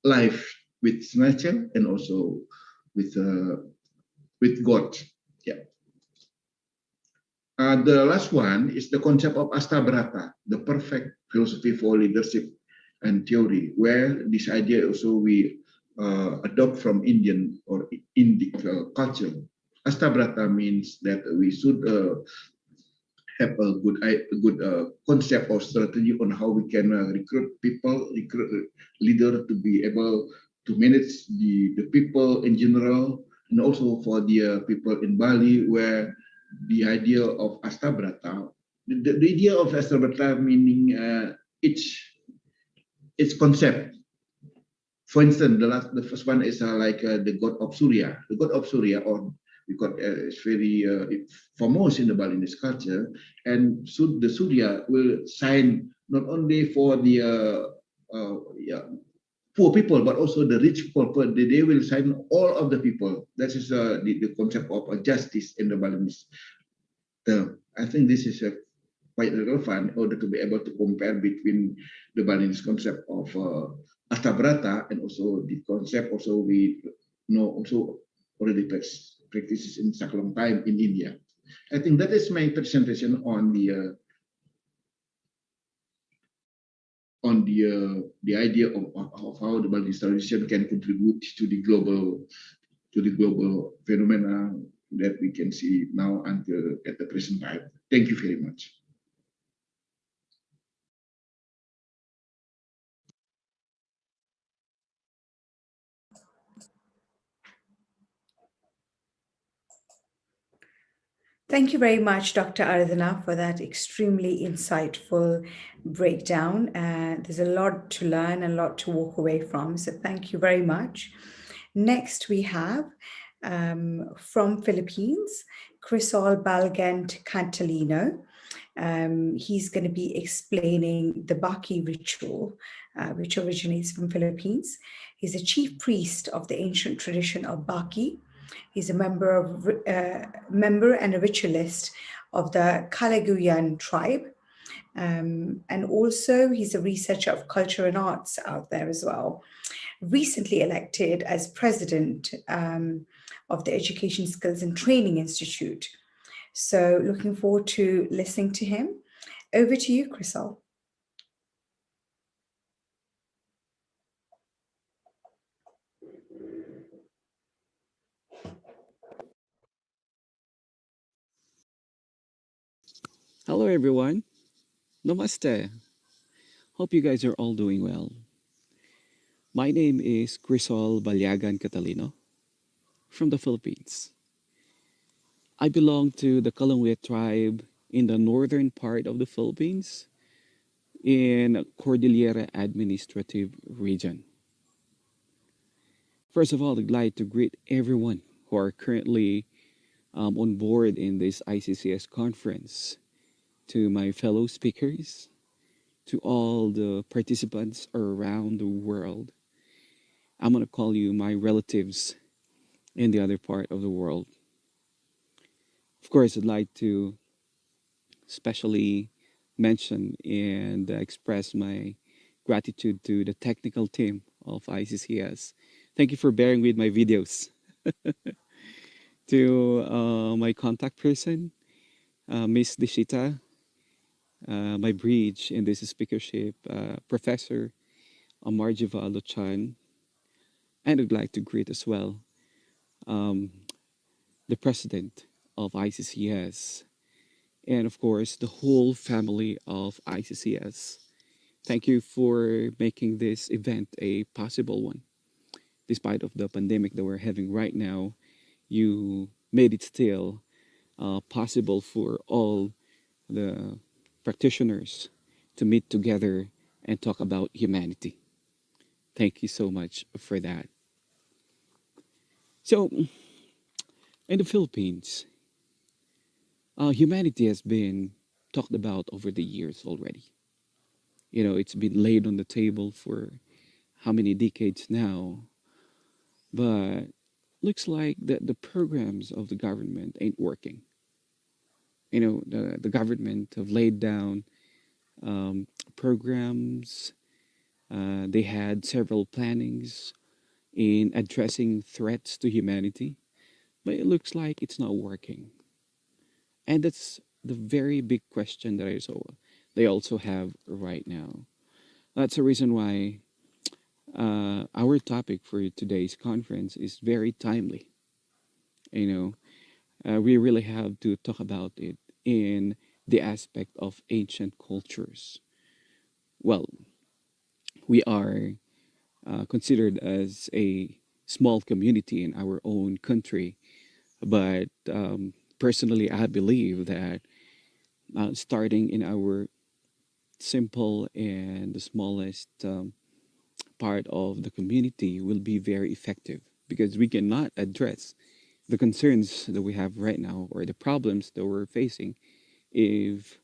life with nature and also with God. Yeah. The last one is the concept of Astabrata, the perfect philosophy for leadership and theory, where this idea also we adopt from Indian or Indic culture. Astabrata means that we should have a good concept or strategy on how we can recruit leader to be able to manage the people in general, and also for the people in Bali, where the idea of Astabrata the idea of Astrabata meaning its concept. For instance, the first one is like the god of Surya. The god of Surya, or because it's very famous in the Balinese culture, and so the Surya will shine not only for the poor people, but also the rich people. But they will shine all of the people. That is the concept of justice in the Balinese term. I think this is quite relevant in order to be able to compare between the Balinese concept of Astabrata and also the concept also we know also already practices in such a long time in India. I think that is my presentation on the idea of how the Balinese tradition can contribute to the global phenomena that we can see now until at the present time. Thank you very much. Thank you very much, Dr. Aradhana, for that extremely insightful breakdown. There's a lot to learn and a lot to walk away from. So thank you very much. Next, we have from Philippines, Crisol Balgant Cantalino. He's going to be explaining the Baki ritual, which originates from Philippines. He's a chief priest of the ancient tradition of Baki. He's a member and a ritualist of the Kalaguyan tribe. And also he's a researcher of culture and arts out there as well. Recently elected as president of the Education Skills and Training Institute. So looking forward to listening to him. Over to you, Crisol. Hello everyone. Namaste. Hope you guys are all doing well. My name is Crisol Balyagan Catalino from the Philippines. I belong to the Kalangwet tribe in the northern part of the Philippines in Cordillera Administrative Region. First of all, I'd like to greet everyone who are currently on board in this ICCS conference, to my fellow speakers, to all the participants around the world. I'm going to call you my relatives in the other part of the world. Of course, I'd like to especially mention and express my gratitude to the technical team of ICCS. Thank you for bearing with my videos. To my contact person, Miss Dishita, my bridge in this speakership, Professor Amarjiva Lochan, and I'd like to greet as well the president of ICCS, and of course the whole family of ICCS. Thank you for making this event a possible one. Despite of the pandemic that we're having right now, you made it still possible for all the practitioners to meet together and talk about humanity. Thank you so much for that. So, in the Philippines, humanity has been talked about over the years already. You know, it's been laid on the table for how many decades now, but looks like that the programs of the government ain't working. You know, the government have laid down programs. They had several plannings in addressing threats to humanity, but it looks like it's not working. And that's the very big question that they also have right now. That's the reason why our topic for today's conference is very timely. You know, we really have to talk about it in the aspect of ancient cultures. Well, we are considered as a small community in our own country, but personally, I believe that starting in our simple and the smallest part of the community will be very effective because we cannot address the concerns that we have right now or the problems that we're facing if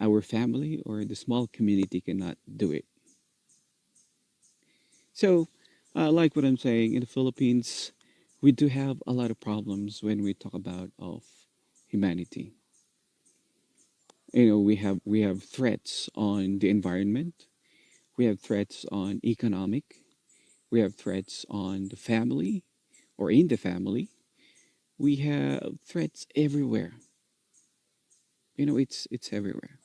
our family or the small community cannot do it. So, like what I'm saying, in the Philippines, we do have a lot of problems when we talk about of humanity. We have threats on the environment, we have threats on economic, we have threats on the family or in the family. We have threats everywhere. It's everywhere.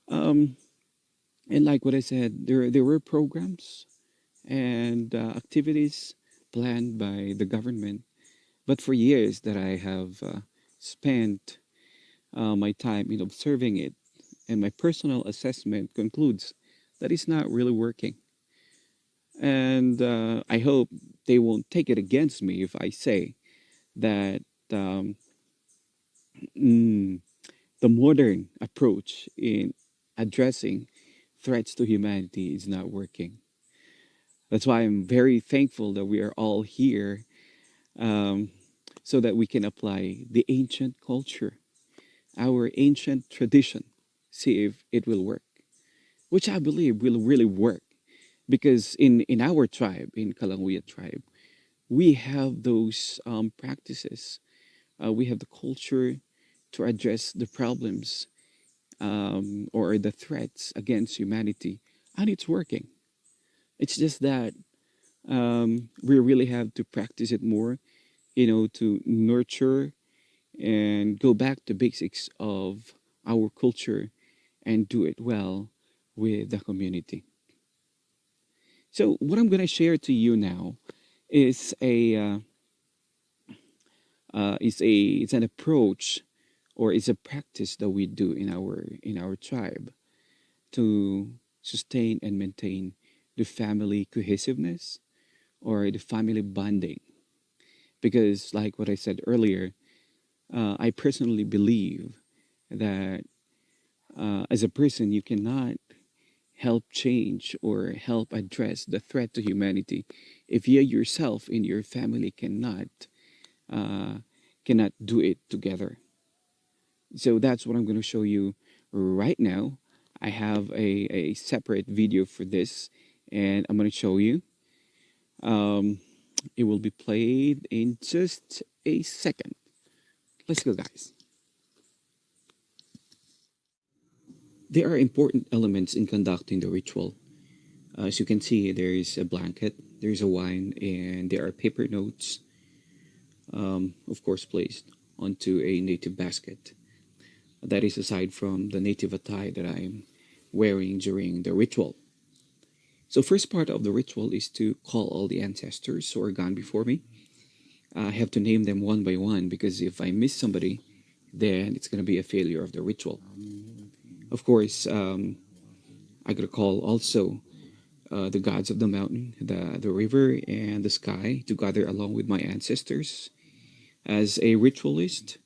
Um, and like what I said, there were programs and activities planned by the government. But for years that I have spent my time in observing it, and my personal assessment concludes that it's not really working. And I hope they won't take it against me if I say that um, mm, the modern approach in addressing threats to humanity is not working. That's why I'm very thankful that we are all here, um, so that we can apply the ancient culture, our ancient tradition, see if it will work, which I believe will really work. Because in our tribe, in Kalanguya tribe, we have those practices. We have the culture to address the problems or the threats against humanity, and it's working. It's just that we really have to practice it more, to nurture and go back to basics of our culture and do it well with the community. So what I'm going to share to you now is it's an approach or it's a practice that we do in our tribe to sustain and maintain the family cohesiveness or the family bonding. Because, like what I said earlier, I personally believe that as a person, you cannot help change or help address the threat to humanity if you yourself in your family uh, cannot do it together. So that's what I'm going to show you right now. I have a separate video for this, and I'm going to show you. Um, it will be played in just a second. Let's go, guys. There are important elements in conducting the ritual. As you can see, there is a blanket, there's a wine, and there are paper notes, of course, placed onto a native basket. That is aside from the native attire that I'm wearing during the ritual. So first part of the ritual is to call all the ancestors who are gone before me. I have to name them one by one because if I miss somebody, then it's going to be a failure of the ritual. Of course, I gotta call also the gods of the mountain, the river, and the sky to gather along with my ancestors. As a ritualist,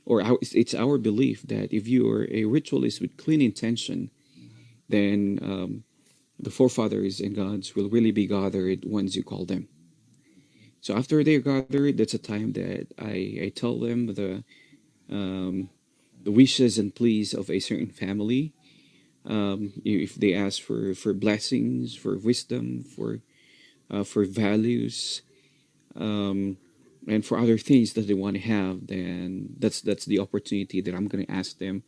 it's our belief that if you are a ritualist with clean intention, then the forefathers and gods will really be gathered once you call them. So after they're gathered, that's a time that I tell them um, the wishes and pleas of a certain family. If they ask for blessings, for wisdom, for values, um, and for other things that they want to have, then that's the opportunity that I'm going to ask them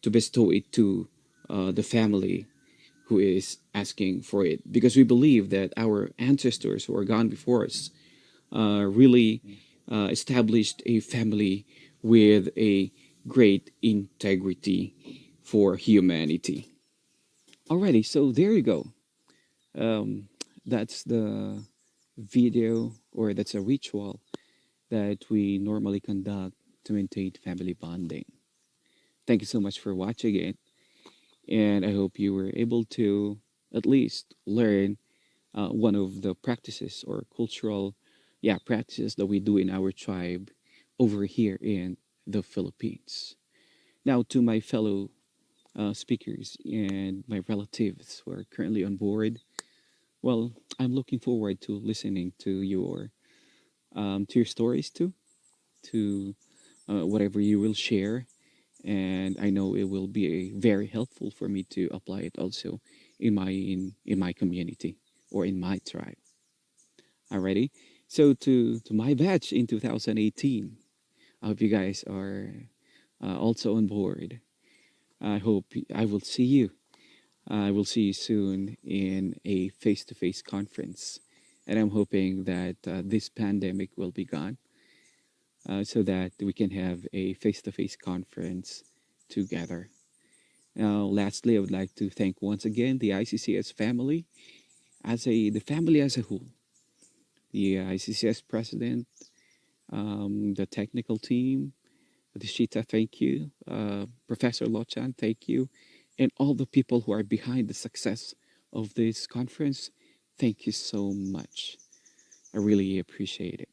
to bestow it to the family who is asking for it, because we believe that our ancestors who are gone before us really established a family with a great integrity for humanity. Alrighty, so there you go. Um, that's the video, or that's a ritual that we normally conduct to maintain family bonding. Thank you so much for watching it, and I hope you were able to at least learn one of the practices or cultural, practices that we do in our tribe over here in the Philippines. Now, to my fellow speakers and my relatives who are currently on board, well, I'm looking forward to listening to your stories too, to whatever you will share, and I know it will be very helpful for me to apply it also in my community or in my tribe. Alrighty, so to my batch in 2018, I hope you guys are also on board. I hope I will see you. I will see you soon in a face-to-face conference, and I'm hoping that this pandemic will be gone, so that we can have a face-to-face conference together. Now, lastly, I would like to thank once again the ICCS family the family as a whole, the ICCS president, the technical team, Dishita, thank you, Professor Lochan, thank you, and all the people who are behind the success of this conference. Thank you so much. I really appreciate it.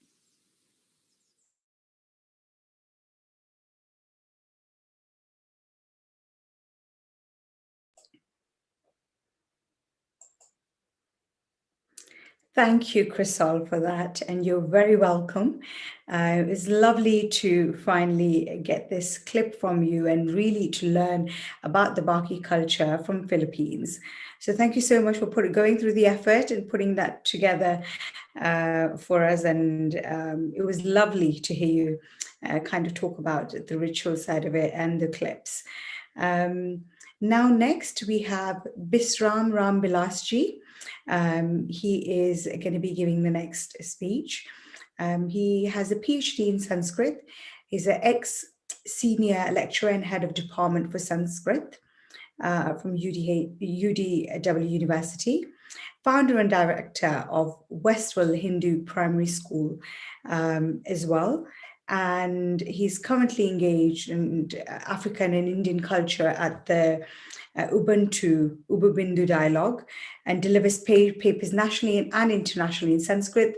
Thank you, Crisol, for that, and you're very welcome. It was lovely to finally get this clip from you and really to learn about the Baki culture from Philippines. So thank you so much for going through the effort and putting that together for us. And it was lovely to hear you kind of talk about the ritual side of it and the clips. Now, next we have Bisram Rambilasji. He is going to be giving the next speech. He has a PhD in Sanskrit. He's an ex-senior lecturer and head of department for Sanskrit from UDW University, founder and director of Westville Hindu Primary School as well. And he's currently engaged in African and Indian culture at the Ubuntu Dialogue, and delivers papers nationally and internationally in Sanskrit,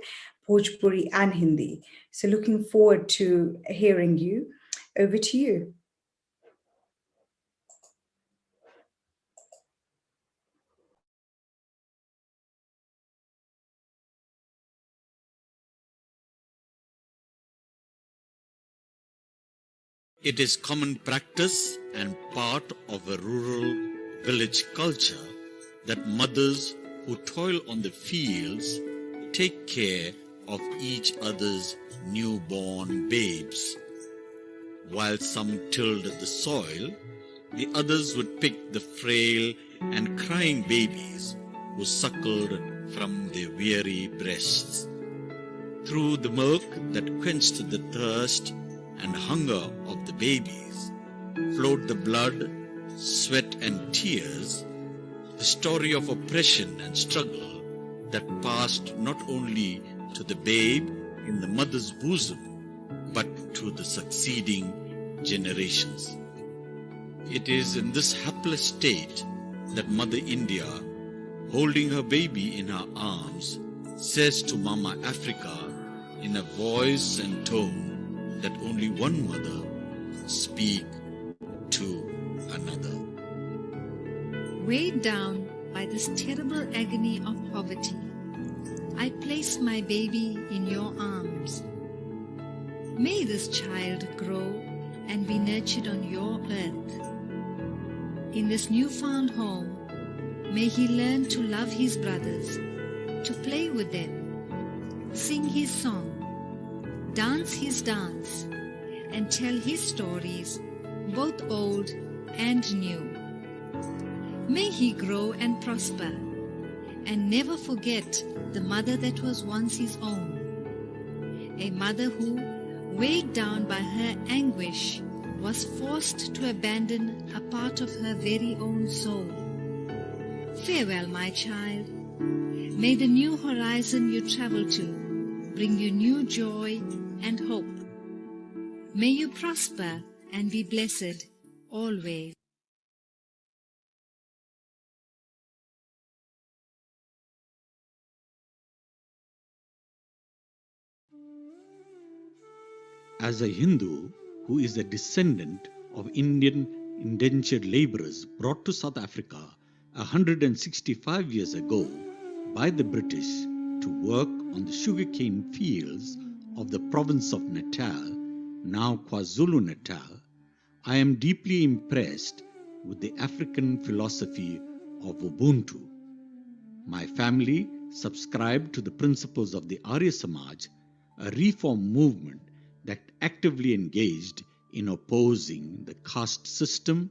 Bhojpuri, and Hindi. So looking forward to hearing you. Over to you. It is common practice and part of a rural village culture that mothers who toil on the fields take care of each other's newborn babes. While some tilled the soil, the others would pick the frail and crying babies who suckled from their weary breasts. Through the milk that quenched the thirst and hunger of the babies flowed the blood, sweat, and tears, the story of oppression and struggle that passed not only to the babe in the mother's bosom, but to the succeeding generations. It is in this hapless state that Mother India, holding her baby in her arms, says to Mama Africa in a voice and tone that only one mother speak to another. Weighed down by this terrible agony of poverty, I place my baby in your arms. May this child grow and be nurtured on your earth. In this newfound home, may he learn to love his brothers, to play with them, sing his song, dance his dance, and tell his stories, both old and new. May he grow and prosper, and never forget the mother that was once his own. A mother who, weighed down by her anguish, was forced to abandon a part of her very own soul. Farewell, my child. May the new horizon you travel to bring you new joy and hope. May you prosper and be blessed always. As a Hindu who is a descendant of Indian indentured laborers brought to South Africa 165 years ago by the British to work on the sugarcane fields of the province of Natal, now KwaZulu-Natal, I am deeply impressed with the African philosophy of Ubuntu. My family subscribed to the principles of the Arya Samaj, a reform movement that actively engaged in opposing the caste system,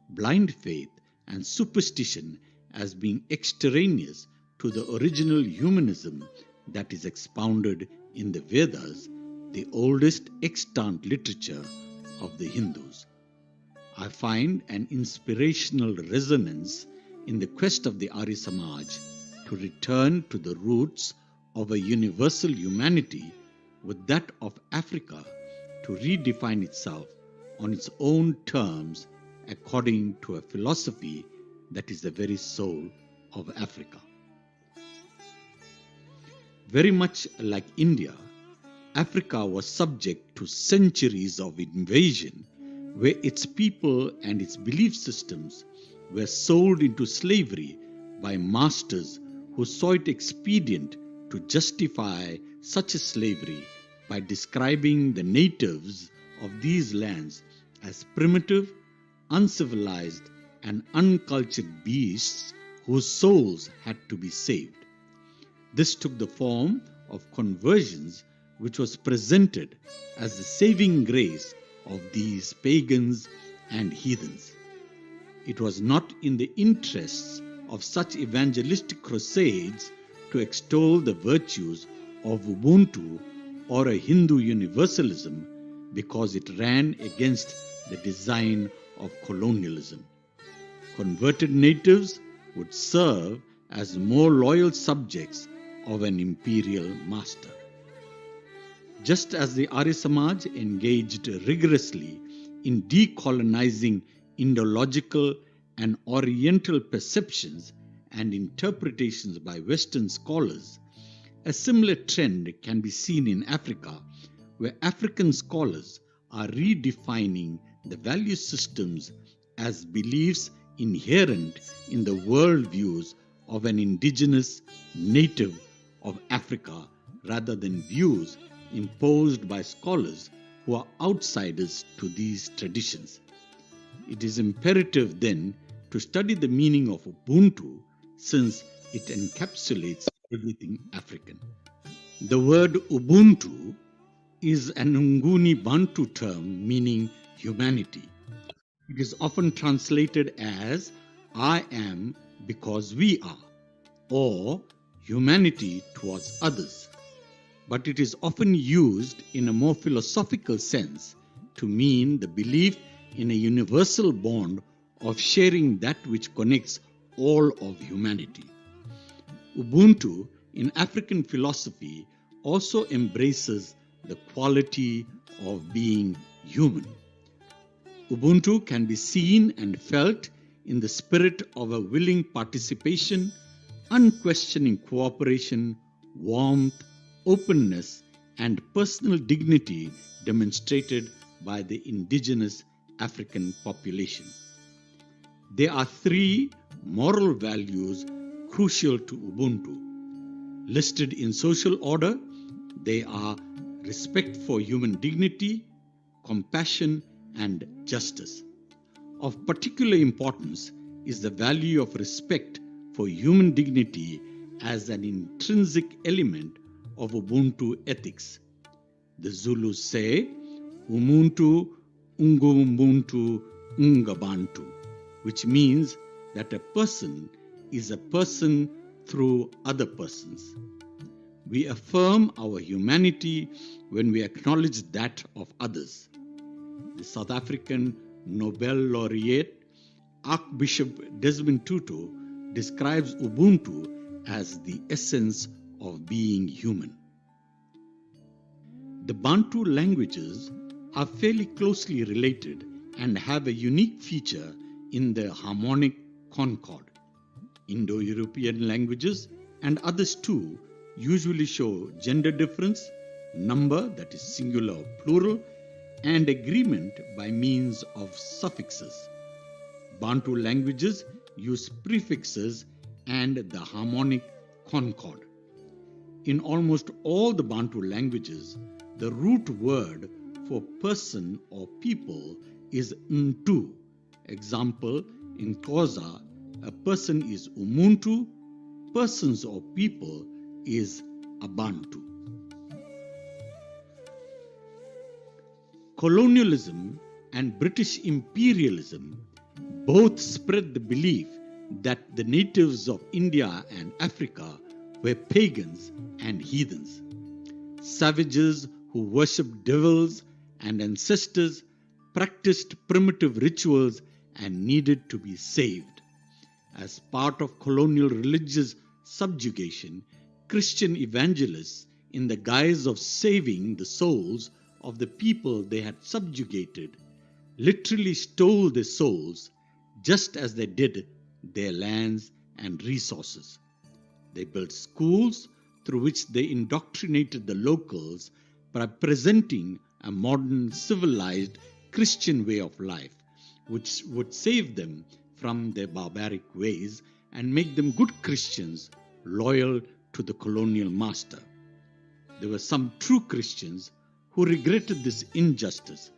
blind faith, and superstition as being extraneous to the original humanism that is expounded in the Vedas, the oldest extant literature of the Hindus. I find an inspirational resonance in the quest of the Arya Samaj to return to the roots of a universal humanity with that of Africa to redefine itself on its own terms according to a philosophy that is the very soul of Africa. Very much like India, Africa was subject to centuries of invasion where its people and its belief systems were sold into slavery by masters who saw it expedient to justify such a slavery by describing the natives of these lands as primitive, uncivilized, and uncultured beasts whose souls had to be saved. This took the form of conversions, which was presented as the saving grace of these pagans and heathens. It was not in the interests of such evangelistic crusades to extol the virtues of Ubuntu or a Hindu universalism because it ran against the design of colonialism. Converted natives would serve as more loyal subjects of an imperial master. Just as the Arya Samaj engaged rigorously in decolonizing Indological and Oriental perceptions and interpretations by Western scholars, a similar trend can be seen in Africa, where African scholars are redefining the value systems as beliefs inherent in the worldviews of an indigenous native of Africa rather than views imposed by scholars who are outsiders to these traditions. It is imperative then to study the meaning of Ubuntu since it encapsulates everything African. The word Ubuntu is an Nguni Bantu term meaning humanity. It is often translated as I am because we are, or humanity towards others. But it is often used in a more philosophical sense to mean the belief in a universal bond of sharing that which connects all of humanity. Ubuntu in African philosophy also embraces the quality of being human. Ubuntu can be seen and felt in the spirit of a willing participation, unquestioning cooperation, warmth, openness, and personal dignity demonstrated by the indigenous African population. There are three moral values crucial to Ubuntu. Listed in social order, they are respect for human dignity, compassion, and justice. Of particular importance is the value of respect for human dignity as an intrinsic element of Ubuntu ethics. The Zulus say, Umuntu, Ungumbuntu, Ungabantu, which means that a person is a person through other persons. We affirm our humanity when we acknowledge that of others. The South African Nobel laureate Archbishop Desmond Tutu describes Ubuntu as the essence of being human. The Bantu languages are fairly closely related and have a unique feature in their harmonic concord. Indo-European languages and others too usually show gender difference, number that is singular or plural, and agreement by means of suffixes. Bantu languages use prefixes and the harmonic concord. In almost all the Bantu languages, the root word for person or people is Ntu. Example, in Xhosa, a person is Umuntu, persons or people is Abantu. Colonialism and British imperialism both spread the belief that the natives of India and Africa were pagans and heathens, savages who worshipped devils and ancestors, practiced primitive rituals and needed to be saved. As part of colonial religious subjugation, Christian evangelists, in the guise of saving the souls of the people they had subjugated, literally stole their souls just as they did their lands and resources. They built schools through which they indoctrinated the locals by presenting a modern civilized Christian way of life, which would save them from their barbaric ways and make them good Christians loyal to the colonial master. There were some true Christians who regretted this injustice,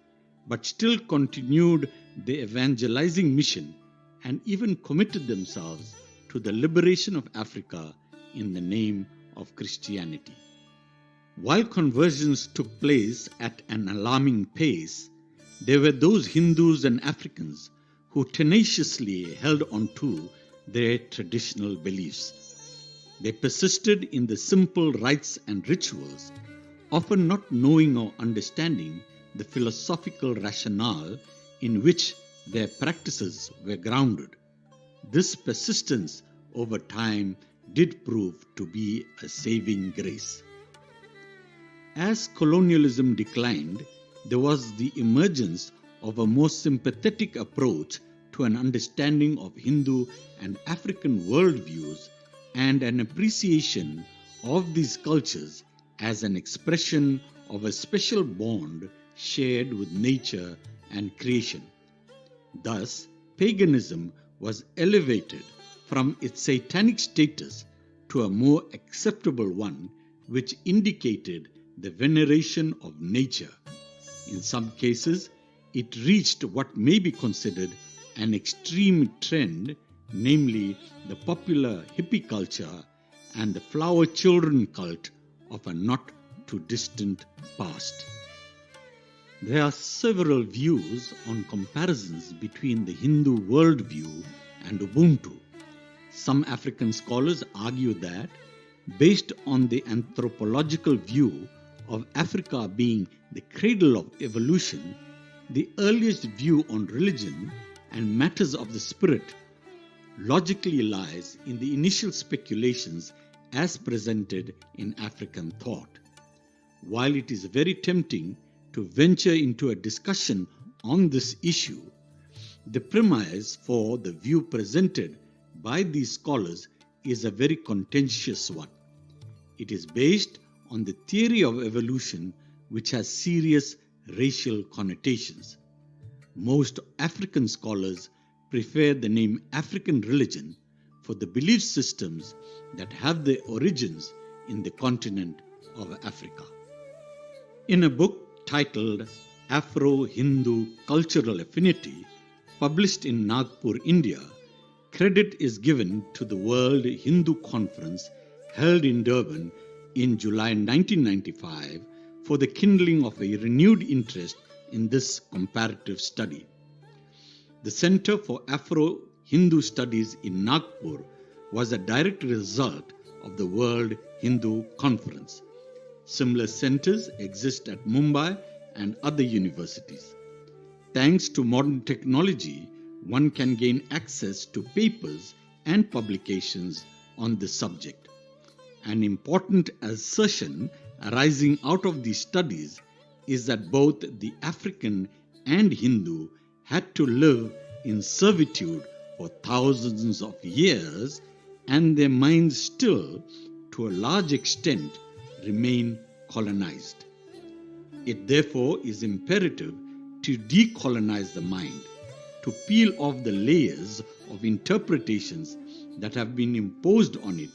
but still continued their evangelizing mission and even committed themselves to the liberation of Africa in the name of Christianity. While conversions took place at an alarming pace, there were those Hindus and Africans who tenaciously held on to their traditional beliefs. They persisted in the simple rites and rituals, often not knowing or understanding the philosophical rationale in which their practices were grounded. This persistence over time did prove to be a saving grace. As colonialism declined, there was the emergence of a more sympathetic approach to an understanding of Hindu and African worldviews and an appreciation of these cultures as an expression of a special bond shared with nature and creation. Thus, paganism was elevated from its satanic status to a more acceptable one, which indicated the veneration of nature. In some cases, it reached what may be considered an extreme trend, namely the popular hippie culture and the flower children cult of a not too distant past. There are several views on comparisons between the Hindu worldview and Ubuntu. Some African scholars argue that, based on the anthropological view of Africa being the cradle of evolution, the earliest view on religion and matters of the spirit logically lies in the initial speculations as presented in African thought. While it is very tempting to venture into a discussion on this issue, the premise for the view presented by these scholars is a very contentious one. It is based on the theory of evolution, which has serious racial connotations. Most African scholars prefer the name African religion for the belief systems that have their origins in the continent of Africa. In a book titled Afro-Hindu Cultural Affinity, published in Nagpur, India, credit is given to the World Hindu Conference held in Durban in July 1995 for the kindling of a renewed interest in this comparative study. The Center for Afro-Hindu Studies in Nagpur was a direct result of the World Hindu Conference. Similar centers exist at Mumbai and other universities. Thanks to modern technology, one can gain access to papers and publications on the subject. An important assertion arising out of these studies is that both the African and Hindu had to live in servitude for thousands of years, and their minds still, to a large extent, remain colonized. It therefore is imperative to decolonize the mind, to peel off the layers of interpretations that have been imposed on it,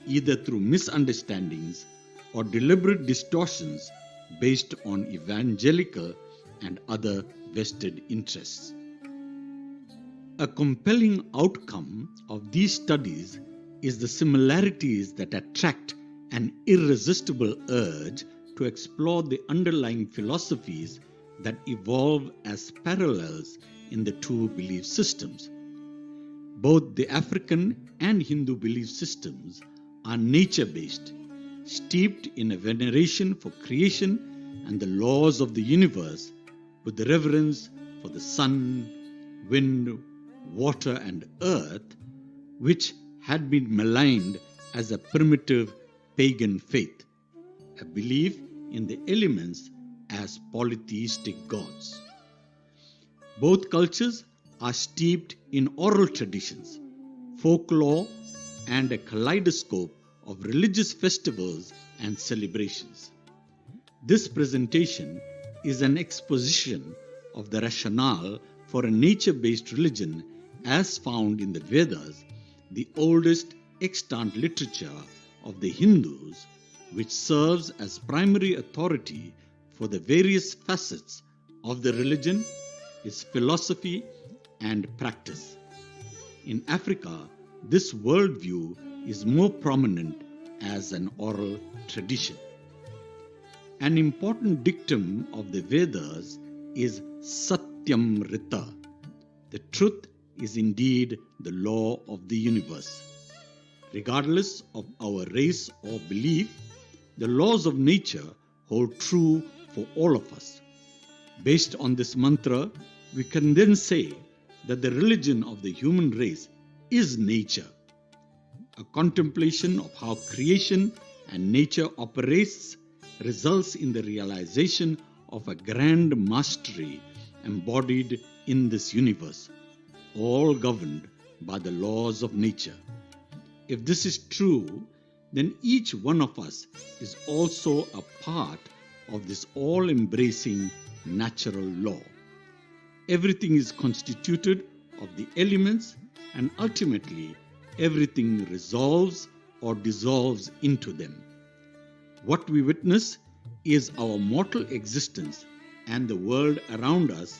either through misunderstandings or deliberate distortions based on evangelical and other vested interests. A compelling outcome of these studies is the similarities that attract an irresistible urge to explore the underlying philosophies that evolve as parallels in the two belief systems. Both the African and Hindu belief systems are nature-based, steeped in a veneration for creation and the laws of the universe, with the reverence for the sun, wind, water, and earth, which had been maligned as a primitive pagan faith, a belief in the elements as polytheistic gods. Both cultures are steeped in oral traditions, folklore, and a kaleidoscope of religious festivals and celebrations. This presentation is an exposition of the rationale for a nature-based religion as found in the Vedas, the oldest extant literature of the Hindus, which serves as primary authority for the various facets of the religion, its philosophy and practice. In Africa, this worldview is more prominent as an oral tradition. An important dictum of the Vedas is Satyam Rita. The truth is indeed the law of the universe. Regardless of our race or belief, the laws of nature hold true for all of us. Based on this mantra, we can then say that the religion of the human race is nature, a contemplation of how creation and nature operates results in the realization of a grand mastery embodied in this universe, all governed by the laws of nature. If this is true, then each one of us is also a part of this all-embracing natural law. Everything is constituted of the elements, and ultimately everything resolves or dissolves into them. What we witness is our mortal existence, and the world around us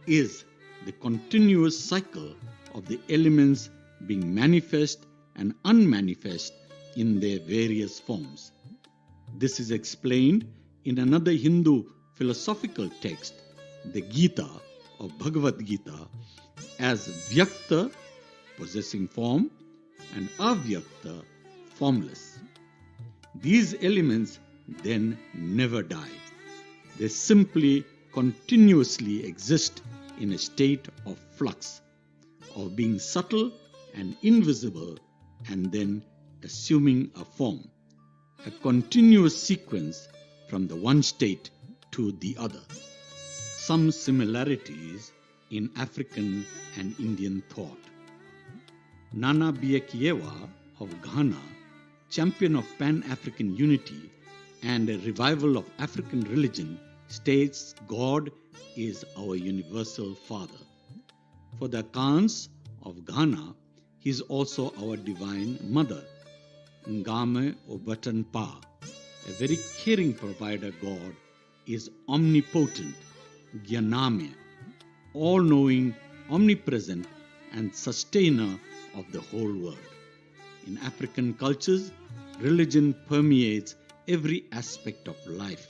is the continuous cycle of the elements being manifest and unmanifest in their various forms. This is explained in another Hindu philosophical text, the Gita or Bhagavad Gita, as Vyakta, possessing form, and Avyakta, formless. These elements then never die. They simply continuously exist in a state of flux, of being subtle and invisible and then assuming a form, a continuous sequence from the one state to the other. Some similarities in African and Indian thought. Nana Biekiewa of Ghana, champion of Pan-African unity and a revival of African religion, states God is our universal Father. For the Akans of Ghana, he is also our divine Mother, Ngame Obatan Pa. A very caring provider God is omnipotent, Gyaname, all-knowing, omnipresent, and sustainer of the whole world. In African cultures, religion permeates every aspect of life,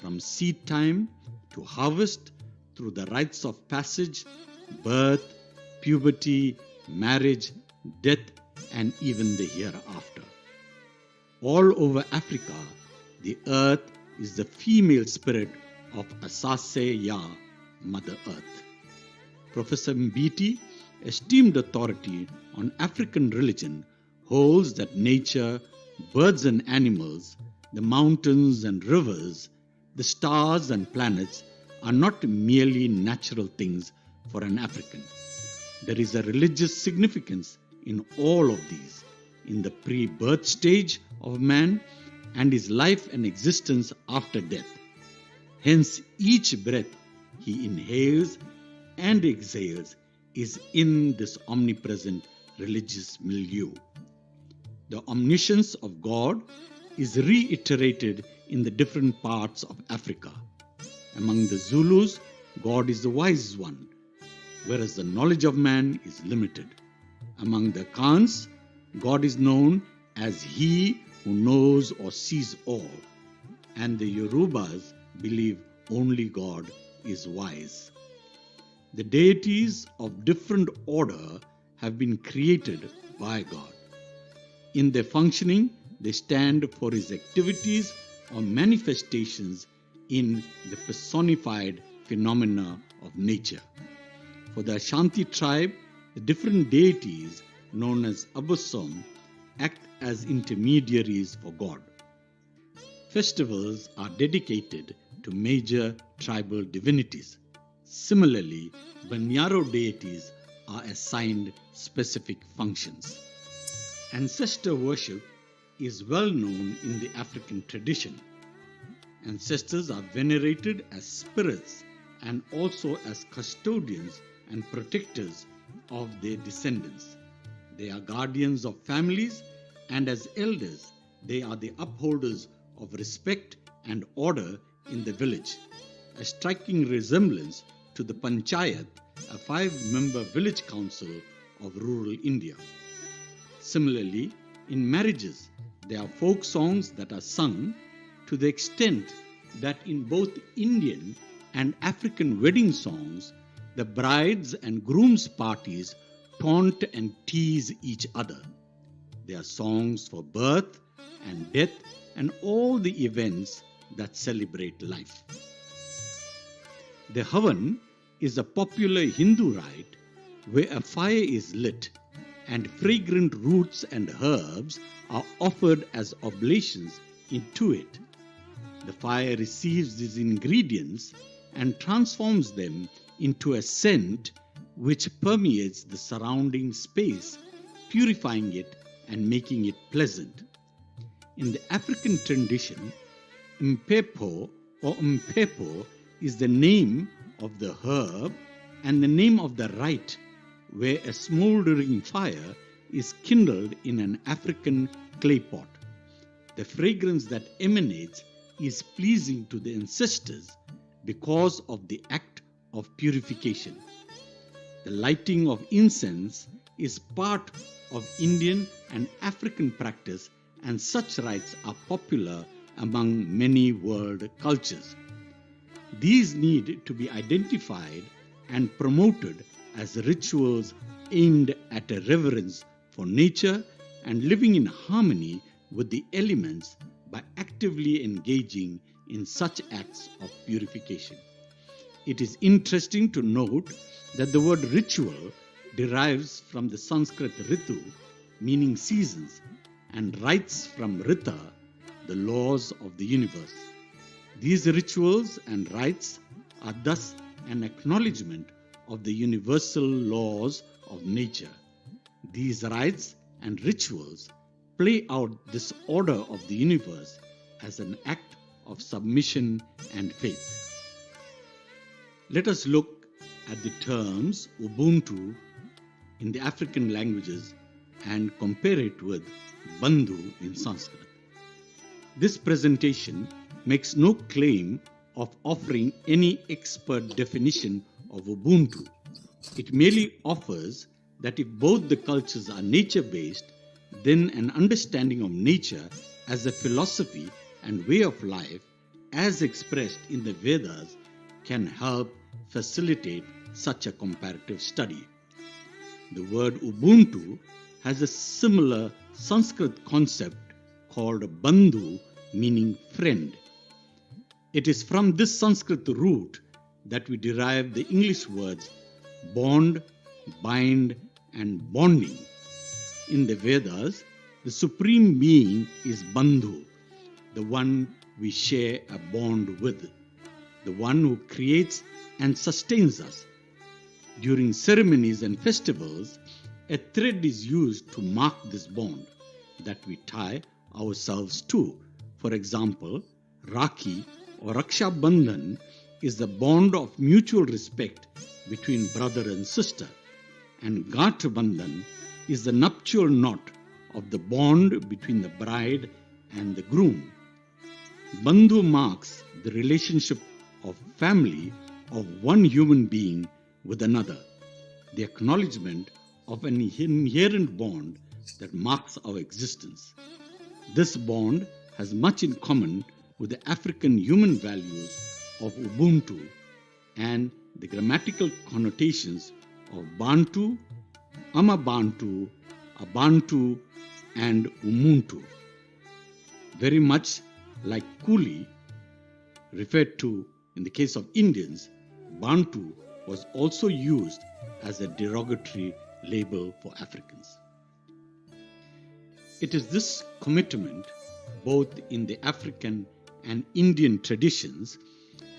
from seed time to harvest, through the rites of passage, birth, puberty, marriage, death, and even the hereafter. All over Africa, the earth is the female spirit of Asase Ya, Mother Earth. Professor Mbiti, esteemed authority on African religion, holds that nature, birds and animals, the mountains and rivers, the stars and planets are not merely natural things for an African. There is a religious significance in all of these, in the pre-birth stage of man and his life and existence after death. Hence, each breath he inhales and exhales is in this omnipresent religious milieu. The omniscience of God is reiterated in the different parts of Africa. Among the Zulus, God is the wise one, whereas the knowledge of man is limited. Among the Khans, God is known as he who knows or sees all, and the Yorubas believe only God is wise. The deities of different order have been created by God. In their functioning, they stand for his activities or manifestations in the personified phenomena of nature. For the Ashanti tribe, the different deities known as Abosom act as intermediaries for God. Festivals are dedicated to major tribal divinities. Similarly, Banyaro deities are assigned specific functions. Ancestor worship is well known in the African tradition. Ancestors are venerated as spirits and also as custodians and protectors of their descendants. They are guardians of families, and as elders, they are the upholders of respect and order in the village, a striking resemblance to the Panchayat, a 5-member village council of rural India. Similarly, in marriages, there are folk songs that are sung to the extent that in both Indian and African wedding songs, the brides and grooms' parties taunt and tease each other. There are songs for birth and death and all the events that celebrate life. The Havan is a popular Hindu rite where a fire is lit and fragrant roots and herbs are offered as oblations into it. The fire receives these ingredients and transforms them into a scent which permeates the surrounding space, purifying it and making it pleasant. In the African tradition, Mpepo or Mpepo is the name of the herb and the name of the rite where a smoldering fire is kindled in an African clay pot. The fragrance that emanates is pleasing to the ancestors because of the act of purification. The lighting of incense is part of Indian and African practice, and such rites are popular among many world cultures. These need to be identified and promoted as rituals aimed at a reverence for nature and living in harmony with the elements by actively engaging in such acts of purification. It is interesting to note that the word ritual derives from the Sanskrit ritu, meaning seasons, and rites from rita, the laws of the universe. These rituals and rites are thus an acknowledgement of the universal laws of nature. These rites and rituals play out this order of the universe as an act of submission and faith. Let us look at the terms Ubuntu in the African languages and compare it with Bandhu in Sanskrit. This presentation makes no claim of offering any expert definition of Ubuntu. It merely offers that if both the cultures are nature-based, then an understanding of nature as a philosophy and way of life, as expressed in the Vedas, can help facilitate such a comparative study. The word Ubuntu has a similar Sanskrit concept called Bandhu, meaning friend. It is from this Sanskrit root that we derive the English words bond, bind, and bonding. In the Vedas, the supreme being is Bandhu, the one we share a bond with, the one who creates and sustains us. During ceremonies and festivals, a thread is used to mark this bond that we tie ourselves to. For example, Rakhi or Raksha Bandhan is the bond of mutual respect between brother and sister, and Gath Bandhan is the nuptial knot of the bond between the bride and the groom. Bandhu marks the relationship of family of one human being with another, the acknowledgement of an inherent bond that marks our existence. This bond has much in common with the African human values of Ubuntu and the grammatical connotations of Bantu, Amabantu, Abantu, and Umuntu. Very much like Kuli, referred to in the case of Indians, Bantu was also used as a derogatory label for Africans. It is this commitment, both in the African and Indian traditions,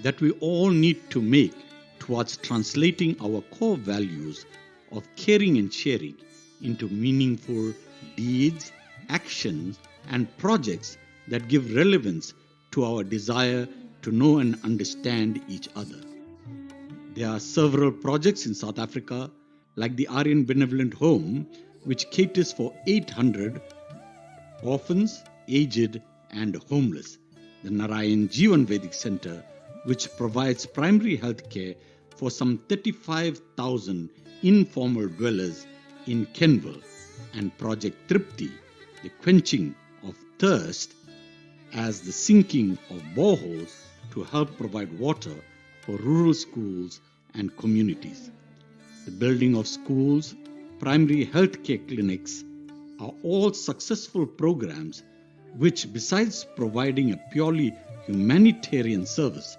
that we all need to make towards translating our core values of caring and sharing into meaningful deeds, actions, and projects that give relevance to our desire to know and understand each other. There are several projects in South Africa, like the Aryan Benevolent Home, which caters for 800 orphans, aged, and homeless. The Narayan Jeevan Vedic Center, which provides primary health care for some 35,000 informal dwellers in Kenville, and Project Tripti, the quenching of thirst as the sinking of boreholes to help provide water for rural schools and communities. The building of schools, primary health care clinics are all successful programs which, besides providing a purely humanitarian service,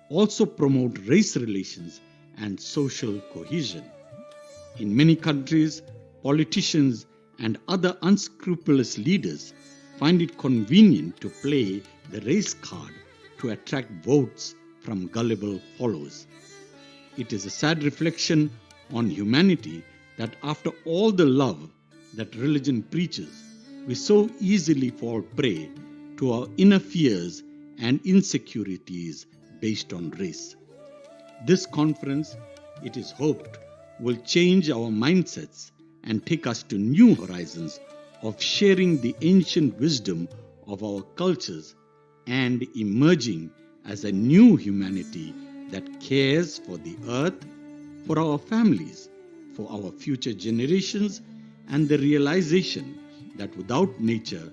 also promote race relations and social cohesion. In many countries, politicians and other unscrupulous leaders find it convenient to play the race card to attract votes from gullible followers. It is a sad reflection on humanity that after all the love that religion preaches, we so easily fall prey to our inner fears and insecurities based on race. This conference, it is hoped, will change our mindsets and take us to new horizons of sharing the ancient wisdom of our cultures and emerging as a new humanity that cares for the earth, for our families, for our future generations, and the realization that without nature,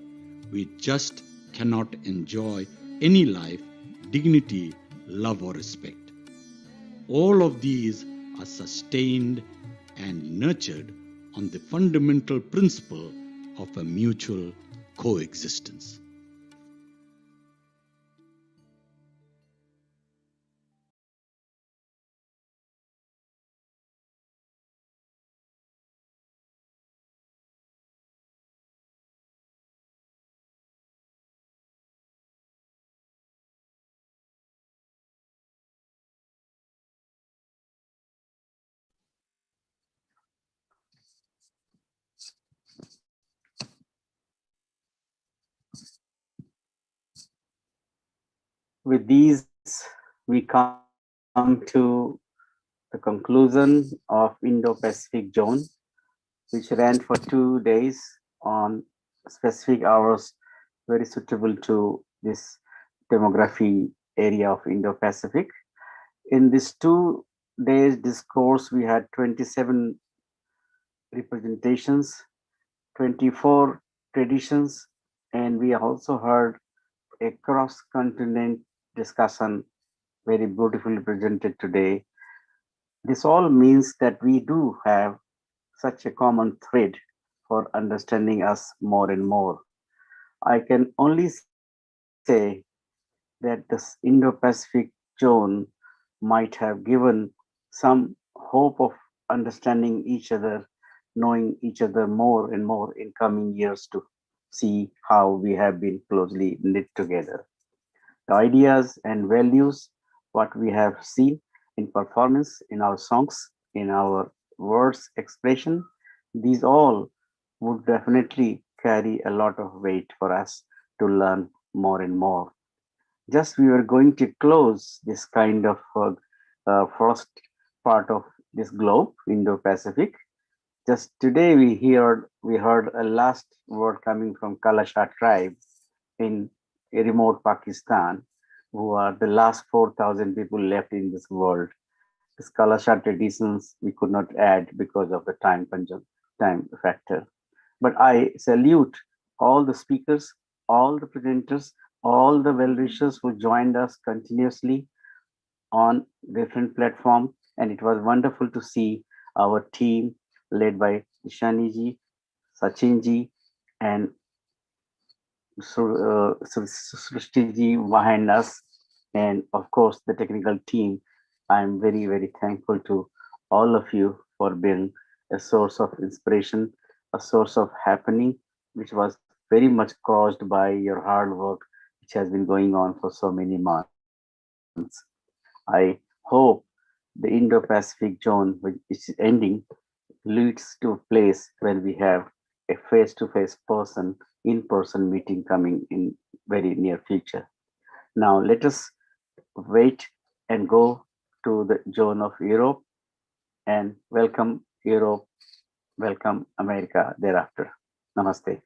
we just cannot enjoy any life, dignity, love, or respect. All of these are sustained and nurtured on the fundamental principle of a mutual coexistence. With these, we come to the conclusion of Indo-Pacific Zone, which ran for 2 days on specific hours, very suitable to this demography area of Indo-Pacific. In this 2 days discourse, we had 27 representations, 24 traditions, and we also heard a cross-continent discussion very beautifully presented today. This all means that we do have such a common thread for understanding us more and more. I can only say that this Indo-Pacific zone might have given some hope of understanding each other, knowing each other more and more in coming years to see how we have been closely knit together. The ideas and values, what we have seen in performance, in our songs, in our words expression, these all would definitely carry a lot of weight for us to learn more and more. just we were going to close this kind of first part of this globe, Indo-Pacific. Just today we heard a last word coming from Kalasha tribe in remote Pakistan, who are the last 4,000 people left in this world. This Kalasha traditions we could not add because of the time factor. But I salute all the speakers, all the presenters, all the well-wishers who joined us continuously on different platforms. And it was wonderful to see our team led by Ishaniji, Sachinji, and Srishti behind us, and of course the technical team. I'm very, very thankful to all of you for being a source of inspiration, a source of happening, which was very much caused by your hard work, which has been going on for so many months. I hope the Indo-Pacific zone, which is ending, leads to a place where we have a face-to-face in-person meeting coming in very near future. Now let us wait and go to the zone of Europe and welcome Europe, welcome America thereafter. Namaste.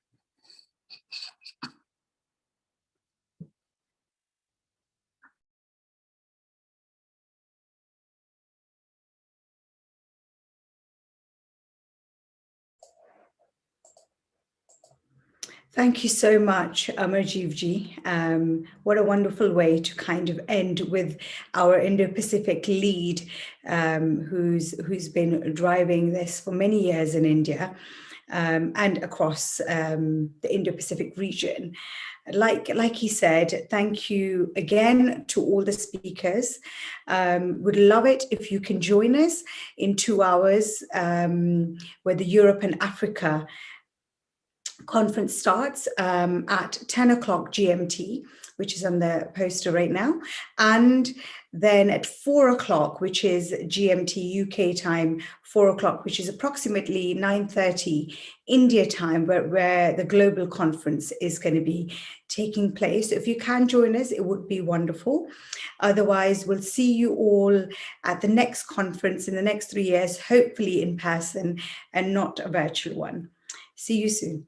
Thank you so much, Amarjeevji. What a wonderful way to kind of end with our Indo-Pacific lead, who's been driving this for many years in India and across the Indo-Pacific region. Like he said, thank you again to all the speakers. Would love it if you can join us in 2 hours where the Europe and Africa conference starts at 10 o'clock GMT, which is on the poster right now. And then at 4 o'clock, which is GMT UK time, 4 o'clock, which is approximately 9:30 India time, where the global conference is going to be taking place. If you can join us, it would be wonderful. Otherwise, we'll see you all at the next conference in the next 3 years, hopefully in person and not a virtual one. See you soon.